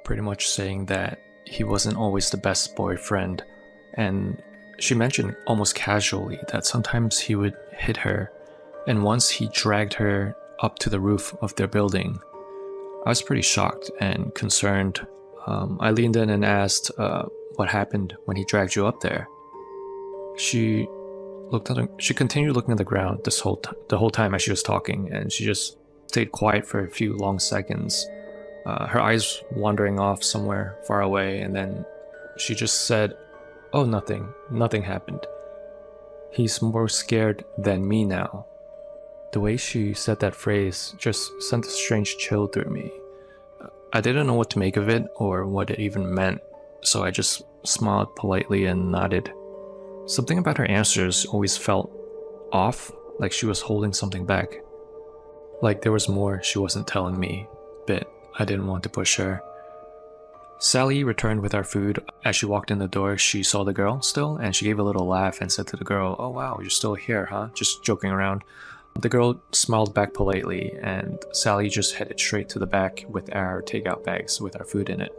Pretty much saying that he wasn't always the best boyfriend, and she mentioned almost casually that sometimes he would hit her, and once he dragged her up to the roof of their building. I was pretty shocked and concerned. I leaned in and asked, "What happened when he dragged you up there?" She continued looking at the ground the whole time as she was talking, and she just stayed quiet for a few long seconds, her eyes wandering off somewhere far away, and then she just said, "Oh, nothing happened. He's more scared than me now." The way she said that phrase just sent a strange chill through me. I didn't know what to make of it or what it even meant, so I just smiled politely and nodded. Something about her answers always felt off, like she was holding something back. Like there was more she wasn't telling me, but I didn't want to push her. Sally returned with our food. As she walked in the door, she saw the girl still, and she gave a little laugh and said to the girl, "Oh wow, you're still here, huh?" Just joking around. The girl smiled back politely, and Sally just headed straight to the back with our takeout bags with our food in it.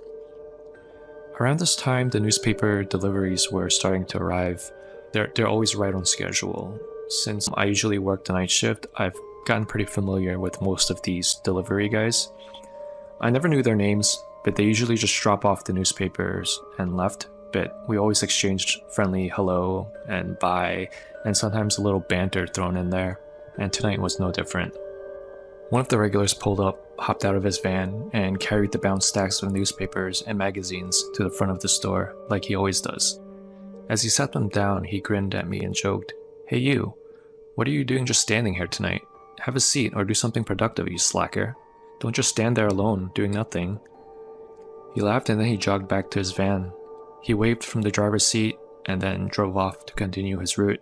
Around this time, the newspaper deliveries were starting to arrive. They're always right on schedule. Since I usually work the night shift, I've gotten pretty familiar with most of these delivery guys. I never knew their names, but they usually just drop off the newspapers and left, but we always exchanged friendly hello and bye, and sometimes a little banter thrown in there, and tonight was no different. One of the regulars pulled up, hopped out of his van, and carried the bound stacks of newspapers and magazines to the front of the store, like he always does. As he set them down, he grinned at me and joked, "Hey you, what are you doing just standing here tonight? Have a seat or do something productive, you slacker. Don't just stand there alone, doing nothing." He laughed and then he jogged back to his van. He waved from the driver's seat and then drove off to continue his route.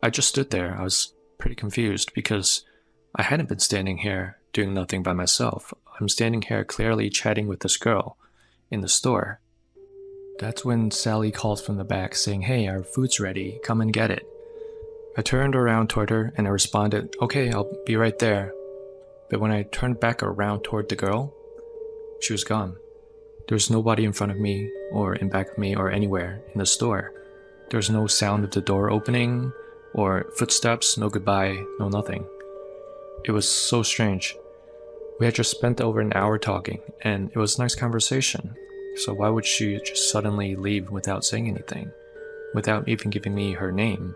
I just stood there. I was pretty confused because I hadn't been standing here doing nothing by myself. I'm standing here clearly chatting with this girl in the store. That's when Sally called from the back saying, "Hey, our food's ready, come and get it." I turned around toward her and I responded, "Okay, I'll be right there." But when I turned back around toward the girl, she was gone. There was nobody in front of me or in back of me or anywhere in the store. There was no sound of the door opening or footsteps, no goodbye, no nothing. It was so strange. We had just spent over an hour talking, and it was a nice conversation. So why would she just suddenly leave without saying anything? without even giving me her name.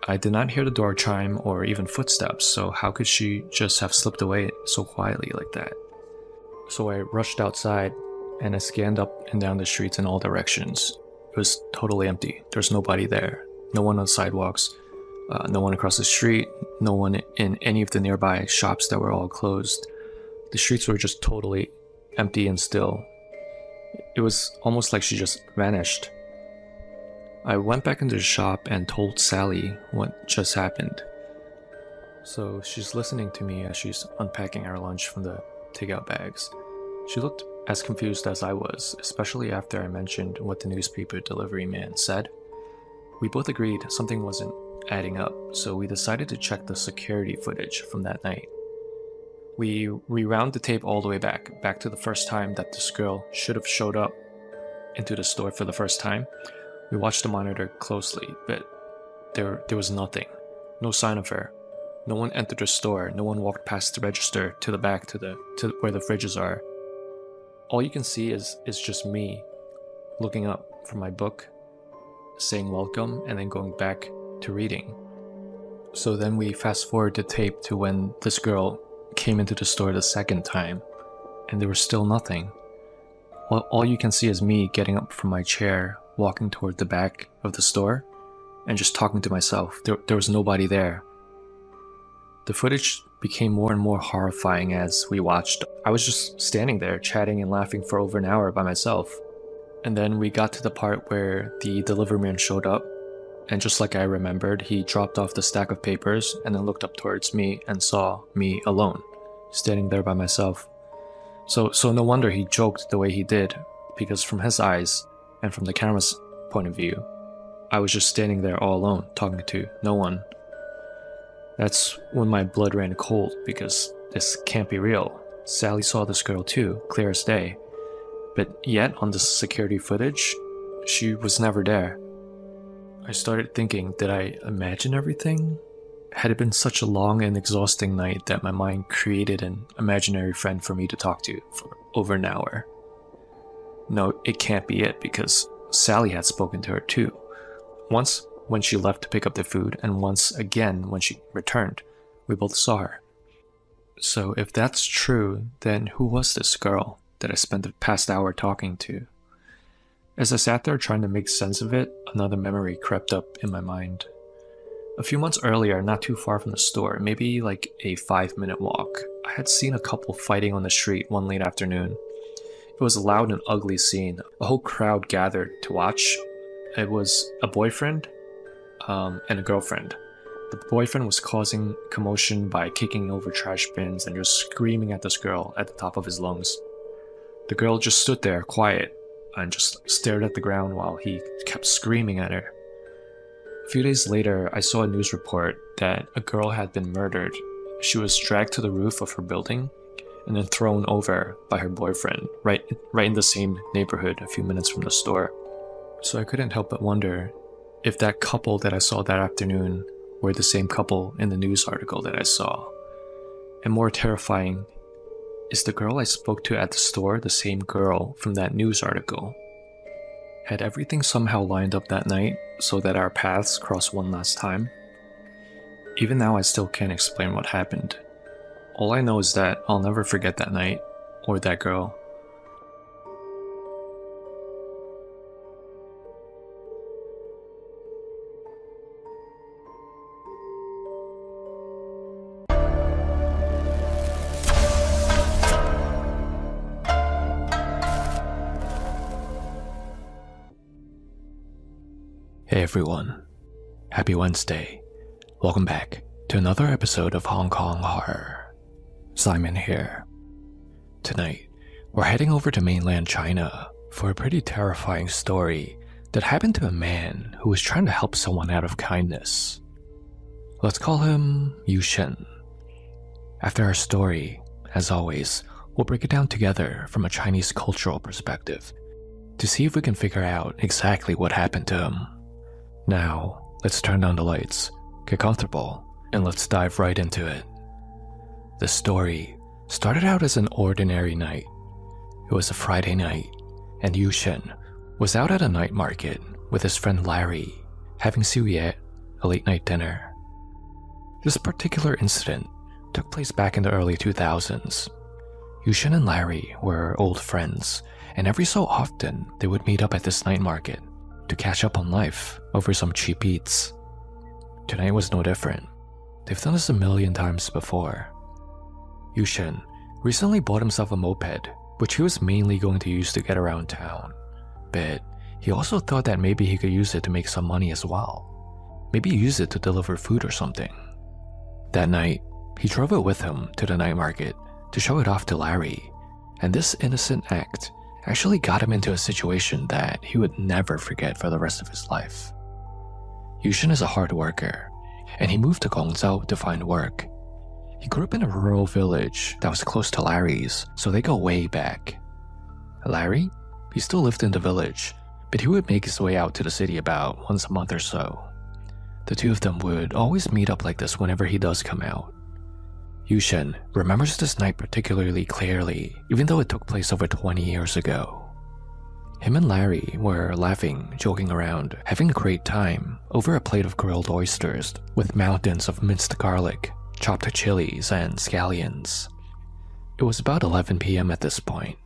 I did not hear the door chime or even footsteps, so how could she just have slipped away so quietly like that? So I rushed outside and I scanned up and down the streets in all directions. It was totally empty. There's nobody there. No one on sidewalks, no one across the street, no one in any of the nearby shops that were all closed. The streets were just totally empty and still. It was almost like she just vanished. I went back into the shop and told Sally what just happened. So she's listening to me as she's unpacking our lunch from the takeout bags. She looked as confused as I was, especially after I mentioned what the newspaper delivery man said. We both agreed something wasn't adding up, so we decided to check the security footage from that night. We rewound the tape all the way back to the first time that this girl should have showed up into the store for the first time. We watched the monitor closely, but there was nothing. No sign of her. No one entered the store. No one walked past the register to the back to where the fridges are. All you can see is just me looking up from my book, saying welcome, and then going back to reading. So then we fast forward the tape to when this girl came into the store the second time, and there was still nothing. All you can see is me getting up from my chair, walking toward the back of the store, and just talking to myself. There was nobody there. The footage became more and more horrifying as we watched. I was just standing there chatting and laughing for over an hour by myself. And then we got to the part where the delivery man showed up, and just like I remembered, he dropped off the stack of papers and then looked up towards me and saw me alone, standing there by myself. So no wonder he joked the way he did, because from his eyes, and from the camera's point of view, I was just standing there all alone, talking to no one. That's when my blood ran cold, because this can't be real. Sally saw this girl too, clear as day. But yet, on the security footage, she was never there. I started thinking, did I imagine everything? Had it been such a long and exhausting night that my mind created an imaginary friend for me to talk to for over an hour? No, it can't be it, because Sally had spoken to her too. Once when she left to pick up the food, and once again when she returned. We both saw her. So if that's true, then who was this girl that I spent the past hour talking to? As I sat there trying to make sense of it, another memory crept up in my mind. A few months earlier, not too far from the store, maybe like a 5-minute walk, I had seen a couple fighting on the street one late afternoon. It was a loud and ugly scene. A whole crowd gathered to watch. It was a boyfriend and a girlfriend. The boyfriend was causing commotion by kicking over trash bins and just screaming at this girl at the top of his lungs. The girl just stood there, quiet, and just stared at the ground while he kept screaming at her. A few days later, I saw a news report that a girl had been murdered. She was dragged to the roof of her building and then thrown over by her boyfriend, right in the same neighborhood a few minutes from the store. So I couldn't help but wonder if that couple that I saw that afternoon were the same couple in the news article that I saw. And more terrifying, is the girl I spoke to at the store the same girl from that news article? Had everything somehow lined up that night so that our paths crossed one last time? Even now I still can't explain what happened. All I know is that I'll never forget that night, or that girl. Hey everyone, happy Wednesday. Welcome back to another episode of Hong Kong Horror. Simon here. Tonight, we're heading over to mainland China for a pretty terrifying story that happened to a man who was trying to help someone out of kindness. Let's call him Yu Shen. After our story, as always, we'll break it down together from a Chinese cultural perspective to see if we can figure out exactly what happened to him. Now, let's turn down the lights, get comfortable, and let's dive right into it. The story started out as an ordinary night. It was a Friday night, and Yu Shen was out at a night market with his friend Larry, having suye, a late-night dinner. This particular incident took place back in the early 2000s. Yushin and Larry were old friends, and every so often they would meet up at this night market to catch up on life over some cheap eats. Tonight was no different. They've done this a million times before. Yushin recently bought himself a moped, which he was mainly going to use to get around town, but he also thought that maybe he could use it to make some money as well. Maybe use it to deliver food or something. That night, he drove it with him to the night market to show it off to Larry, and this innocent act actually got him into a situation that he would never forget for the rest of his life. Yushin is a hard worker, and he moved to Guangzhou to find work. He grew up in a rural village that was close to Larry's, so they go way back. Larry? He still lived in the village, but he would make his way out to the city about once a month or so. The two of them would always meet up like this whenever he does come out. Yushin remembers this night particularly clearly, even though it took place over 20 years ago. Him and Larry were laughing, joking around, having a great time over a plate of grilled oysters with mountains of minced garlic, chopped chilies, and scallions. It was about 11 p.m. at this point,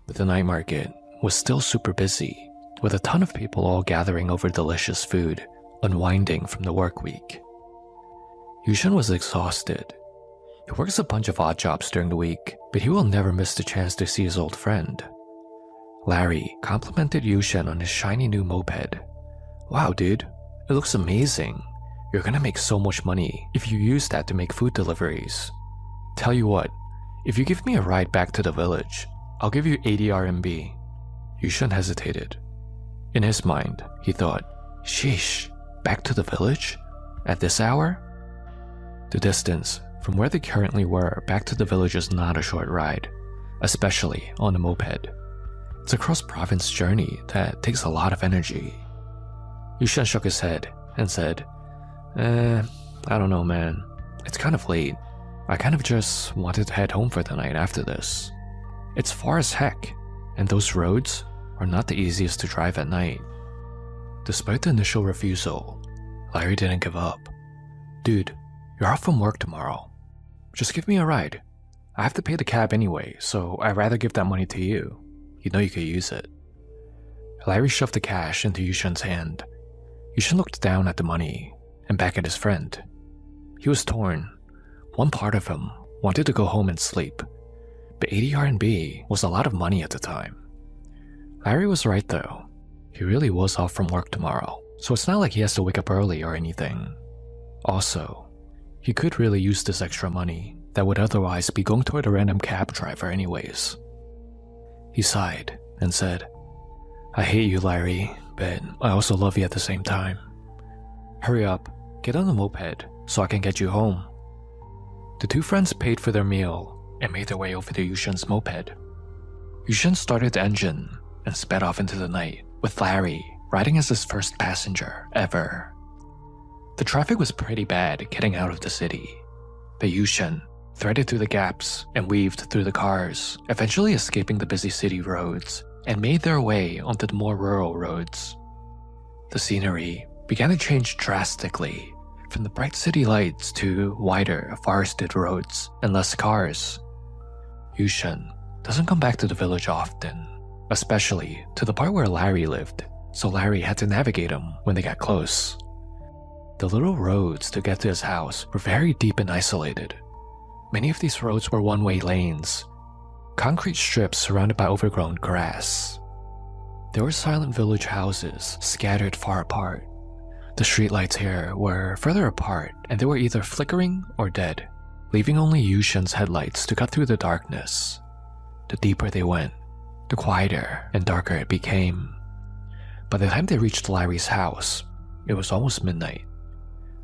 but the night market was still super busy, with a ton of people all gathering over delicious food, unwinding from the work week. Yushin was exhausted. He works a bunch of odd jobs during the week, but he will never miss the chance to see his old friend. Larry complimented Yushin on his shiny new moped. "Wow, dude, it looks amazing. You're gonna make so much money if you use that to make food deliveries. Tell you what, if you give me a ride back to the village, I'll give you 80 RMB. Yushin hesitated. In his mind, he thought, sheesh, back to the village? At this hour? The distance from where they currently were back to the village is not a short ride, especially on a moped. It's a cross-province journey that takes a lot of energy. Yushin shook his head and said, I don't know, man. It's kind of late. I kind of just wanted to head home for the night after this. It's far as heck, and those roads are not the easiest to drive at night. Despite the initial refusal, Larry didn't give up. Dude, you're off from work tomorrow. Just give me a ride. I have to pay the cab anyway, so I'd rather give that money to you. You know you could use it. Larry shoved the cash into Yushin's hand. Yushin looked down at the money and back at his friend. He was torn. One part of him wanted to go home and sleep, but 80 RMB was a lot of money at the time. Larry was right though. He really was off from work tomorrow, so it's not like he has to wake up early or anything. Also, he could really use this extra money that would otherwise be going toward a random cab driver anyways. He sighed and said, I hate you, Larry, but I also love you at the same time. Hurry up, get on the moped so I can get you home. The two friends paid for their meal and made their way over to Yushin's moped. Yushin started the engine and sped off into the night, with Larry riding as his first passenger ever. The traffic was pretty bad getting out of the city, but Yushin threaded through the gaps and weaved through the cars, eventually escaping the busy city roads and made their way onto the more rural roads. The scenery began to change drastically, from the bright city lights to wider, forested roads and less cars. Yushin doesn't come back to the village often, especially to the part where Larry lived, so Larry had to navigate him when they got close. The little roads to get to his house were very deep and isolated. Many of these roads were one-way lanes, concrete strips surrounded by overgrown grass. There were silent village houses scattered far apart. The streetlights here were further apart, and they were either flickering or dead, leaving only Yushin's headlights to cut through the darkness. The deeper they went, the quieter and darker it became. By the time they reached Larry's house, it was almost midnight.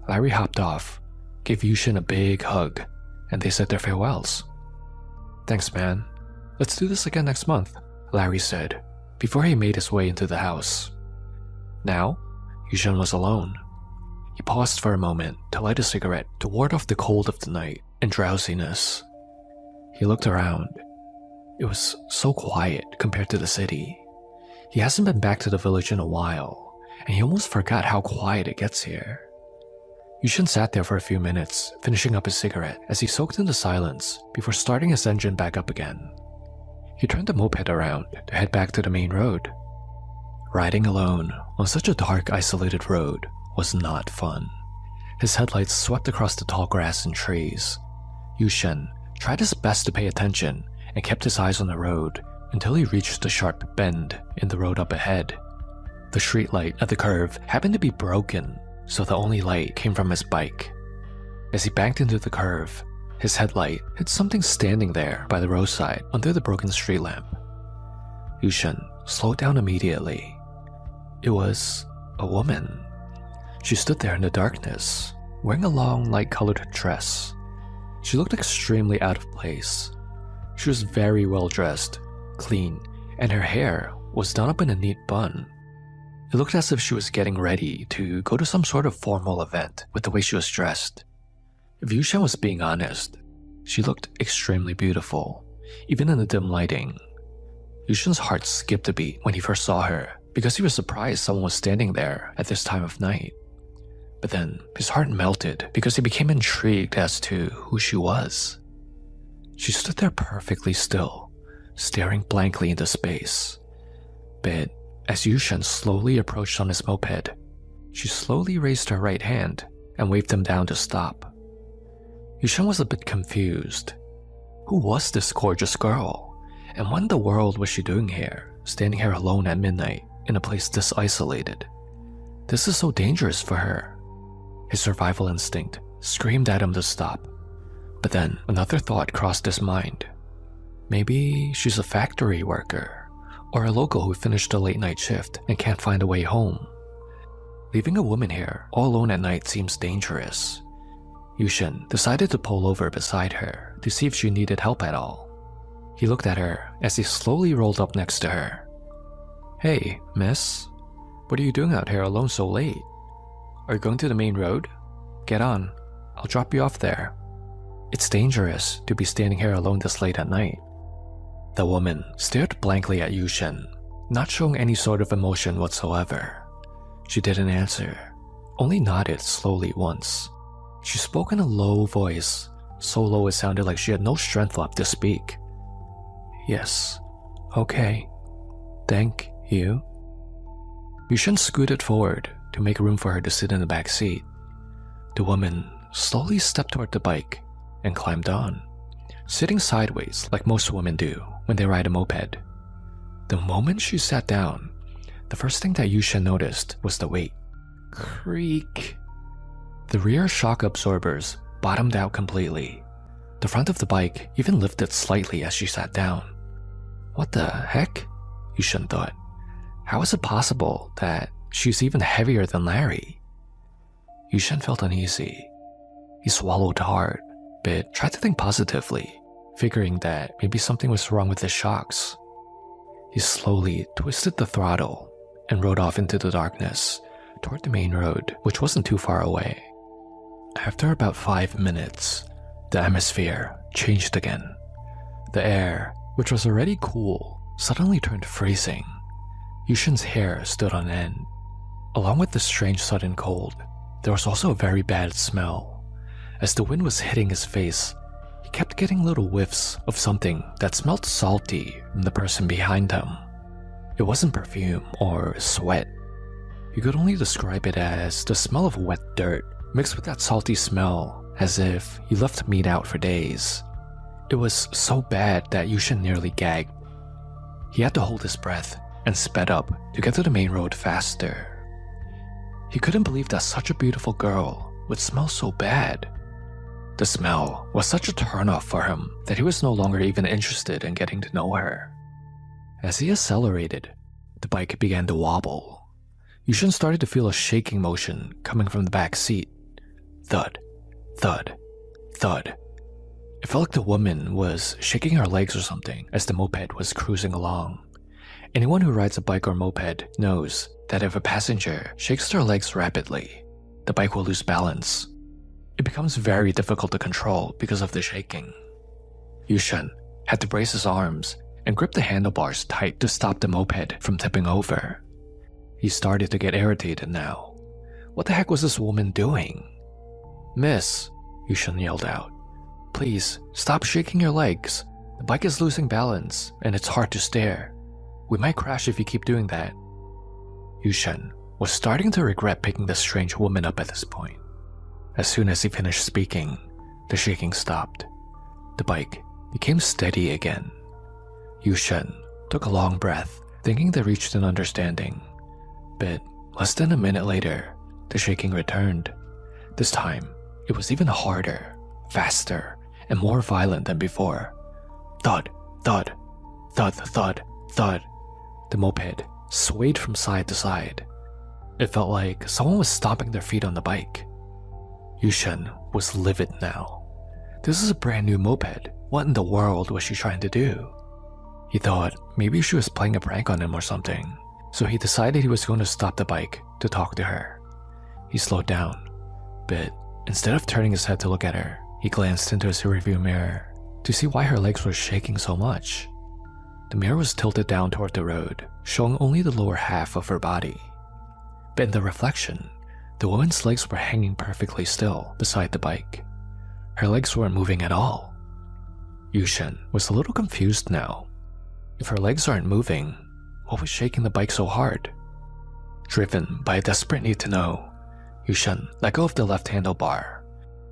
Larry hopped off, gave Yushin a big hug, and they said their farewells. Thanks, man. Let's do this again next month, Larry said, before he made his way into the house. Now, Yushin was alone. He paused for a moment to light a cigarette to ward off the cold of the night and drowsiness. He looked around. It was so quiet compared to the city. He hasn't been back to the village in a while, and he almost forgot how quiet it gets here. Yushin sat there for a few minutes, finishing up his cigarette as he soaked in the silence before starting his engine back up again. He turned the moped around to head back to the main road. Riding alone on such a dark, isolated road was not fun. His headlights swept across the tall grass and trees. Yushin tried his best to pay attention and kept his eyes on the road until he reached the sharp bend in the road up ahead. The streetlight at the curve happened to be broken, so the only light came from his bike. As he banked into the curve, his headlight hit something standing there by the roadside under the broken street lamp. Yushin slowed down immediately. It was a woman. She stood there in the darkness, wearing a long, light-colored dress. She looked extremely out of place. She was very well dressed, clean, and her hair was done up in a neat bun. It looked as if she was getting ready to go to some sort of formal event with the way she was dressed. If Yushin was being honest, she looked extremely beautiful, even in the dim lighting. Yushin's heart skipped a beat when he first saw her because he was surprised someone was standing there at this time of night. But then his heart melted because he became intrigued as to who she was. She stood there perfectly still, staring blankly into space. But as Yushin slowly approached on his moped, she slowly raised her right hand and waved him down to stop. Yushin was a bit confused. Who was this gorgeous girl? And what in the world was she doing here, standing here alone at midnight in a place this isolated? This is so dangerous for her. His survival instinct screamed at him to stop. But then another thought crossed his mind. Maybe she's a factory worker, or a local who finished a late night shift and can't find a way home. Leaving a woman here all alone at night seems dangerous. Yushin decided to pull over beside her to see if she needed help at all. He looked at her as he slowly rolled up next to her. "Hey, miss. What are you doing out here alone so late? Are you going to the main road? Get on. I'll drop you off there. It's dangerous to be standing here alone this late at night." The woman stared blankly at Yushin, not showing any sort of emotion whatsoever. She didn't answer, only nodded slowly once. She spoke in a low voice, so low it sounded like she had no strength left to speak. "Yes, okay. Thank you." Yushin scooted forward to make room for her to sit in the back seat. The woman slowly stepped toward the bike and climbed on, sitting sideways like most women do when they ride a moped. The moment she sat down, the first thing that Yushin noticed was the weight. Creak. The rear shock absorbers bottomed out completely. The front of the bike even lifted slightly as she sat down. What the heck? Yushin thought. How is it possible that she's even heavier than Larry? Yushin felt uneasy. He swallowed hard, but tried to think positively, figuring that maybe something was wrong with the shocks. He slowly twisted the throttle and rode off into the darkness toward the main road, which wasn't too far away. After about 5 minutes, the atmosphere changed again. The air, which was already cool, suddenly turned freezing. Yushin's hair stood on end. Along with the strange sudden cold, there was also a very bad smell. As the wind was hitting his face, he kept getting little whiffs of something that smelled salty from the person behind him. It wasn't perfume or sweat. You could only describe it as the smell of wet dirt mixed with that salty smell, as if he left meat out for days. It was so bad that Yushin nearly gagged. He had to hold his breath and sped up to get to the main road faster. He couldn't believe that such a beautiful girl would smell so bad. The smell was such a turnoff for him that he was no longer even interested in getting to know her. As he accelerated, the bike began to wobble. Yushin started to feel a shaking motion coming from the back seat. Thud, thud, thud. It felt like the woman was shaking her legs or something as the moped was cruising along. Anyone who rides a bike or moped knows that if a passenger shakes their legs rapidly, the bike will lose balance. It becomes very difficult to control because of the shaking. Yushin had to brace his arms and grip the handlebars tight to stop the moped from tipping over. He started to get irritated now. What the heck was this woman doing? "Miss," Yushan yelled out. "Please, stop shaking your legs. The bike is losing balance, and it's hard to steer. We might crash if you keep doing that." Yushan was starting to regret picking this strange woman up at this point. As soon as he finished speaking, the shaking stopped. The bike became steady again. Yushan took a long breath, thinking they reached an understanding. But less than a minute later, the shaking returned. This time, it was even harder, faster, and more violent than before. Thud, thud, thud, thud, thud. The moped swayed from side to side. It felt like someone was stomping their feet on the bike. Yushan was livid now. This is a brand new moped. What in the world was she trying to do? He thought maybe she was playing a prank on him or something, so he decided he was going to stop the bike to talk to her. He slowed down, but instead of turning his head to look at her, he glanced into his rearview mirror to see why her legs were shaking so much. The mirror was tilted down toward the road, showing only the lower half of her body. But in the reflection, the woman's legs were hanging perfectly still beside the bike. Her legs weren't moving at all. Yushan was a little confused now. If her legs aren't moving, what was shaking the bike so hard? Driven by a desperate need to know, Yushan let go of the left handlebar.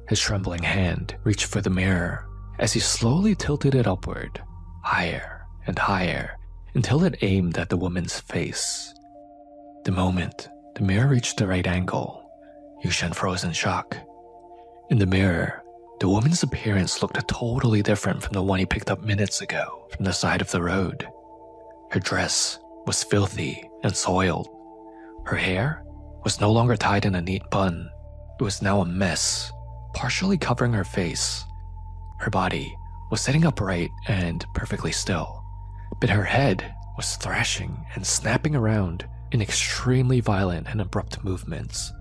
His trembling hand reached for the mirror as he slowly tilted it upward, higher and higher, until it aimed at the woman's face. The moment the mirror reached the right angle, Yushan froze in shock. In the mirror, the woman's appearance looked totally different from the one he picked up minutes ago from the side of the road. Her dress was filthy and soiled. Her hair was no longer tied in a neat bun. It was now a mess, partially covering her face. Her body was sitting upright and perfectly still, but her head was thrashing and snapping around in extremely violent and abrupt movements.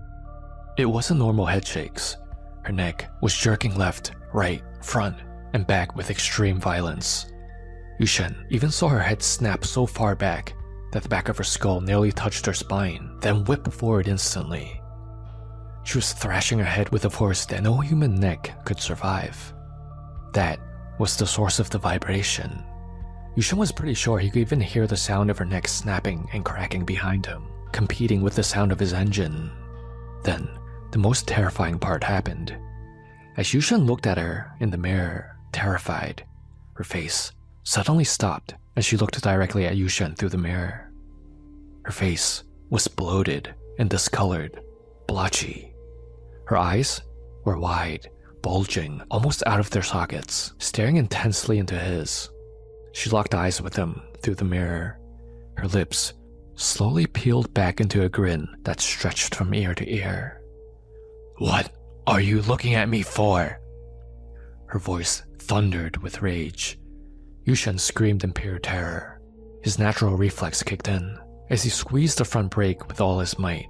It wasn't normal head shakes. Her neck was jerking left, right, front, and back with extreme violence. Yushan even saw her head snap so far back that the back of her skull nearly touched her spine, then whipped forward instantly. She was thrashing her head with a force that no human neck could survive. That was the source of the vibration. Yushan was pretty sure he could even hear the sound of her neck snapping and cracking behind him, competing with the sound of his engine. Then, the most terrifying part happened. As Yushan looked at her in the mirror, terrified, her face suddenly stopped as she looked directly at Yushan through the mirror. Her face was bloated and discolored, blotchy. Her eyes were wide, bulging almost out of their sockets, staring intensely into his. She locked eyes with him through the mirror. Her lips slowly peeled back into a grin that stretched from ear to ear. "What are you looking at me for?" Her voice thundered with rage. Yushan screamed in pure terror. His natural reflex kicked in as he squeezed the front brake with all his might.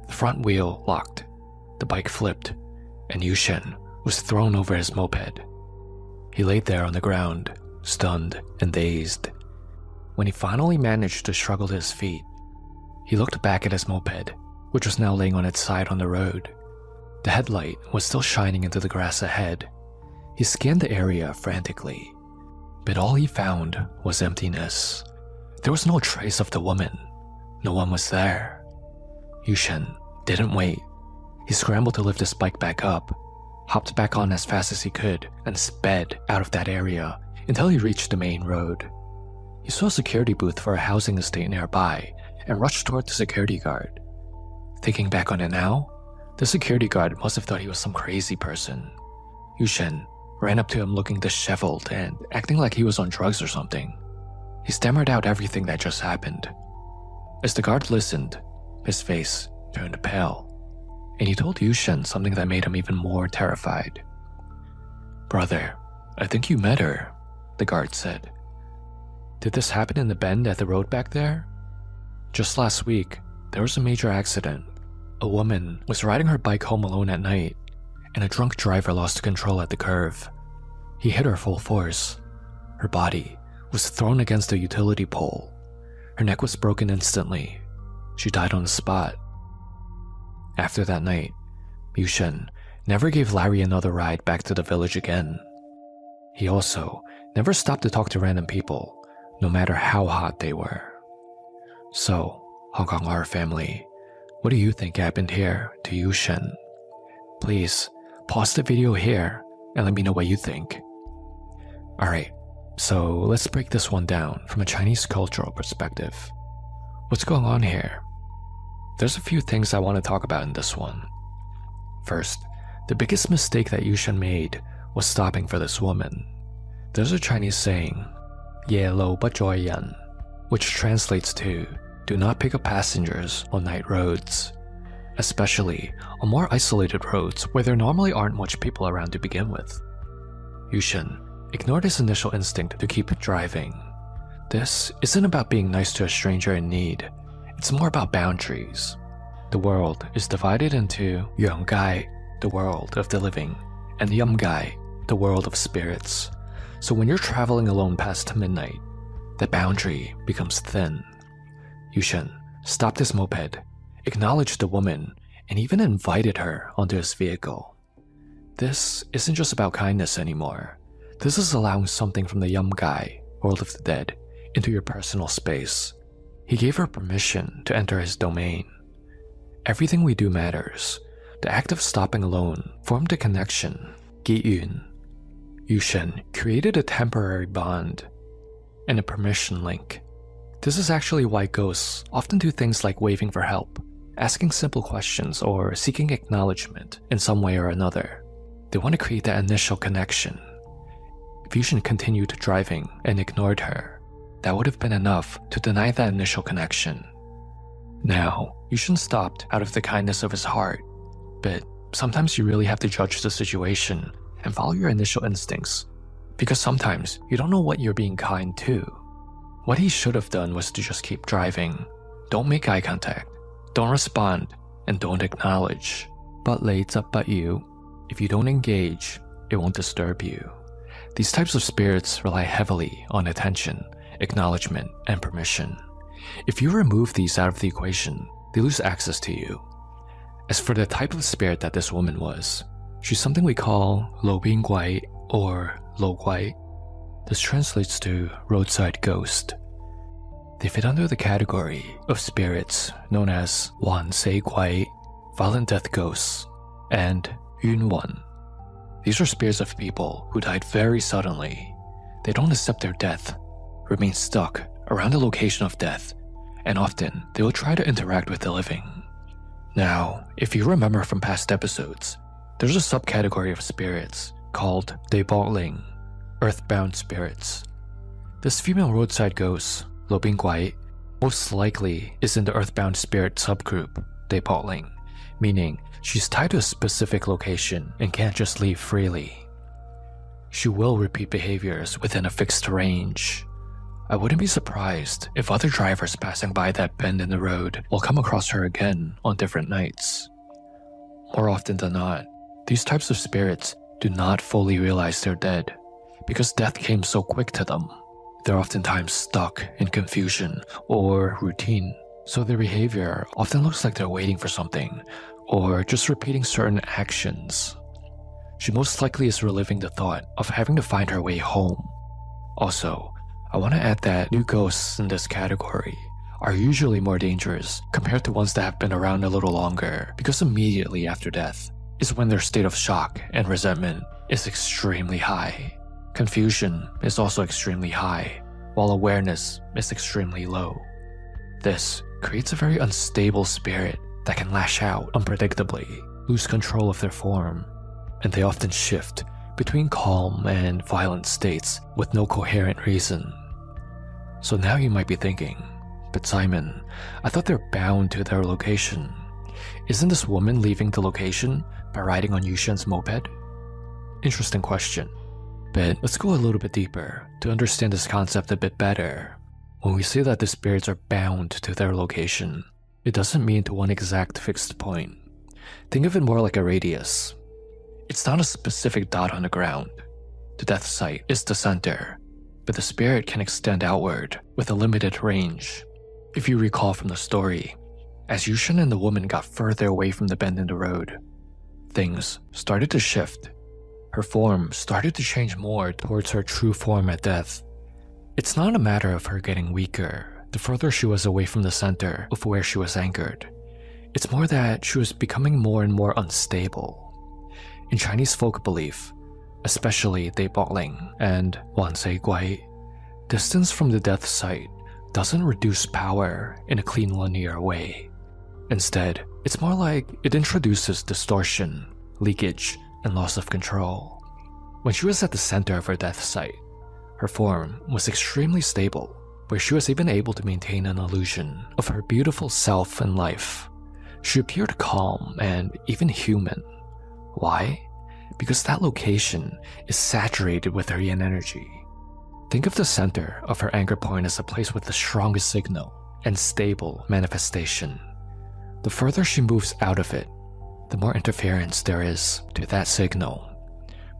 The front wheel locked, the bike flipped, and Yushan was thrown over his moped. He laid there on the ground, stunned and dazed. When he finally managed to struggle to his feet, he looked back at his moped, which was now laying on its side on the road. The headlight was still shining into the grass ahead. He scanned the area frantically, but all he found was emptiness. There was no trace of the woman. No one was there. Yushan didn't wait. He scrambled to lift his bike back up, hopped back on as fast as he could, and sped out of that area until he reached the main road. He saw a security booth for a housing estate nearby and rushed toward the security guard. Thinking back on it now, the security guard must have thought he was some crazy person. Yushan ran up to him looking disheveled and acting like he was on drugs or something. He stammered out everything that just happened. As the guard listened, his face turned pale, and he told Yushan something that made him even more terrified. "Brother, I think you met her," the guard said. "Did this happen in the bend at the road back there? Just last week, there was a major accident. A woman was riding her bike home alone at night, and a drunk driver lost control at the curve. He hit her full force. Her body was thrown against a utility pole. Her neck was broken instantly. She died on the spot. After that night, Yushen never gave Larry another ride back to the village again. He also never stopped to talk to random people, no matter how hot they were. So, Hong Kong horror family, what do you think happened here to Yushen? Please, pause the video here and let me know what you think. Alright, so let's break this one down from a Chinese cultural perspective. What's going on here? There's a few things I want to talk about in this one. First, the biggest mistake that Yushen made was stopping for this woman. There's a Chinese saying, 夜路不載人, which translates to, do not pick up passengers on night roads, especially on more isolated roads where there normally aren't much people around to begin with. Yushen ignored his initial instinct to keep driving. This isn't about being nice to a stranger in need, it's more about boundaries. The world is divided into Yonggai, the world of the living, and Yumgai, the world of spirits. So when you're traveling alone past midnight, the boundary becomes thin. Yushen stopped his moped, acknowledged the woman, and even invited her onto his vehicle. This isn't just about kindness anymore. This is allowing something from the Yumgai, world of the dead, into your personal space. He gave her permission to enter his domain. Everything we do matters. The act of stopping alone formed a connection, Gi-yun. Yushen created a temporary bond and a permission link. This is actually why ghosts often do things like waving for help, asking simple questions, or seeking acknowledgement in some way or another. They want to create that initial connection. If Yushen continued driving and ignored her, that would have been enough to deny that initial connection. Now, Yushen stopped out of the kindness of his heart, but sometimes you really have to judge the situation and follow your initial instincts, because sometimes you don't know what you're being kind to. What he should have done was to just keep driving. Don't make eye contact, don't respond, and don't acknowledge. But later, but you, if you don't engage, it won't disturb you. These types of spirits rely heavily on attention, acknowledgement, and permission. If you remove these out of the equation, they lose access to you. As for the type of spirit that this woman was, she's something we call Lo Bing Guai or Lo Guai. This translates to roadside ghost. They fit under the category of spirits known as Wan Sei Guai, violent death ghosts, and Yun Wan. These are spirits of people who died very suddenly. They don't accept their death, remain stuck around the location of death, and often they will try to interact with the living. Now, if you remember from past episodes, there's a subcategory of spirits called Debotling, earthbound spirits. This female roadside ghost, Lo Bing Guai, most likely is in the earthbound spirit subgroup, Debotling, meaning she's tied to a specific location and can't just leave freely. She will repeat behaviors within a fixed range. I wouldn't be surprised if other drivers passing by that bend in the road will come across her again on different nights. More often than not, these types of spirits do not fully realize they're dead, because death came so quick to them. They're oftentimes stuck in confusion or routine, so their behavior often looks like they're waiting for something, or just repeating certain actions. She most likely is reliving the thought of having to find her way home. Also, I want to add that new ghosts in this category are usually more dangerous compared to ones that have been around a little longer, because immediately after death is when their state of shock and resentment is extremely high. Confusion is also extremely high, while awareness is extremely low. This creates a very unstable spirit that can lash out unpredictably, lose control of their form, and they often shift between calm and violent states with no coherent reason. So now you might be thinking, but Simon, I thought they're bound to their location. Isn't this woman leaving the location by riding on Yushen's moped? Interesting question, but let's go a little bit deeper to understand this concept a bit better. When we say that the spirits are bound to their location, it doesn't mean to one exact fixed point. Think of it more like a radius. It's not a specific dot on the ground. The death site is the center. but the spirit can extend outward with a limited range. If you recall from the story, as Yushin and the woman got further away from the bend in the road, things started to shift. Her form started to change more towards her true form at death. It's not a matter of her getting weaker the further she was away from the center of where she was anchored. It's more that she was becoming more and more unstable. In Chinese folk belief, especially Deiboling and Wansei Guai, distance from the death site doesn't reduce power in a clean linear way. Instead, it's more like it introduces distortion, leakage, and loss of control. When she was at the center of her death site, her form was extremely stable, where she was even able to maintain an illusion of her beautiful self and life. She appeared calm and even human. Why? Because that location is saturated with her yin energy. Think of the center of her anchor point as a place with the strongest signal and stable manifestation. The further she moves out of it, the more interference there is to that signal.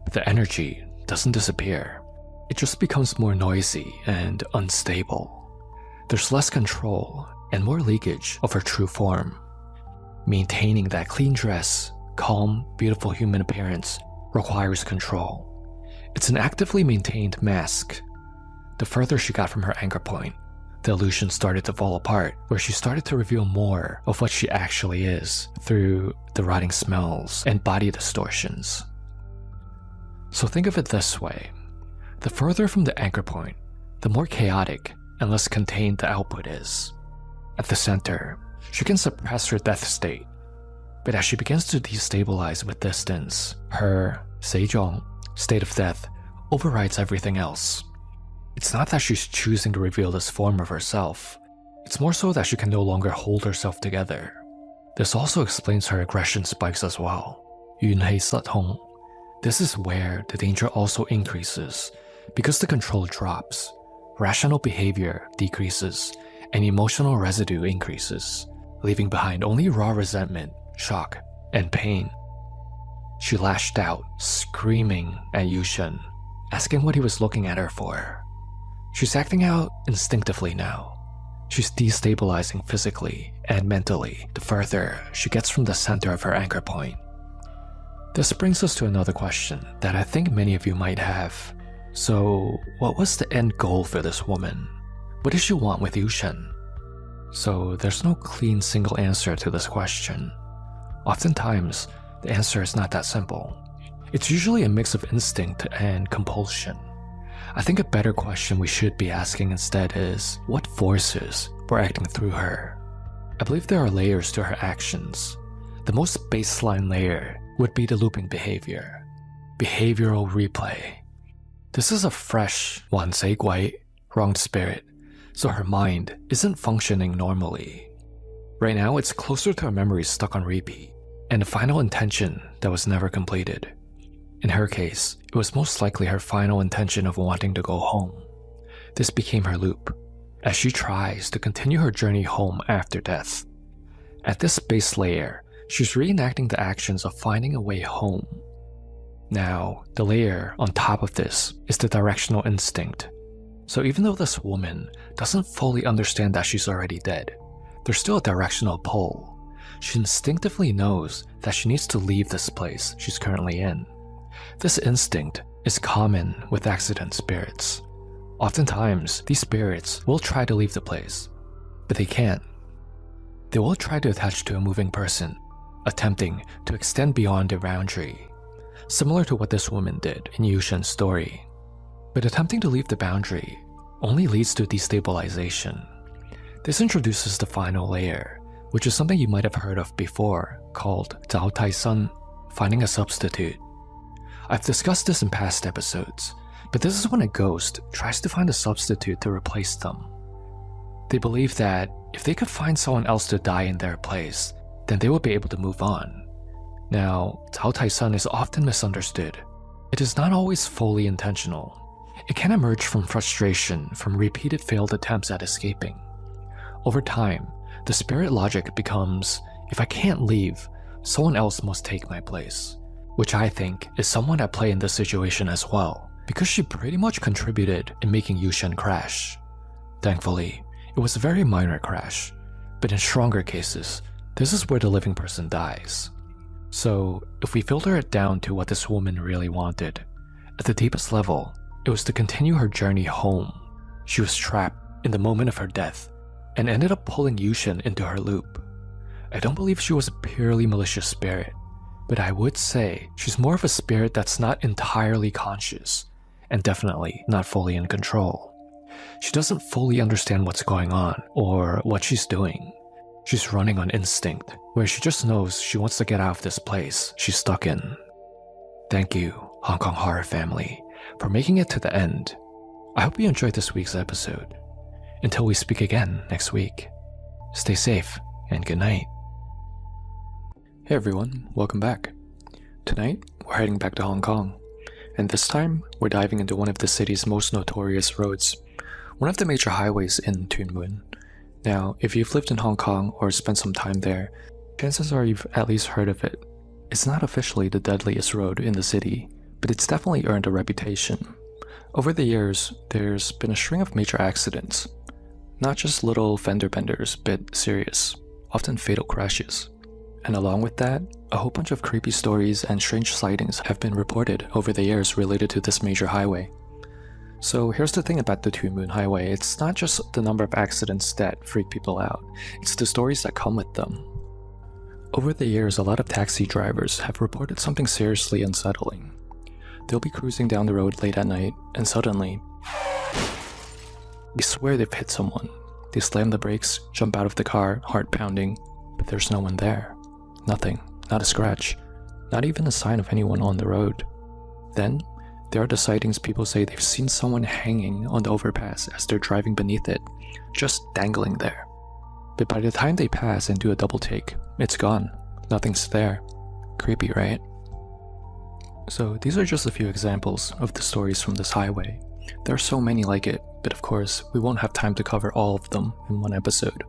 But the energy doesn't disappear. It just becomes more noisy and unstable. There's less control and more leakage of her true form. Maintaining that clean dress, calm, beautiful human appearance requires control. It's an actively maintained mask. The further she got from her anchor point, the illusion started to fall apart, where she started to reveal more of what she actually is through the rotting smells and body distortions. So think of it this way. The further from the anchor point, the more chaotic and less contained the output is. At the center, she can suppress her death state, but as she begins to destabilize with distance, her Seizhong, state of death, overrides everything else. It's not that she's choosing to reveal this form of herself, it's more so that she can no longer hold herself together. This also explains her aggression spikes as well. Yunhei Sathong. This is where the danger also increases, because the control drops, rational behavior decreases, and emotional residue increases, leaving behind only raw resentment, shock, and pain. She lashed out, screaming at Yushin, asking what he was looking at her for. She's acting out instinctively now. She's destabilizing physically and mentally the further she gets from the center of her anchor point. This brings us to another question that I think many of you might have. So, what was the end goal for this woman? What did she want with Yushin? So, there's no clean single answer to this question. Oftentimes, the answer is not that simple. It's usually a mix of instinct and compulsion. I think a better question we should be asking instead is, what forces were acting through her? I believe there are layers to her actions. The most baseline layer would be the looping behavior. Behavioral replay. This is a fresh, Wansei Guai, wronged spirit, so her mind isn't functioning normally. Right now, it's closer to a memory stuck on repeat, and a final intention that was never completed. In her case, it was most likely her final intention of wanting to go home. This became her loop, as she tries to continue her journey home after death. At this base layer, she's reenacting the actions of finding a way home. Now, the layer on top of this is the directional instinct. So even though this woman doesn't fully understand that she's already dead, there's still a directional pull. She instinctively knows that she needs to leave this place she's currently in. This instinct is common with accident spirits. Oftentimes, these spirits will try to leave the place, but they can't. They will try to attach to a moving person, attempting to extend beyond their boundary, similar to what this woman did in Yushin's story. But attempting to leave the boundary only leads to destabilization. This introduces the final layer, which is something you might have heard of before, called Zhao Tai Sun, finding a substitute. I've discussed this in past episodes, but this is when a ghost tries to find a substitute to replace them. They believe that if they could find someone else to die in their place, then they would be able to move on. Now, Zhao Tai Sun is often misunderstood. It is not always fully intentional. It can emerge from frustration from repeated failed attempts at escaping. Over time, the spirit logic becomes, if I can't leave, someone else must take my place, which I think is somewhat at play in this situation as well, because she pretty much contributed in making Yushen crash. Thankfully, it was a very minor crash, but in stronger cases, this is where the living person dies. So, if we filter it down to what this woman really wanted, at the deepest level, it was to continue her journey home. She was trapped in the moment of her death, and ended up pulling Yushen into her loop. I don't believe she was a purely malicious spirit, but I would say she's more of a spirit that's not entirely conscious, and definitely not fully in control. She doesn't fully understand what's going on, or what she's doing. She's running on instinct, where she just knows she wants to get out of this place she's stuck in. Thank you, Hong Kong horror family, for making it to the end. I hope you enjoyed this week's episode. Until we speak again next week, stay safe and good night. Hey everyone, welcome back. Tonight, we're heading back to Hong Kong, and this time, we're diving into one of the city's most notorious roads, one of the major highways in Tuen Mun. Now, if you've lived in Hong Kong or spent some time there, chances are you've at least heard of it. It's not officially the deadliest road in the city, but it's definitely earned a reputation. Over the years, there's been a string of major accidents. Not just little fender benders, but serious, often fatal crashes. And along with that, a whole bunch of creepy stories and strange sightings have been reported over the years related to this major highway. So here's the thing about the Tuen Mun Highway, it's not just the number of accidents that freak people out, it's the stories that come with them. Over the years, a lot of taxi drivers have reported something seriously unsettling. They'll be cruising down the road late at night, and suddenly, they swear they've hit someone. They slam the brakes, jump out of the car, heart pounding, but there's no one there. Nothing, not a scratch, not even a sign of anyone on the road. Then, there are the sightings people say they've seen someone hanging on the overpass as they're driving beneath it, just dangling there. But by the time they pass and do a double take, it's gone. Nothing's there. Creepy, right? So these are just a few examples of the stories from this highway. There are so many like it, but of course, we won't have time to cover all of them in one episode.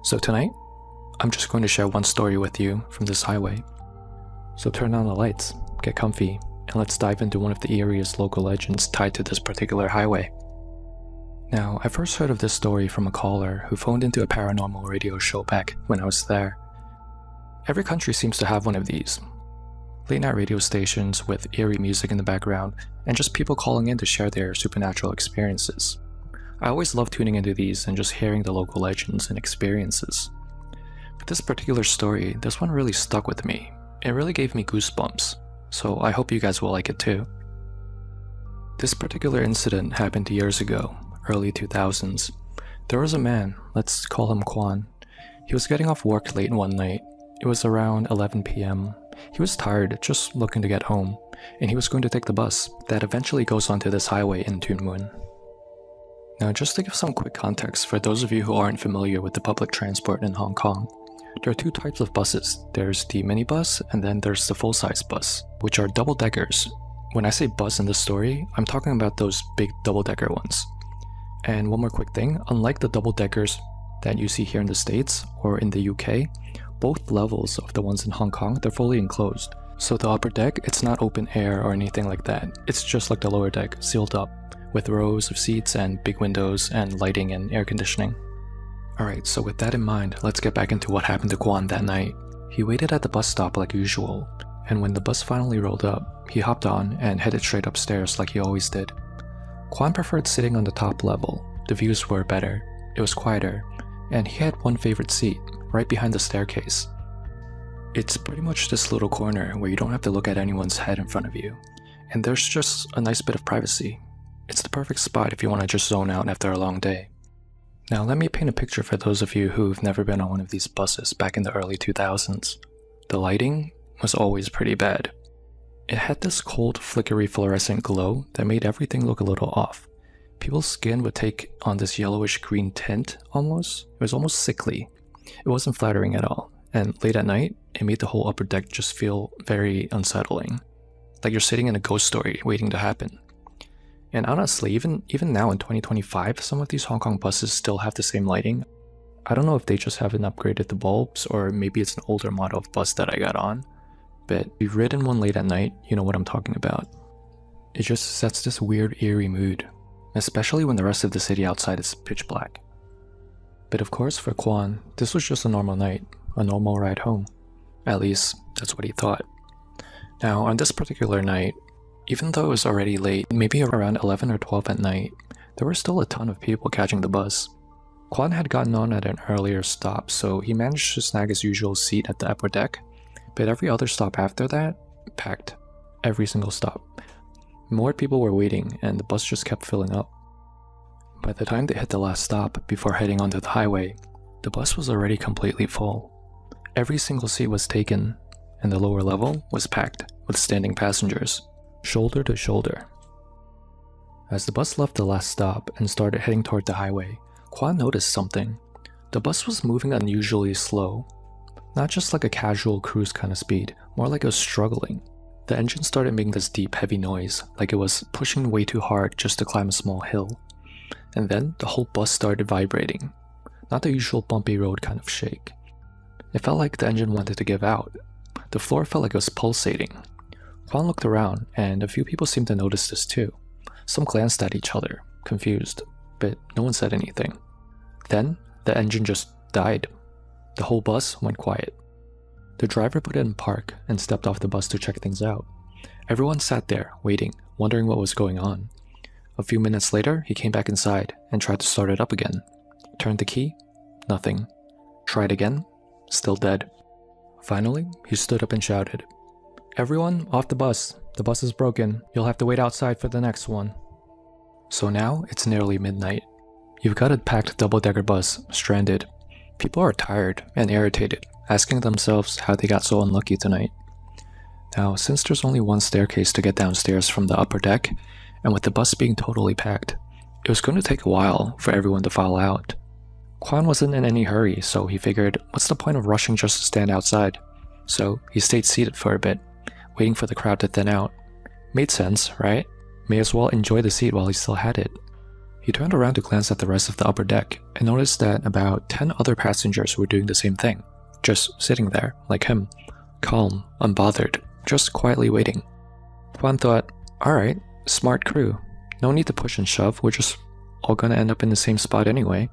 So tonight, I'm just going to share one story with you from this highway. So turn on the lights, get comfy, and let's dive into one of the eeriest local legends tied to this particular highway. Now, I first heard of this story from a caller who phoned into a paranormal radio show back when I was there. Every country seems to have one of these. Late night radio stations with eerie music in the background, and just people calling in to share their supernatural experiences. I always love tuning into these and just hearing the local legends and experiences. But this particular story, this one really stuck with me. It really gave me goosebumps, so I hope you guys will like it too. This particular incident happened years ago, early 2000s. There was a man, let's call him Kwan. He was getting off work late one night. It was around 11 p.m. He was tired, just looking to get home, and he was going to take the bus that eventually goes onto this highway in Tuen Mun. Now, just to give some quick context for those of you who aren't familiar with the public transport in Hong Kong, there are two types of buses. There's the minibus, and then there's the full-size bus, which are double-deckers. When I say bus in this story, I'm talking about those big double-decker ones. And one more quick thing, unlike the double-deckers that you see here in the States or in the UK, both levels of the ones in Hong Kong, they're fully enclosed. So the upper deck, it's not open air or anything like that. It's just like the lower deck, sealed up, with rows of seats and big windows and lighting and air conditioning. Alright, so with that in mind, let's get back into what happened to Kwan that night. He waited at the bus stop like usual, and when the bus finally rolled up, he hopped on and headed straight upstairs like he always did. Kwan preferred sitting on the top level. The views were better, it was quieter, and he had one favorite seat, right behind the staircase. It's pretty much this little corner where you don't have to look at anyone's head in front of you, and there's just a nice bit of privacy. It's the perfect spot if you want to just zone out after a long day. Now let me paint a picture for those of you who've never been on one of these buses back in the early 2000s. The lighting was always pretty bad. It had this cold, flickery fluorescent glow that made everything look a little off. People's skin would take on this yellowish green tint almost. It was almost sickly. It wasn't flattering at all, and late at night, it made the whole upper deck just feel very unsettling. Like you're sitting in a ghost story waiting to happen. And honestly, even now in 2025, some of these Hong Kong buses still have the same lighting. I don't know if they just haven't upgraded the bulbs, or maybe it's an older model of bus that I got on, but if you've ridden one late at night, you know what I'm talking about. It just sets this weird, eerie mood, especially when the rest of the city outside is pitch black. But of course, for Kwan, this was just a normal night, a normal ride home. At least, that's what he thought. Now, on this particular night, even though it was already late, maybe around 11 or 12 at night, there were still a ton of people catching the bus. Kwan had gotten on at an earlier stop, so he managed to snag his usual seat at the upper deck, but every other stop after that, packed. Every single stop. More people were waiting, and the bus just kept filling up. By the time they hit the last stop, before heading onto the highway, the bus was already completely full. Every single seat was taken, and the lower level was packed with standing passengers, shoulder to shoulder. As the bus left the last stop and started heading toward the highway, Kwan noticed something. The bus was moving unusually slow. Not just like a casual cruise kind of speed, more like it was struggling. The engine started making this deep, heavy noise, like it was pushing way too hard just to climb a small hill. And then the whole bus started vibrating. Not the usual bumpy road kind of shake. It felt like the engine wanted to give out. The floor felt like it was pulsating. Kwan looked around, and a few people seemed to notice this too. Some glanced at each other, confused, but no one said anything. Then, the engine just died. The whole bus went quiet. The driver put it in park and stepped off the bus to check things out. Everyone sat there, waiting, wondering what was going on. A few minutes later, he came back inside and tried to start it up again. Turned the key, nothing. Tried again, still dead. Finally, he stood up and shouted, "Everyone, off the bus. The bus is broken. You'll have to wait outside for the next one." So now, it's nearly midnight. You've got a packed double-decker bus, stranded. People are tired and irritated, asking themselves how they got so unlucky tonight. Now, since there's only one staircase to get downstairs from the upper deck, and with the bus being totally packed, it was going to take a while for everyone to file out. Kwan wasn't in any hurry, so he figured, what's the point of rushing just to stand outside? So he stayed seated for a bit, waiting for the crowd to thin out. Made sense, right? May as well enjoy the seat while he still had it. He turned around to glance at the rest of the upper deck, and noticed that about 10 other passengers were doing the same thing, just sitting there, like him, calm, unbothered, just quietly waiting. Kwan thought, alright, smart crew. No need to push and shove, we're just all gonna end up in the same spot anyway.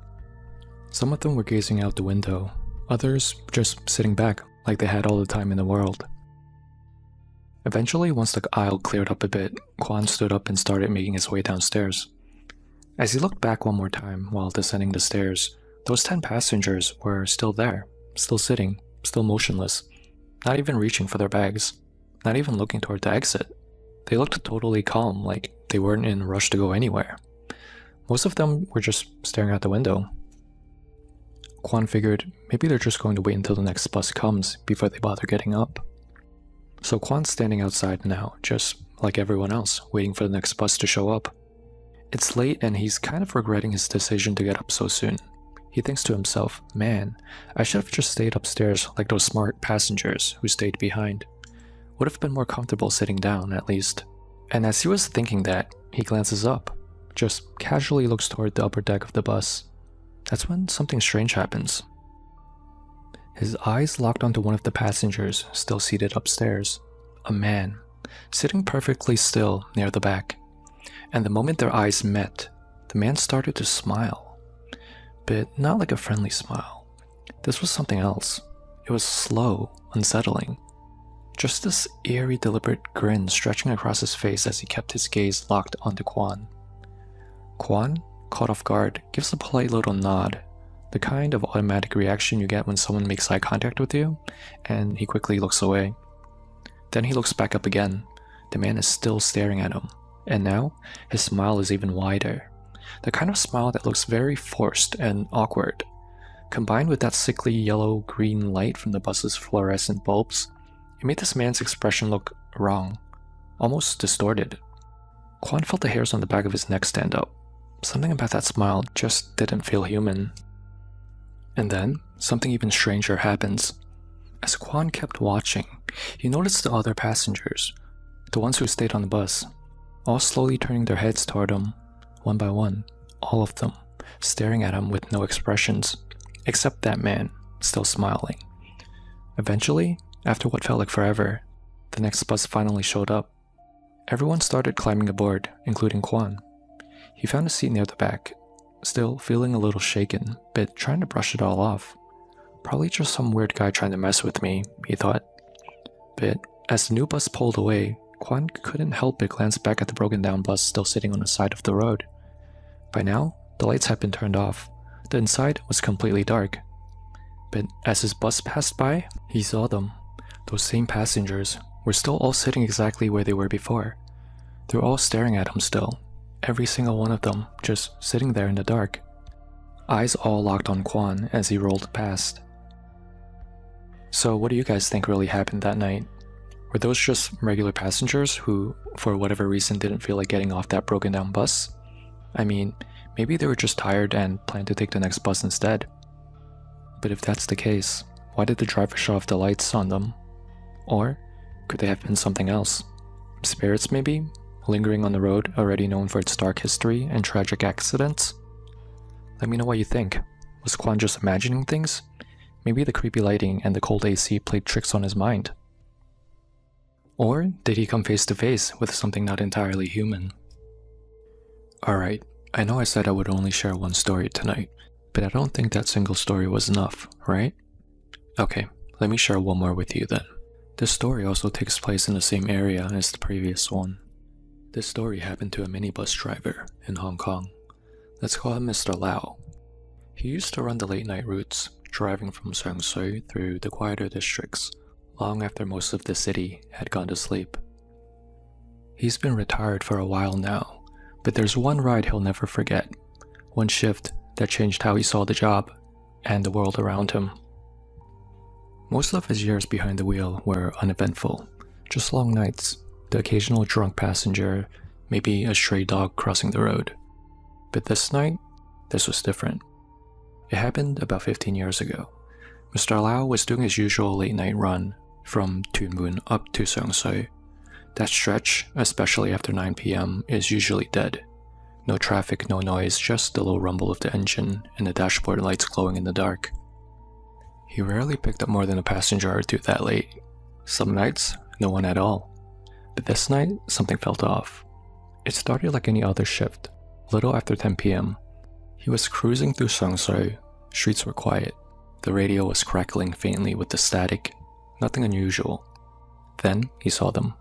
Some of them were gazing out the window, others just sitting back like they had all the time in the world. Eventually, once the aisle cleared up a bit, Kwan stood up and started making his way downstairs. As he looked back one more time while descending the stairs, those 10 passengers were still there, still sitting, still motionless, not even reaching for their bags, not even looking toward the exit. They looked totally calm, like they weren't in a rush to go anywhere. Most of them were just staring out the window. Kwan figured maybe they're just going to wait until the next bus comes before they bother getting up. So Kwan's standing outside now, just like everyone else, waiting for the next bus to show up. It's late and he's kind of regretting his decision to get up so soon. He thinks to himself, man, I should have just stayed upstairs like those smart passengers who stayed behind. Would have been more comfortable sitting down, at least. And as he was thinking that, he glances up, just casually looks toward the upper deck of the bus. That's when something strange happens. His eyes locked onto one of the passengers still seated upstairs, a man, sitting perfectly still near the back. And the moment their eyes met, the man started to smile. But not like a friendly smile. This was something else. It was slow, unsettling. Just this eerie, deliberate grin stretching across his face as he kept his gaze locked onto Kwan. Kwan, caught off guard, gives a polite little nod, the kind of automatic reaction you get when someone makes eye contact with you, and he quickly looks away. Then he looks back up again. The man is still staring at him, and now his smile is even wider. The kind of smile that looks very forced and awkward. Combined with that sickly yellow-green light from the bus's fluorescent bulbs, it made this man's expression look wrong, almost distorted. Kwan felt the hairs on the back of his neck stand up. Something about that smile just didn't feel human. And then, something even stranger happens. As Kwan kept watching, he noticed the other passengers, the ones who stayed on the bus, all slowly turning their heads toward him, one by one, all of them, staring at him with no expressions, except that man, still smiling. Eventually, after what felt like forever, the next bus finally showed up. Everyone started climbing aboard, including Quan. He found a seat near the back, still feeling a little shaken, but trying to brush it all off. Probably just some weird guy trying to mess with me, he thought. But as the new bus pulled away, Quan couldn't help but glance back at the broken down bus still sitting on the side of the road. By now, the lights had been turned off. The inside was completely dark. But as his bus passed by, he saw them. Those same passengers were still all sitting exactly where they were before. They were all staring at him still, every single one of them just sitting there in the dark. Eyes all locked on Quan as he rolled past. So what do you guys think really happened that night? Were those just regular passengers who, for whatever reason, didn't feel like getting off that broken down bus? I mean, maybe they were just tired and planned to take the next bus instead. But if that's the case, why did the driver shut off the lights on them? Or could they have been something else? Spirits maybe? Lingering on the road already known for its dark history and tragic accidents? Let me know what you think. Was Quan just imagining things? Maybe the creepy lighting and the cold AC played tricks on his mind. Or did he come face to face with something not entirely human? Alright, I know I said I would only share one story tonight, but I don't think that single story was enough, right? Okay, let me share one more with you then. This story also takes place in the same area as the previous one. This story happened to a minibus driver in Hong Kong. Let's call him Mr. Lau. He used to run the late night routes, driving from Seung Sui through the quieter districts, long after most of the city had gone to sleep. He's been retired for a while now, but there's one ride he'll never forget, one shift that changed how he saw the job and the world around him. Most of his years behind the wheel were uneventful, just long nights, the occasional drunk passenger, maybe a stray dog crossing the road. But this night, this was different. It happened about 15 years ago. Mr. Lau was doing his usual late night run from Tuen Mun up to Seung Sui. That stretch, especially after 9 PM, is usually dead. No traffic, no noise, just the low rumble of the engine and the dashboard lights glowing in the dark. He rarely picked up more than a passenger or two that late. Some nights, no one at all. But this night, something felt off. It started like any other shift. A little after 10 PM, he was cruising through Seung Sui. Streets were quiet. The radio was crackling faintly with the static. Nothing unusual. Then he saw them.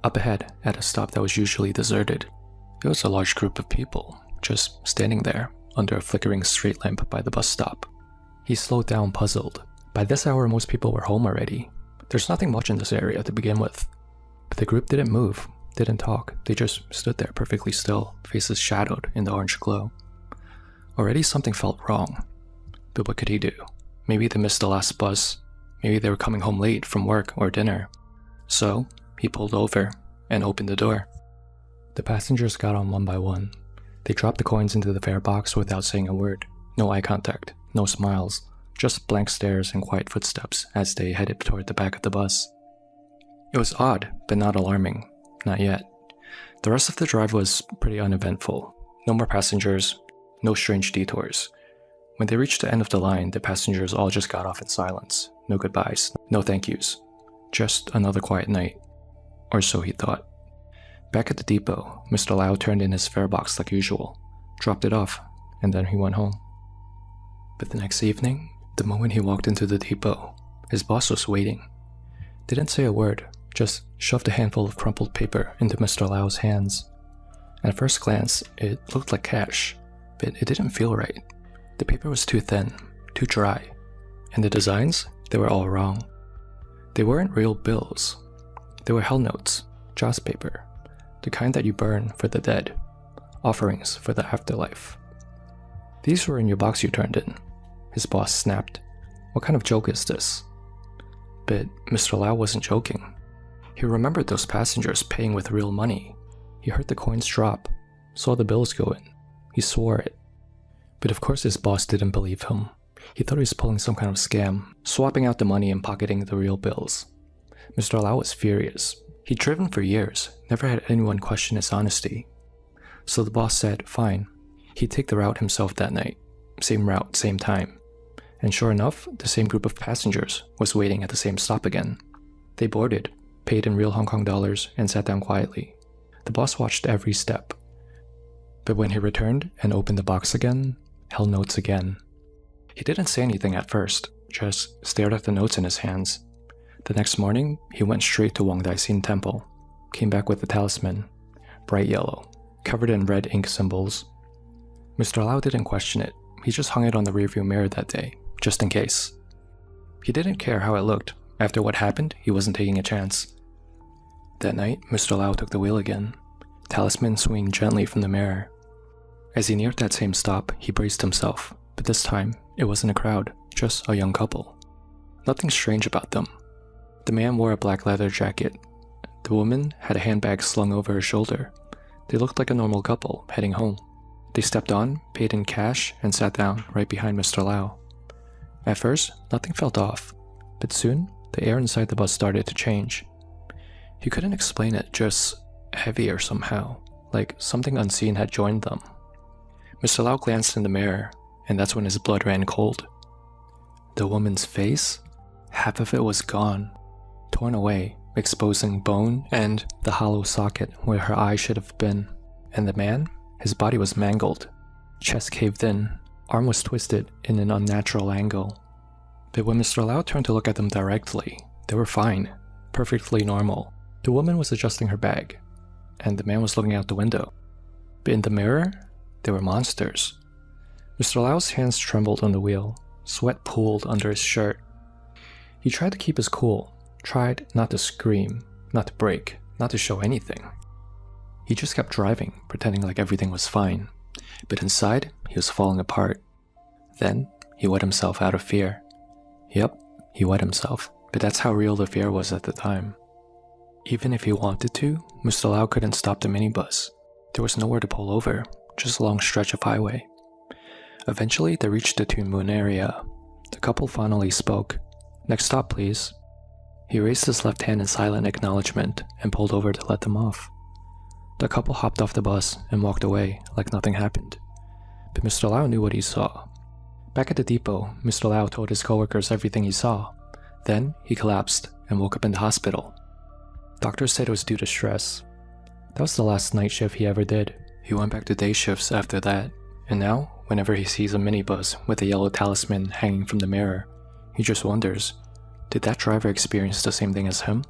Up ahead, at a stop that was usually deserted. It was a large group of people, just standing there, under a flickering street lamp by the bus stop. He slowed down, puzzled. By this hour, most people were home already. There's nothing much in this area to begin with. But the group didn't move, didn't talk. They just stood there perfectly still, faces shadowed in the orange glow. Already something felt wrong. But what could he do? Maybe they missed the last bus. Maybe they were coming home late from work or dinner. So, he pulled over and opened the door. The passengers got on one by one. They dropped the coins into the fare box without saying a word. No eye contact, no smiles, just blank stares and quiet footsteps as they headed toward the back of the bus. It was odd, but not alarming. Not yet. The rest of the drive was pretty uneventful. No more passengers, no strange detours. When they reached the end of the line, the passengers all just got off in silence. No goodbyes, no thank yous. Just another quiet night. Or so he thought. Back at the depot, Mr. Lau turned in his fare box like usual, dropped it off, and then he went home. But the next evening, the moment he walked into the depot, his boss was waiting. Didn't say a word, just shoved a handful of crumpled paper into Mr. Lau's hands. At first glance, it looked like cash, but it didn't feel right. The paper was too thin, too dry, and the designs, they were all wrong. They weren't real bills. They were hell notes, joss paper, the kind that you burn for the dead, offerings for the afterlife. These were in your box you turned in, his boss snapped. What kind of joke is this? But Mr. Lau wasn't joking. He remembered those passengers paying with real money. He heard the coins drop, saw the bills go in. He swore it. But of course his boss didn't believe him. He thought he was pulling some kind of scam, swapping out the money and pocketing the real bills. Mr. Lau was furious. He'd driven for years, never had anyone question his honesty. So the boss said, fine. He'd take the route himself that night. Same route, same time. And sure enough, the same group of passengers was waiting at the same stop again. They boarded, paid in real Hong Kong dollars, and sat down quietly. The boss watched every step. But when he returned and opened the box again, held notes again. He didn't say anything at first, just stared at the notes in his hands. The next morning, he went straight to Wang Daixin Temple, came back with the talisman, bright yellow, covered in red ink symbols. Mr. Lau didn't question it, he just hung it on the rearview mirror that day, just in case. He didn't care how it looked. After what happened, he wasn't taking a chance. That night, Mr. Lau took the wheel again, talisman swinging gently from the mirror. As he neared that same stop, he braced himself, but this time, it wasn't a crowd, just a young couple. Nothing strange about them. The man wore a black leather jacket. The woman had a handbag slung over her shoulder. They looked like a normal couple, heading home. They stepped on, paid in cash, and sat down right behind Mr. Lau. At first, nothing felt off, but soon, the air inside the bus started to change. He couldn't explain it, just heavier somehow, like something unseen had joined them. Mr. Lau glanced in the mirror, and that's when his blood ran cold. The woman's face? Half of it was gone, torn away, exposing bone and the hollow socket where her eye should have been. And the man? His body was mangled, chest caved in, arm was twisted in an unnatural angle. But when Mr. Lau turned to look at them directly, they were fine, perfectly normal. The woman was adjusting her bag, and the man was looking out the window. But in the mirror, they were monsters. Mr. Lau's hands trembled on the wheel, sweat pooled under his shirt. He tried to keep his cool, tried not to scream, not to break, not to show anything. He just kept driving, pretending like everything was fine. But inside, he was falling apart. Then, he wet himself out of fear. Yep, he wet himself, but that's how real the fear was at the time. Even if he wanted to, Mr. Lau couldn't stop the minibus. There was nowhere to pull over, just a long stretch of highway. Eventually, they reached the Toon Moon area. The couple finally spoke. "Next stop, please." He raised his left hand in silent acknowledgement and pulled over to let them off. The couple hopped off the bus and walked away like nothing happened. But Mr. Lau knew what he saw. Back at the depot, Mr. Lau told his coworkers everything he saw. Then, he collapsed and woke up in the hospital. Doctors said it was due to stress. That was the last night shift he ever did. He went back to day shifts after that, and now, whenever he sees a minibus with a yellow talisman hanging from the mirror, he just wonders, did that driver experience the same thing as him?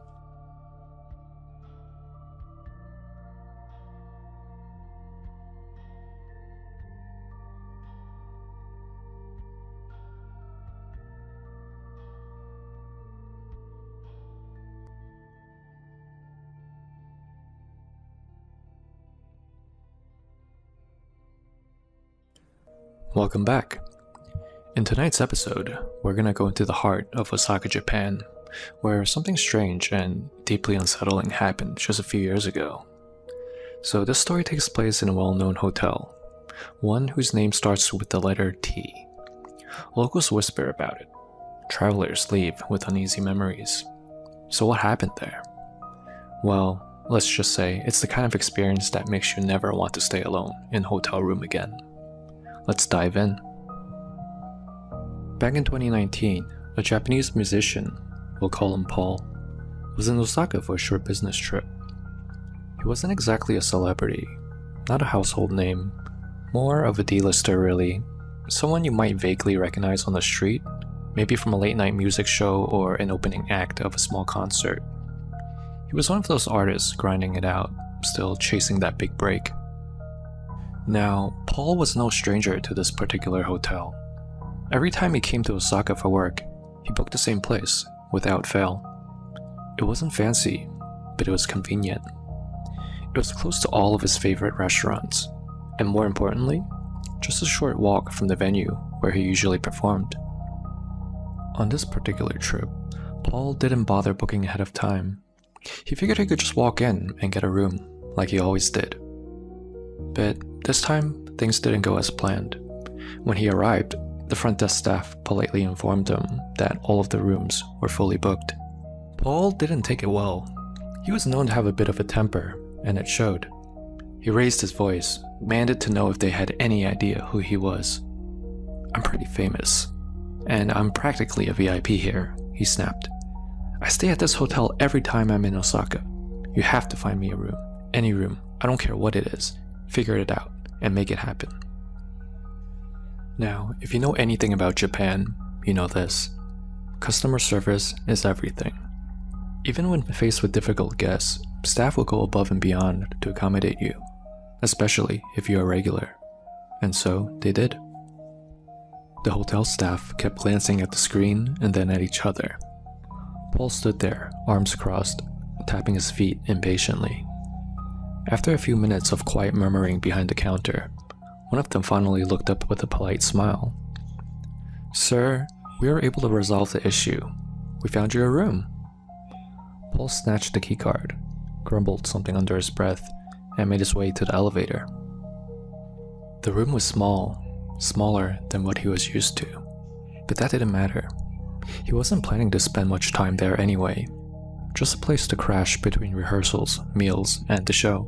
Welcome back. In tonight's episode, we're gonna go into the heart of Osaka, Japan, where something strange and deeply unsettling happened just a few years ago. So this story takes place in a well-known hotel, one whose name starts with the letter T. Locals whisper about it. Travelers leave with uneasy memories. So what happened there? Well, let's just say it's the kind of experience that makes you never want to stay alone in a hotel room again. Let's dive in. Back in 2019, a Japanese musician, we'll call him Paul, was in Osaka for a short business trip. He wasn't exactly a celebrity, not a household name, more of a D-lister really, someone you might vaguely recognize on the street, maybe from a late-night music show or an opening act of a small concert. He was one of those artists grinding it out, still chasing that big break. Now, Paul was no stranger to this particular hotel. Every time he came to Osaka for work, he booked the same place, without fail. It wasn't fancy, but it was convenient. It was close to all of his favorite restaurants, and more importantly, just a short walk from the venue where he usually performed. On this particular trip, Paul didn't bother booking ahead of time. He figured he could just walk in and get a room, like he always did. But this time, things didn't go as planned. When he arrived, the front desk staff politely informed him that all of the rooms were fully booked. Paul didn't take it well. He was known to have a bit of a temper, and it showed. He raised his voice, demanded to know if they had any idea who he was. "I'm pretty famous, and I'm practically a VIP here," he snapped. "I stay at this hotel every time I'm in Osaka. You have to find me a room. Any room. I don't care what it is, figure it out and make it happen. Now, if you know anything about Japan, you know this. Customer service is everything. Even when faced with difficult guests, staff will go above and beyond to accommodate you, especially if you're a regular. And so they did. The hotel staff kept glancing at the screen and then at each other. Paul stood there, arms crossed, tapping his feet impatiently. After a few minutes of quiet murmuring behind the counter, one of them finally looked up with a polite smile. "Sir, we were able to resolve the issue. We found you a room." Paul snatched the keycard, grumbled something under his breath, and made his way to the elevator. The room was small, smaller than what he was used to, but that didn't matter. He wasn't planning to spend much time there anyway, just a place to crash between rehearsals, meals, and the show.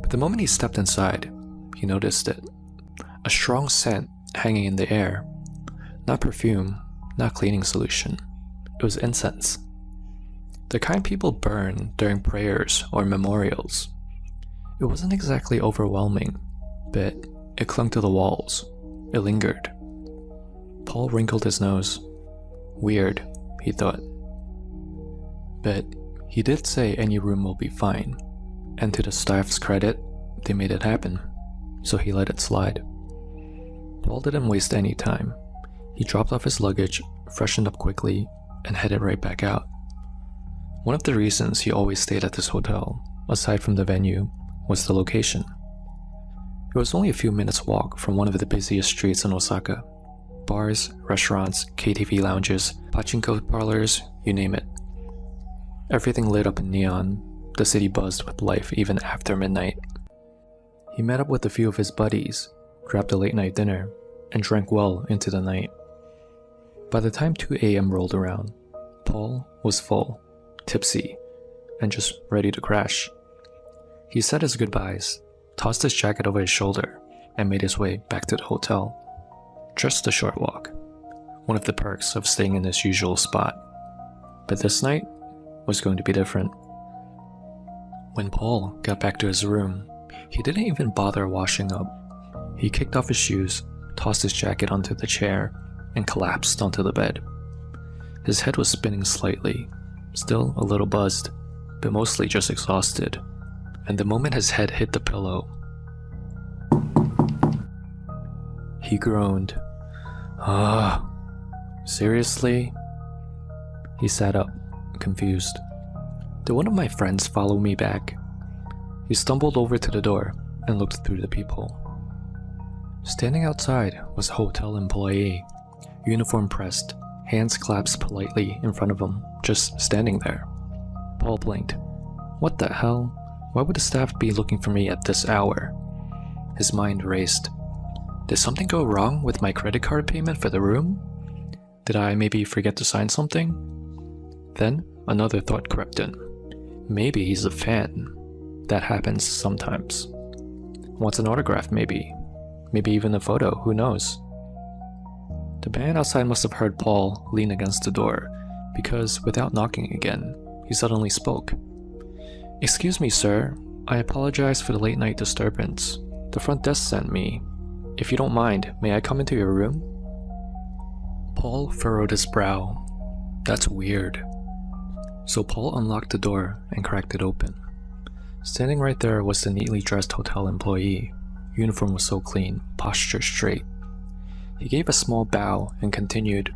But the moment he stepped inside, he noticed it. A strong scent hanging in the air. Not perfume, not cleaning solution. It was incense. The kind people burn during prayers or memorials. It wasn't exactly overwhelming, but it clung to the walls. It lingered. Paul wrinkled his nose. Weird, he thought. But he did say any room will be fine, and to the staff's credit, they made it happen, so he let it slide. Paul didn't waste any time. He dropped off his luggage, freshened up quickly, and headed right back out. One of the reasons he always stayed at this hotel, aside from the venue, was the location. It was only a few minutes' walk from one of the busiest streets in Osaka. Bars, restaurants, KTV lounges, pachinko parlors, you name it. Everything lit up in neon. The city buzzed with life even after midnight. He met up with a few of his buddies, grabbed a late-night dinner, and drank well into the night. By the time 2 a.m. rolled around, Paul was full, tipsy, and just ready to crash. He said his goodbyes, tossed his jacket over his shoulder, and made his way back to the hotel. Just a short walk, one of the perks of staying in his usual spot. But this night was going to be different. When Paul got back to his room, he didn't even bother washing up. He kicked off his shoes, tossed his jacket onto the chair, and collapsed onto the bed. His head was spinning slightly, still a little buzzed, but mostly just exhausted. And the moment his head hit the pillow, he groaned. "Ah, seriously?" He sat up, confused. Did one of my friends follow me back? He stumbled over to the door and looked through the people. Standing outside was a hotel employee, uniform pressed, hands clasped politely in front of him, just standing there. Paul blinked. What the hell? Why would the staff be looking for me at this hour? His mind raced. Did something go wrong with my credit card payment for the room? Did I maybe forget to sign something? Then another thought crept in. Maybe he's a fan. That happens sometimes. Wants an autograph maybe. Maybe even a photo, who knows? The man outside must have heard Paul lean against the door, because without knocking again, he suddenly spoke. "Excuse me, sir. I apologize for the late night disturbance. The front desk sent me. If you don't mind, may I come into your room?" Paul furrowed his brow. That's weird. So Paul unlocked the door and cracked it open. Standing right there was the neatly dressed hotel employee. Uniform was so clean, posture straight. He gave a small bow and continued,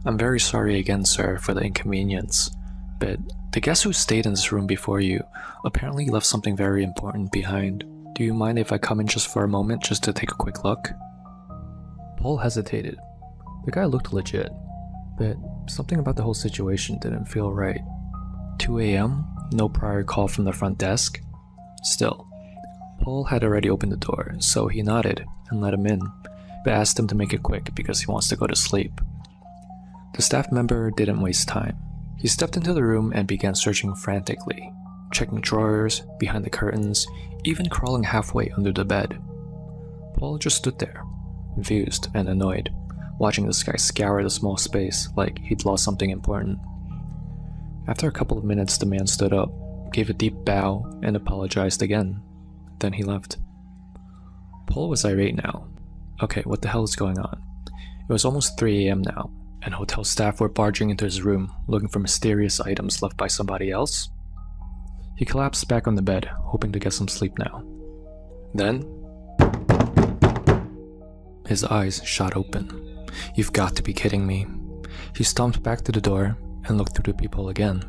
"I'm very sorry again, sir, for the inconvenience, but the guest who stayed in this room before you apparently left something very important behind. Do you mind if I come in just for a moment just to take a quick look?" Paul hesitated. The guy looked legit, but something about the whole situation didn't feel right. 2 a.m., no prior call from the front desk. Still, Paul had already opened the door, so he nodded and let him in, but asked him to make it quick because he wants to go to sleep. The staff member didn't waste time. He stepped into the room and began searching frantically, checking drawers, behind the curtains, even crawling halfway under the bed. Paul just stood there, confused and annoyed, watching this guy scour the small space like he'd lost something important. After a couple of minutes, the man stood up, gave a deep bow, and apologized again. Then he left. Paul was irate now. Okay, what the hell is going on? It was almost 3 a.m. now, and hotel staff were barging into his room looking for mysterious items left by somebody else. He collapsed back on the bed, hoping to get some sleep now. Then, his eyes shot open. You've got to be kidding me. He stomped back to the door and looked through the peephole again.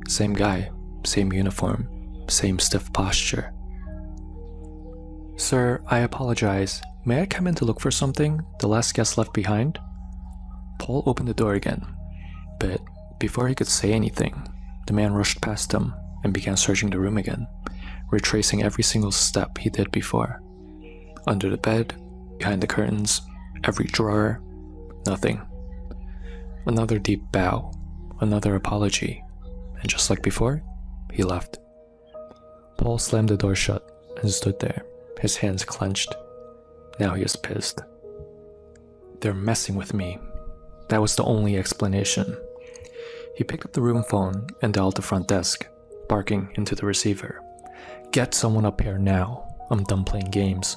Same guy, same uniform, same stiff posture. Sir, I apologize. May I come in to look for something the last guest left behind? Paul opened the door again, but before he could say anything, the man rushed past him and began searching the room again, retracing every single step he did before. Under the bed, behind the curtains, every drawer, nothing. Another deep bow, another apology, and just like before, he left. Paul slammed the door shut and stood there, his hands clenched. Now he is pissed. They're messing with me. That was the only explanation. He picked up the room phone and dialed the front desk, barking into the receiver. Get someone up here now. I'm done playing games.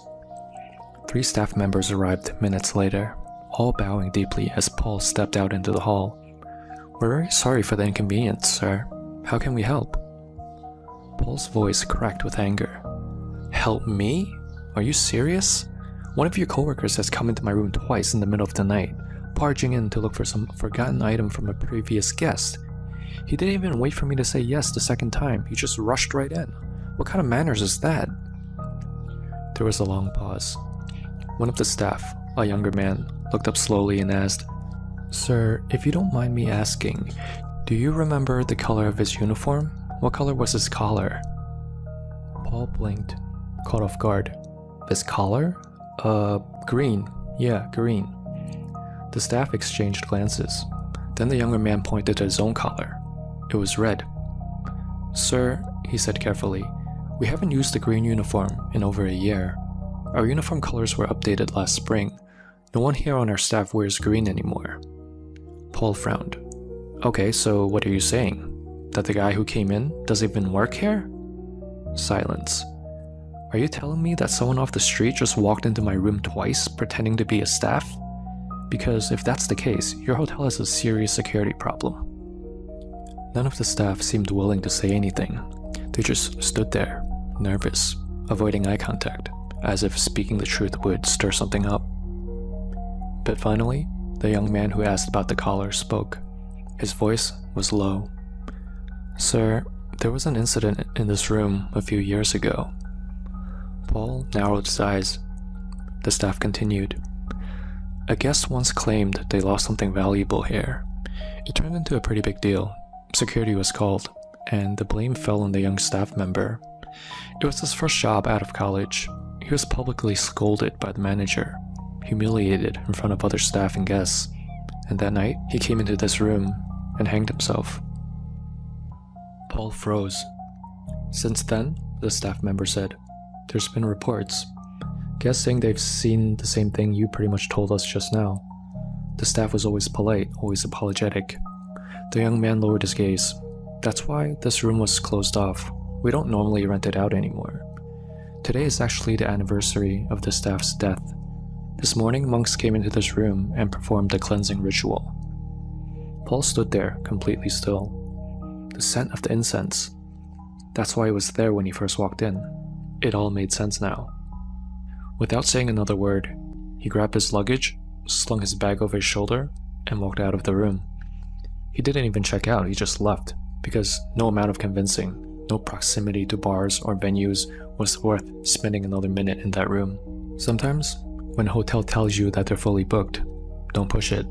3 staff members arrived minutes later, all bowing deeply as Paul stepped out into the hall. We're very sorry for the inconvenience, sir. How can we help? Paul's voice cracked with anger. Help me? Are you serious? One of your coworkers has come into my room twice in the middle of the night, barging in to look for some forgotten item from a previous guest. He didn't even wait for me to say yes the second time, he just rushed right in. What kind of manners is that? There was a long pause. One of the staff, a younger man, looked up slowly and asked, Sir, if you don't mind me asking, do you remember the color of his uniform? What color was his collar? Paul blinked, caught off guard. His collar? Green. Yeah, green. The staff exchanged glances. Then the younger man pointed to his own collar. It was red. Sir, he said carefully, we haven't used the green uniform in over a year. Our uniform colors were updated last spring. No one here on our staff wears green anymore. Paul frowned. Okay, so what are you saying? That the guy who came in doesn't even work here? Silence. Are you telling me that someone off the street just walked into my room twice pretending to be a staff? Because if that's the case, your hotel has a serious security problem. None of the staff seemed willing to say anything. They just stood there, nervous, avoiding eye contact, as if speaking the truth would stir something up. But finally, the young man who asked about the collar spoke. His voice was low. Sir, there was an incident in this room a few years ago. Paul narrowed his eyes. The staff continued. A guest once claimed they lost something valuable here. It turned into a pretty big deal. Security was called, and the blame fell on the young staff member. It was his first job out of college. He was publicly scolded by the manager, humiliated in front of other staff and guests, and that night he came into this room and hanged himself. Paul froze. Since then, the staff member said, there's been reports. Guests saying they've seen the same thing you pretty much told us just now. The staff was always polite, always apologetic. The young man lowered his gaze. That's why this room was closed off. We don't normally rent it out anymore. Today is actually the anniversary of the staff's death. This morning, monks came into this room and performed a cleansing ritual. Paul stood there, completely still. The scent of the incense. That's why it was there when he first walked in. It all made sense now. Without saying another word, he grabbed his luggage, slung his bag over his shoulder, and walked out of the room. He didn't even check out, he just left, because no amount of convincing, no proximity to bars or venues was worth spending another minute in that room. Sometimes, when a hotel tells you that they're fully booked, don't push it,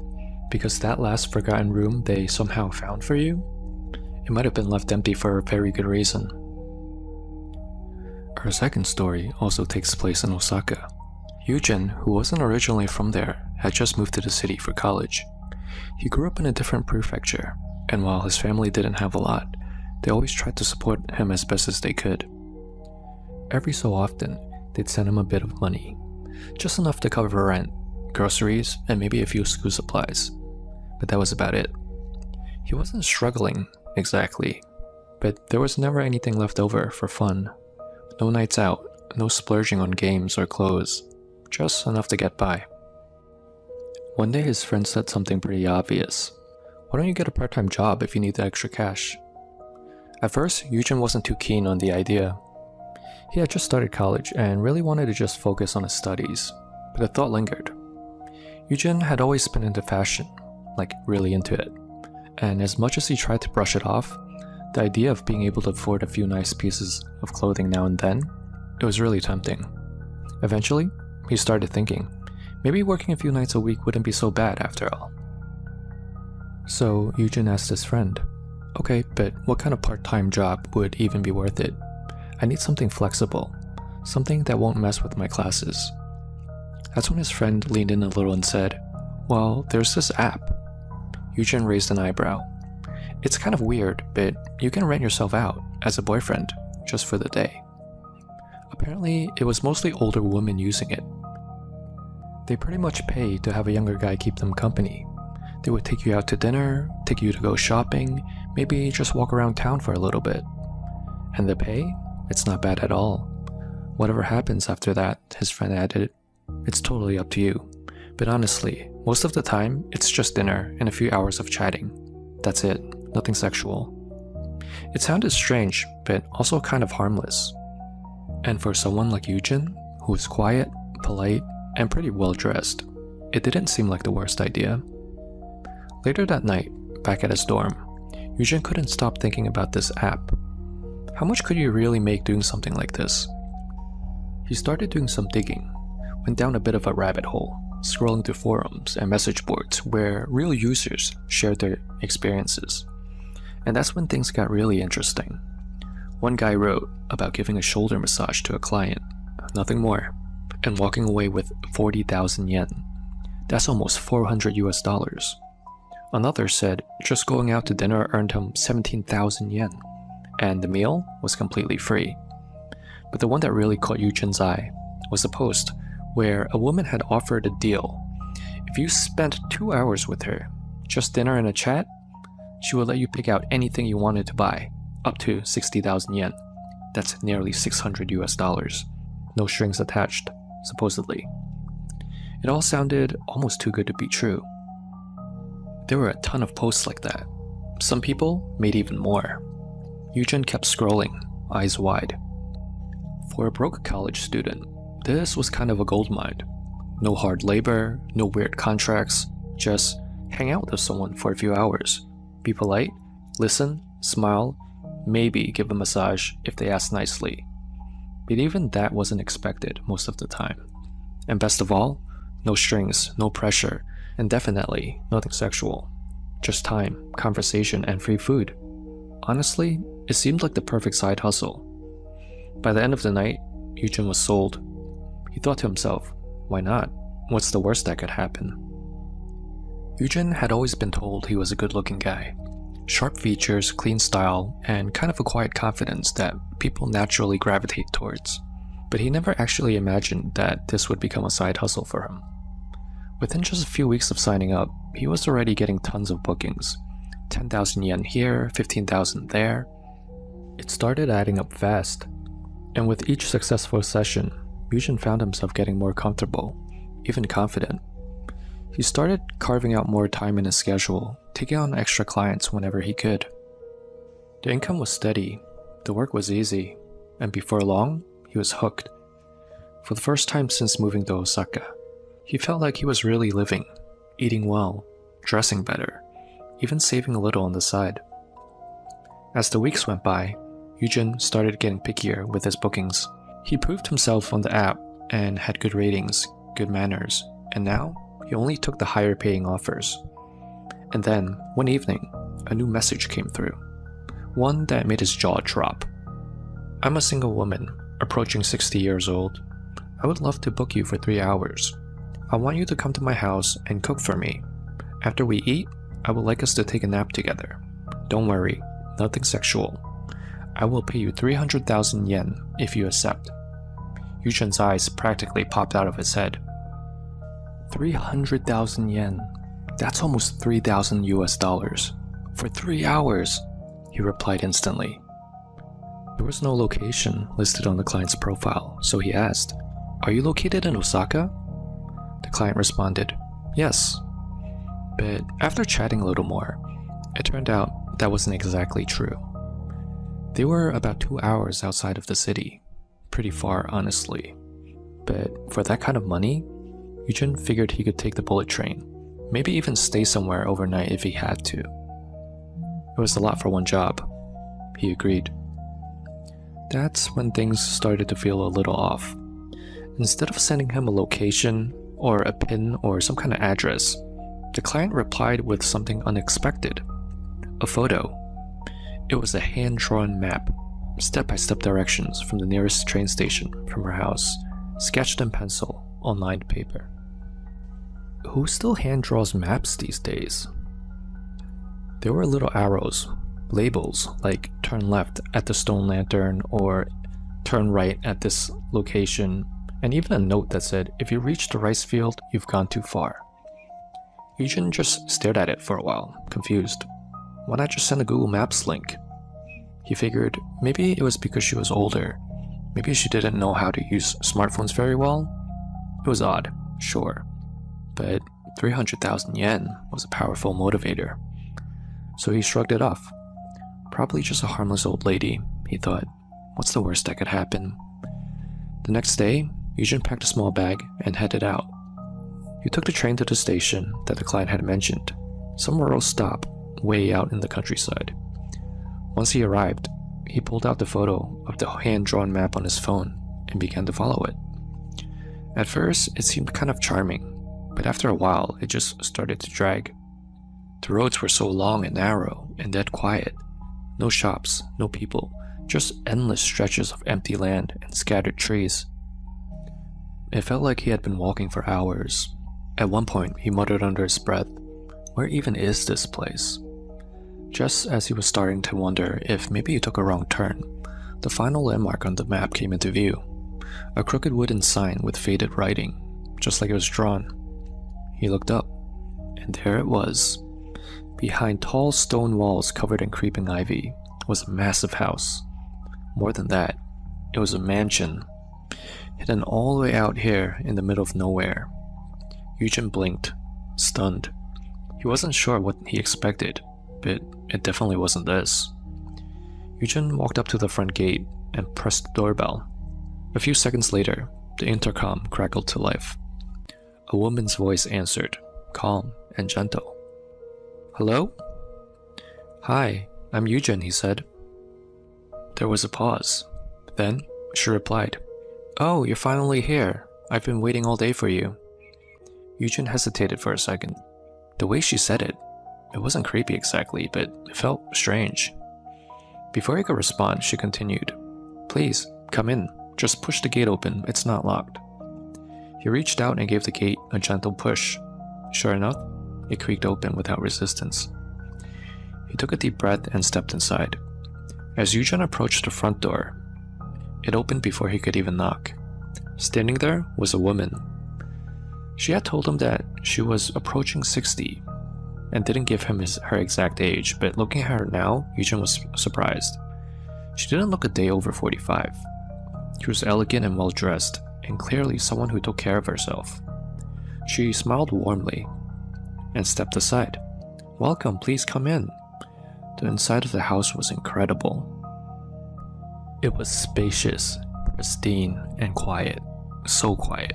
because that last forgotten room they somehow found for you, it might have been left empty for a very good reason. Our second story also takes place in Osaka. Yujin, who wasn't originally from there, had just moved to the city for college. He grew up in a different prefecture, and while his family didn't have a lot, they always tried to support him as best as they could. Every so often, they'd send him a bit of money, just enough to cover rent, groceries, and maybe a few school supplies. But that was about it. He wasn't struggling, exactly, but there was never anything left over for fun. No nights out, no splurging on games or clothes, just enough to get by. One day his friend said something pretty obvious. Why don't you get a part-time job if you need the extra cash? At first, Eugen wasn't too keen on the idea. He had just started college and really wanted to just focus on his studies, but the thought lingered. Eugen had always been into fashion, like really into it, and as much as he tried to brush it off, the idea of being able to afford a few nice pieces of clothing now and then, it was really tempting. Eventually, he started thinking, maybe working a few nights a week wouldn't be so bad after all. So Eugen asked his friend, okay, but what kind of part-time job would even be worth it? I need something flexible, something that won't mess with my classes. That's when his friend leaned in a little and said, well, there's this app. Eugen raised an eyebrow. It's kind of weird, but you can rent yourself out as a boyfriend just for the day. Apparently, it was mostly older women using it. They pretty much pay to have a younger guy keep them company. They would take you out to dinner, take you to go shopping, maybe just walk around town for a little bit. And the pay? It's not bad at all. Whatever happens after that, his friend added, it's totally up to you. But honestly, most of the time, it's just dinner and a few hours of chatting. That's it, nothing sexual. It sounded strange, but also kind of harmless. And for someone like Eugen, who was quiet, polite, and pretty well dressed, it didn't seem like the worst idea. Later that night, back at his dorm, Eugen couldn't stop thinking about this app. How much could you really make doing something like this? He started doing some digging, went down a bit of a rabbit hole, scrolling through forums and message boards where real users shared their experiences. And that's when things got really interesting. One guy wrote about giving a shoulder massage to a client, nothing more, and walking away with 40,000 yen. That's almost $400. Another said just going out to dinner earned him 17,000 yen, and the meal was completely free. But the one that really caught Eugen's eye was a post where a woman had offered a deal. If you spent 2 hours with her, just dinner and a chat, she would let you pick out anything you wanted to buy, up to 60,000 yen. That's nearly $600. No strings attached, supposedly. It all sounded almost too good to be true. There were a ton of posts like that. Some people made even more. Eugen kept scrolling, eyes wide. For a broke college student, this was kind of a goldmine. No hard labor, no weird contracts, just hang out with someone for a few hours. Be polite, listen, smile, maybe give a massage if they ask nicely. But even that wasn't expected most of the time. And best of all, no strings, no pressure, and definitely nothing sexual. Just time, conversation, and free food. Honestly, it seemed like the perfect side hustle. By the end of the night, Eugen was sold. He thought to himself, why not? What's the worst that could happen? Eugen had always been told he was a good-looking guy. Sharp features, clean style, and kind of a quiet confidence that people naturally gravitate towards. But he never actually imagined that this would become a side hustle for him. Within just a few weeks of signing up, he was already getting tons of bookings. 10,000 yen here, 15,000 there. It started adding up fast. And with each successful session, Eugen found himself getting more comfortable, even confident. He started carving out more time in his schedule, taking on extra clients whenever he could. The income was steady, the work was easy, and before long, he was hooked. For the first time since moving to Osaka, he felt like he was really living, eating well, dressing better, even saving a little on the side. As the weeks went by, Eugen started getting pickier with his bookings. He proved himself on the app and had good ratings, good manners, and now he only took the higher paying offers. And then, one evening, a new message came through. One that made his jaw drop. I'm a single woman, approaching 60 years old. I would love to book you for 3 hours. I want you to come to my house and cook for me. After we eat, I would like us to take a nap together. Don't worry, nothing sexual. I will pay you 300,000 yen if you accept. Eugen's eyes practically popped out of his head. 300,000 yen. That's almost $3,000. For 3 hours, he replied instantly. There was no location listed on the client's profile, so he asked, "Are you located in Osaka?" The client responded, "Yes." But after chatting a little more, it turned out that wasn't exactly true. They were about 2 hours outside of the city. Pretty far, honestly. But for that kind of money, Eugene figured he could take the bullet train, maybe even stay somewhere overnight if he had to. It was a lot for one job. He agreed. That's when things started to feel a little off. Instead of sending him a location, or a pin, or some kind of address, the client replied with something unexpected. A photo. It was a hand-drawn map, step-by-step directions from the nearest train station from her house, sketched in pencil on lined paper. Who still hand-draws maps these days? There were little arrows, labels like turn left at the stone lantern or turn right at this location, and even a note that said, if you reach the rice field, you've gone too far. Eugene just stared at it for a while, confused. Why not just send a Google Maps link? He figured maybe it was because she was older. Maybe she didn't know how to use smartphones very well. It was odd, sure, but 300,000 yen was a powerful motivator. So he shrugged it off. Probably just a harmless old lady, he thought. What's the worst that could happen? The next day, Eugene packed a small bag and headed out. He took the train to the station that the client had mentioned, some rural stop way out in the countryside. Once he arrived, he pulled out the photo of the hand-drawn map on his phone and began to follow it. At first, it seemed kind of charming, but after a while, it just started to drag. The roads were so long and narrow and dead quiet. No shops, no people, just endless stretches of empty land and scattered trees. It felt like he had been walking for hours. At one point, he muttered under his breath, "Where even is this place?" Just as he was starting to wonder if maybe he took a wrong turn, the final landmark on the map came into view. A crooked wooden sign with faded writing, just like it was drawn. He looked up, and there it was. Behind tall stone walls covered in creeping ivy was a massive house. More than that, it was a mansion, hidden all the way out here in the middle of nowhere. Eugene blinked, stunned. He wasn't sure what he expected, but it definitely wasn't this. Eugene walked up to the front gate and pressed the doorbell. A few seconds later, the intercom crackled to life. A woman's voice answered, calm and gentle. "Hello?" "Hi, I'm Eugene," he said. There was a pause. Then, she replied, "Oh, you're finally here. I've been waiting all day for you." Eugene hesitated for a second. The way she said it wasn't creepy exactly, but it felt strange. Before he could respond, she continued, "Please, come in. Just push the gate open, it's not locked." He reached out and gave the gate a gentle push. Sure enough, it creaked open without resistance. He took a deep breath and stepped inside. As Eugene approached the front door, it opened before he could even knock. Standing there was a woman. She had told him that she was approaching 60 and didn't give him her exact age, but looking at her now, Eugene was surprised. She didn't look a day over 45. She was elegant and well-dressed, and clearly someone who took care of herself. She smiled warmly and stepped aside. "Welcome, please come in." The inside of the house was incredible. It was spacious, pristine, and quiet. So quiet.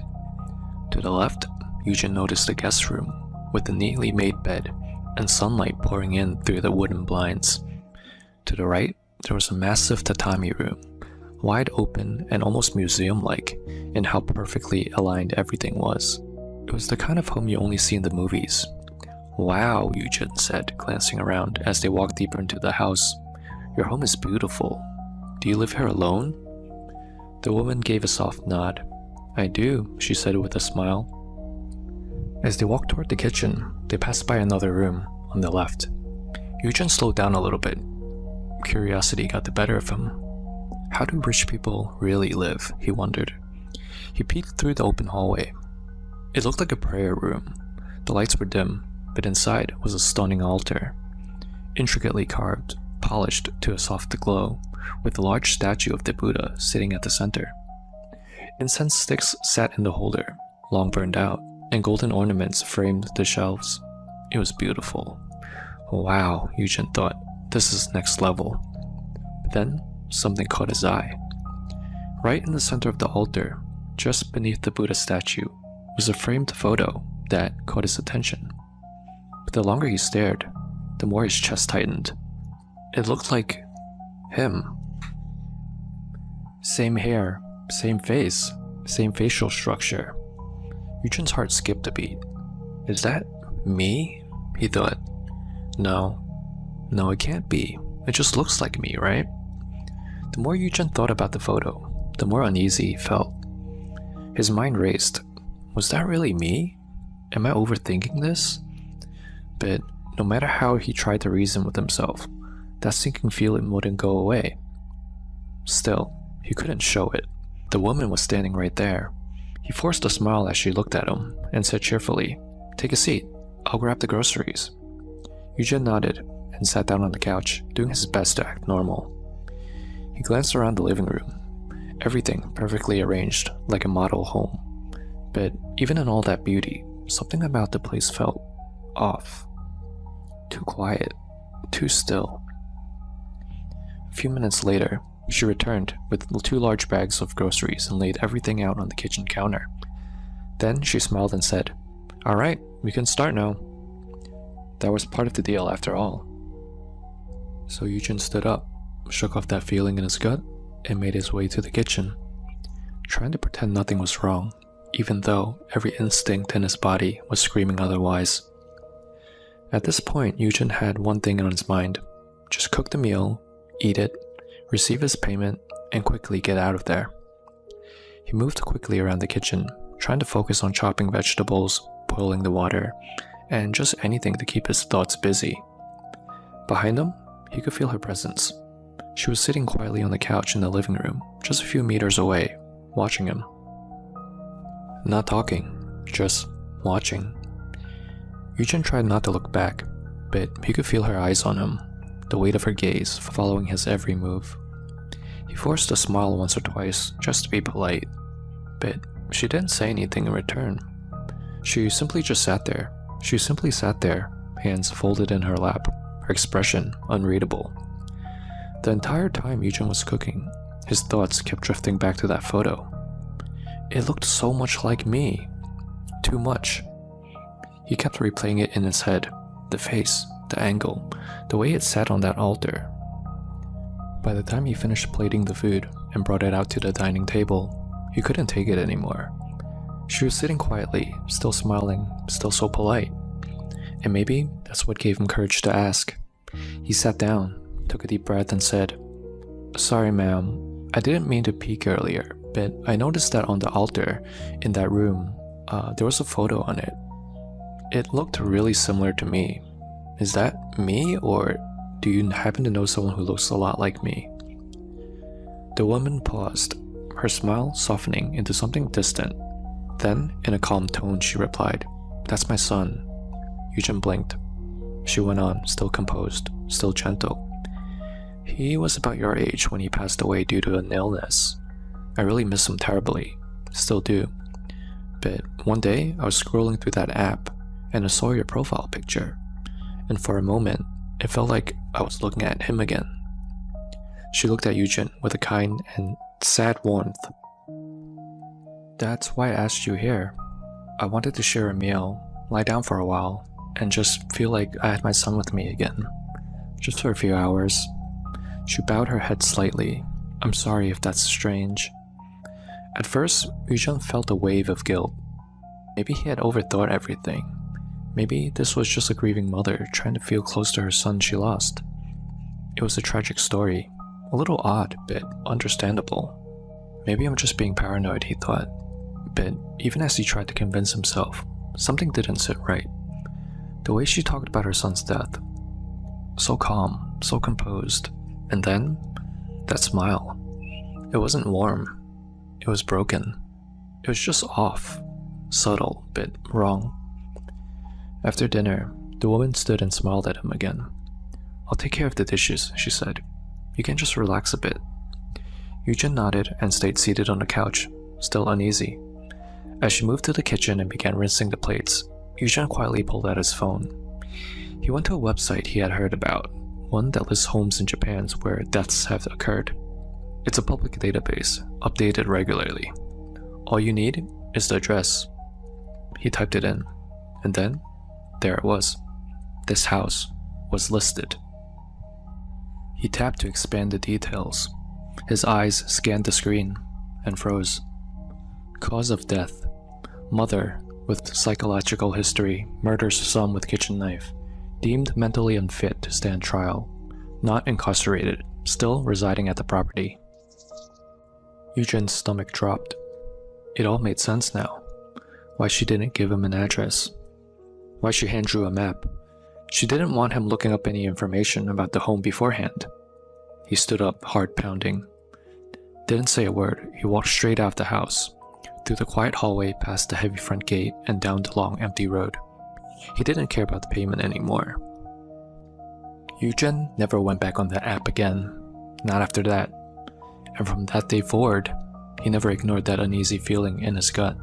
To the left, Eugene noticed a guest room with a neatly made bed and sunlight pouring in through the wooden blinds. To the right, there was a massive tatami room, wide open and almost museum-like in how perfectly aligned everything was. It was the kind of home you only see in the movies. "Wow," Eugene said, glancing around as they walked deeper into the house. "Your home is beautiful. Do you live here alone?" The woman gave a soft nod. "I do," she said with a smile. As they walked toward the kitchen, they passed by another room on the left. Eugene slowed down a little bit. Curiosity got the better of him. How do rich people really live, he wondered. He peeked through the open hallway. It looked like a prayer room. The lights were dim, but inside was a stunning altar. Intricately carved, polished to a soft glow, with a large statue of the Buddha sitting at the center. Incense sticks sat in the holder, long burned out, and golden ornaments framed the shelves. It was beautiful. Wow, Eugen thought, this is next level. But then, something caught his eye. Right in the center of the altar, just beneath the Buddha statue, was a framed photo that caught his attention. But the longer he stared, the more his chest tightened. It looked like him. Same hair, same face, same facial structure. Eugen's heart skipped a beat. Is that me? He thought. No, it can't be. It just looks like me, right? The more Eugen thought about the photo, the more uneasy he felt. His mind raced. Was that really me? Am I overthinking this? But no matter how he tried to reason with himself, that sinking feeling wouldn't go away. Still, he couldn't show it. The woman was standing right there. He forced a smile as she looked at him and said cheerfully, "Take a seat. I'll grab the groceries." Eugen nodded and sat down on the couch, doing his best to act normal. He glanced around the living room. Everything perfectly arranged, like a model home. But even in all that beauty, something about the place felt off. Too quiet, too still. A few minutes later, she returned with 2 large bags of groceries and laid everything out on the kitchen counter. Then she smiled and said, "All right, we can start now." That was part of the deal after all. So Eugen stood up, shook off that feeling in his gut, and made his way to the kitchen, trying to pretend nothing was wrong, even though every instinct in his body was screaming otherwise. At this point, Eugen had one thing on his mind: just cook the meal, eat it, receive his payment, and quickly get out of there. He moved quickly around the kitchen, trying to focus on chopping vegetables, boiling the water, and just anything to keep his thoughts busy. Behind him, he could feel her presence. She was sitting quietly on the couch in the living room, just a few meters away, watching him. Not talking, just watching. Eugen tried not to look back, but he could feel her eyes on him, the weight of her gaze following his every move. He forced a smile once or twice, just to be polite, but she didn't say anything in return. She simply sat there, hands folded in her lap, her expression unreadable. The entire time Eugen was cooking, his thoughts kept drifting back to that photo. It looked so much like me. Too much. He kept replaying it in his head, the face, the angle, the way it sat on that altar. By the time he finished plating the food and brought it out to the dining table, he couldn't take it anymore. She was sitting quietly, still smiling, still so polite. And maybe that's what gave him courage to ask. He sat down, took a deep breath and said, "Sorry ma'am, I didn't mean to peek earlier, but I noticed that on the altar in that room, there was a photo on it. It looked really similar to me. Is that me, or do you happen to know someone who looks a lot like me?" The woman paused, her smile softening into something distant. Then, in a calm tone, she replied, "That's my son." Eugen blinked. She went on, still composed, still gentle. "He was about your age when he passed away due to an illness. I really miss him terribly, still do. But one day, I was scrolling through that app, and I saw your profile picture. And for a moment, it felt like I was looking at him again." She looked at Eugen with a kind and sad warmth. "That's why I asked you here. I wanted to share a meal, lie down for a while, and just feel like I had my son with me again. Just for a few hours." She bowed her head slightly. "I'm sorry if that's strange." At first, Eugen felt a wave of guilt. Maybe he had overthought everything. Maybe this was just a grieving mother trying to feel close to her son she lost. It was a tragic story, a little odd, but understandable. Maybe I'm just being paranoid, he thought. But even as he tried to convince himself, something didn't sit right. The way she talked about her son's death. So calm, so composed. And then, that smile. It wasn't warm. It was broken. It was just off. Subtle, but wrong. After dinner, the woman stood and smiled at him again. "I'll take care of the dishes," she said. You can just relax a bit." Eugen nodded and stayed seated on the couch, still uneasy. As she moved to the kitchen and began rinsing the plates, Eugen quietly pulled out his phone. He went to a website he had heard about, one that lists homes in Japan where deaths have occurred. It's a public database, updated regularly. All you need is the address. He typed it in, and then, there it was. This house was listed. He tapped to expand the details. His eyes scanned the screen and froze. Cause of death: mother with psychological history murders son with kitchen knife. Deemed mentally unfit to stand trial. Not incarcerated, still residing at the property. Eugen's stomach dropped. It all made sense now. Why she didn't give him an address. Why she hand drew a map. She didn't want him looking up any information about the home beforehand. He stood up, heart pounding. Didn't say a word. He walked straight out the house, through the quiet hallway past the heavy front gate and down the long empty road. He didn't care about the payment anymore. Eugen never went back on that app again. Not after that. And from that day forward, he never ignored that uneasy feeling in his gut.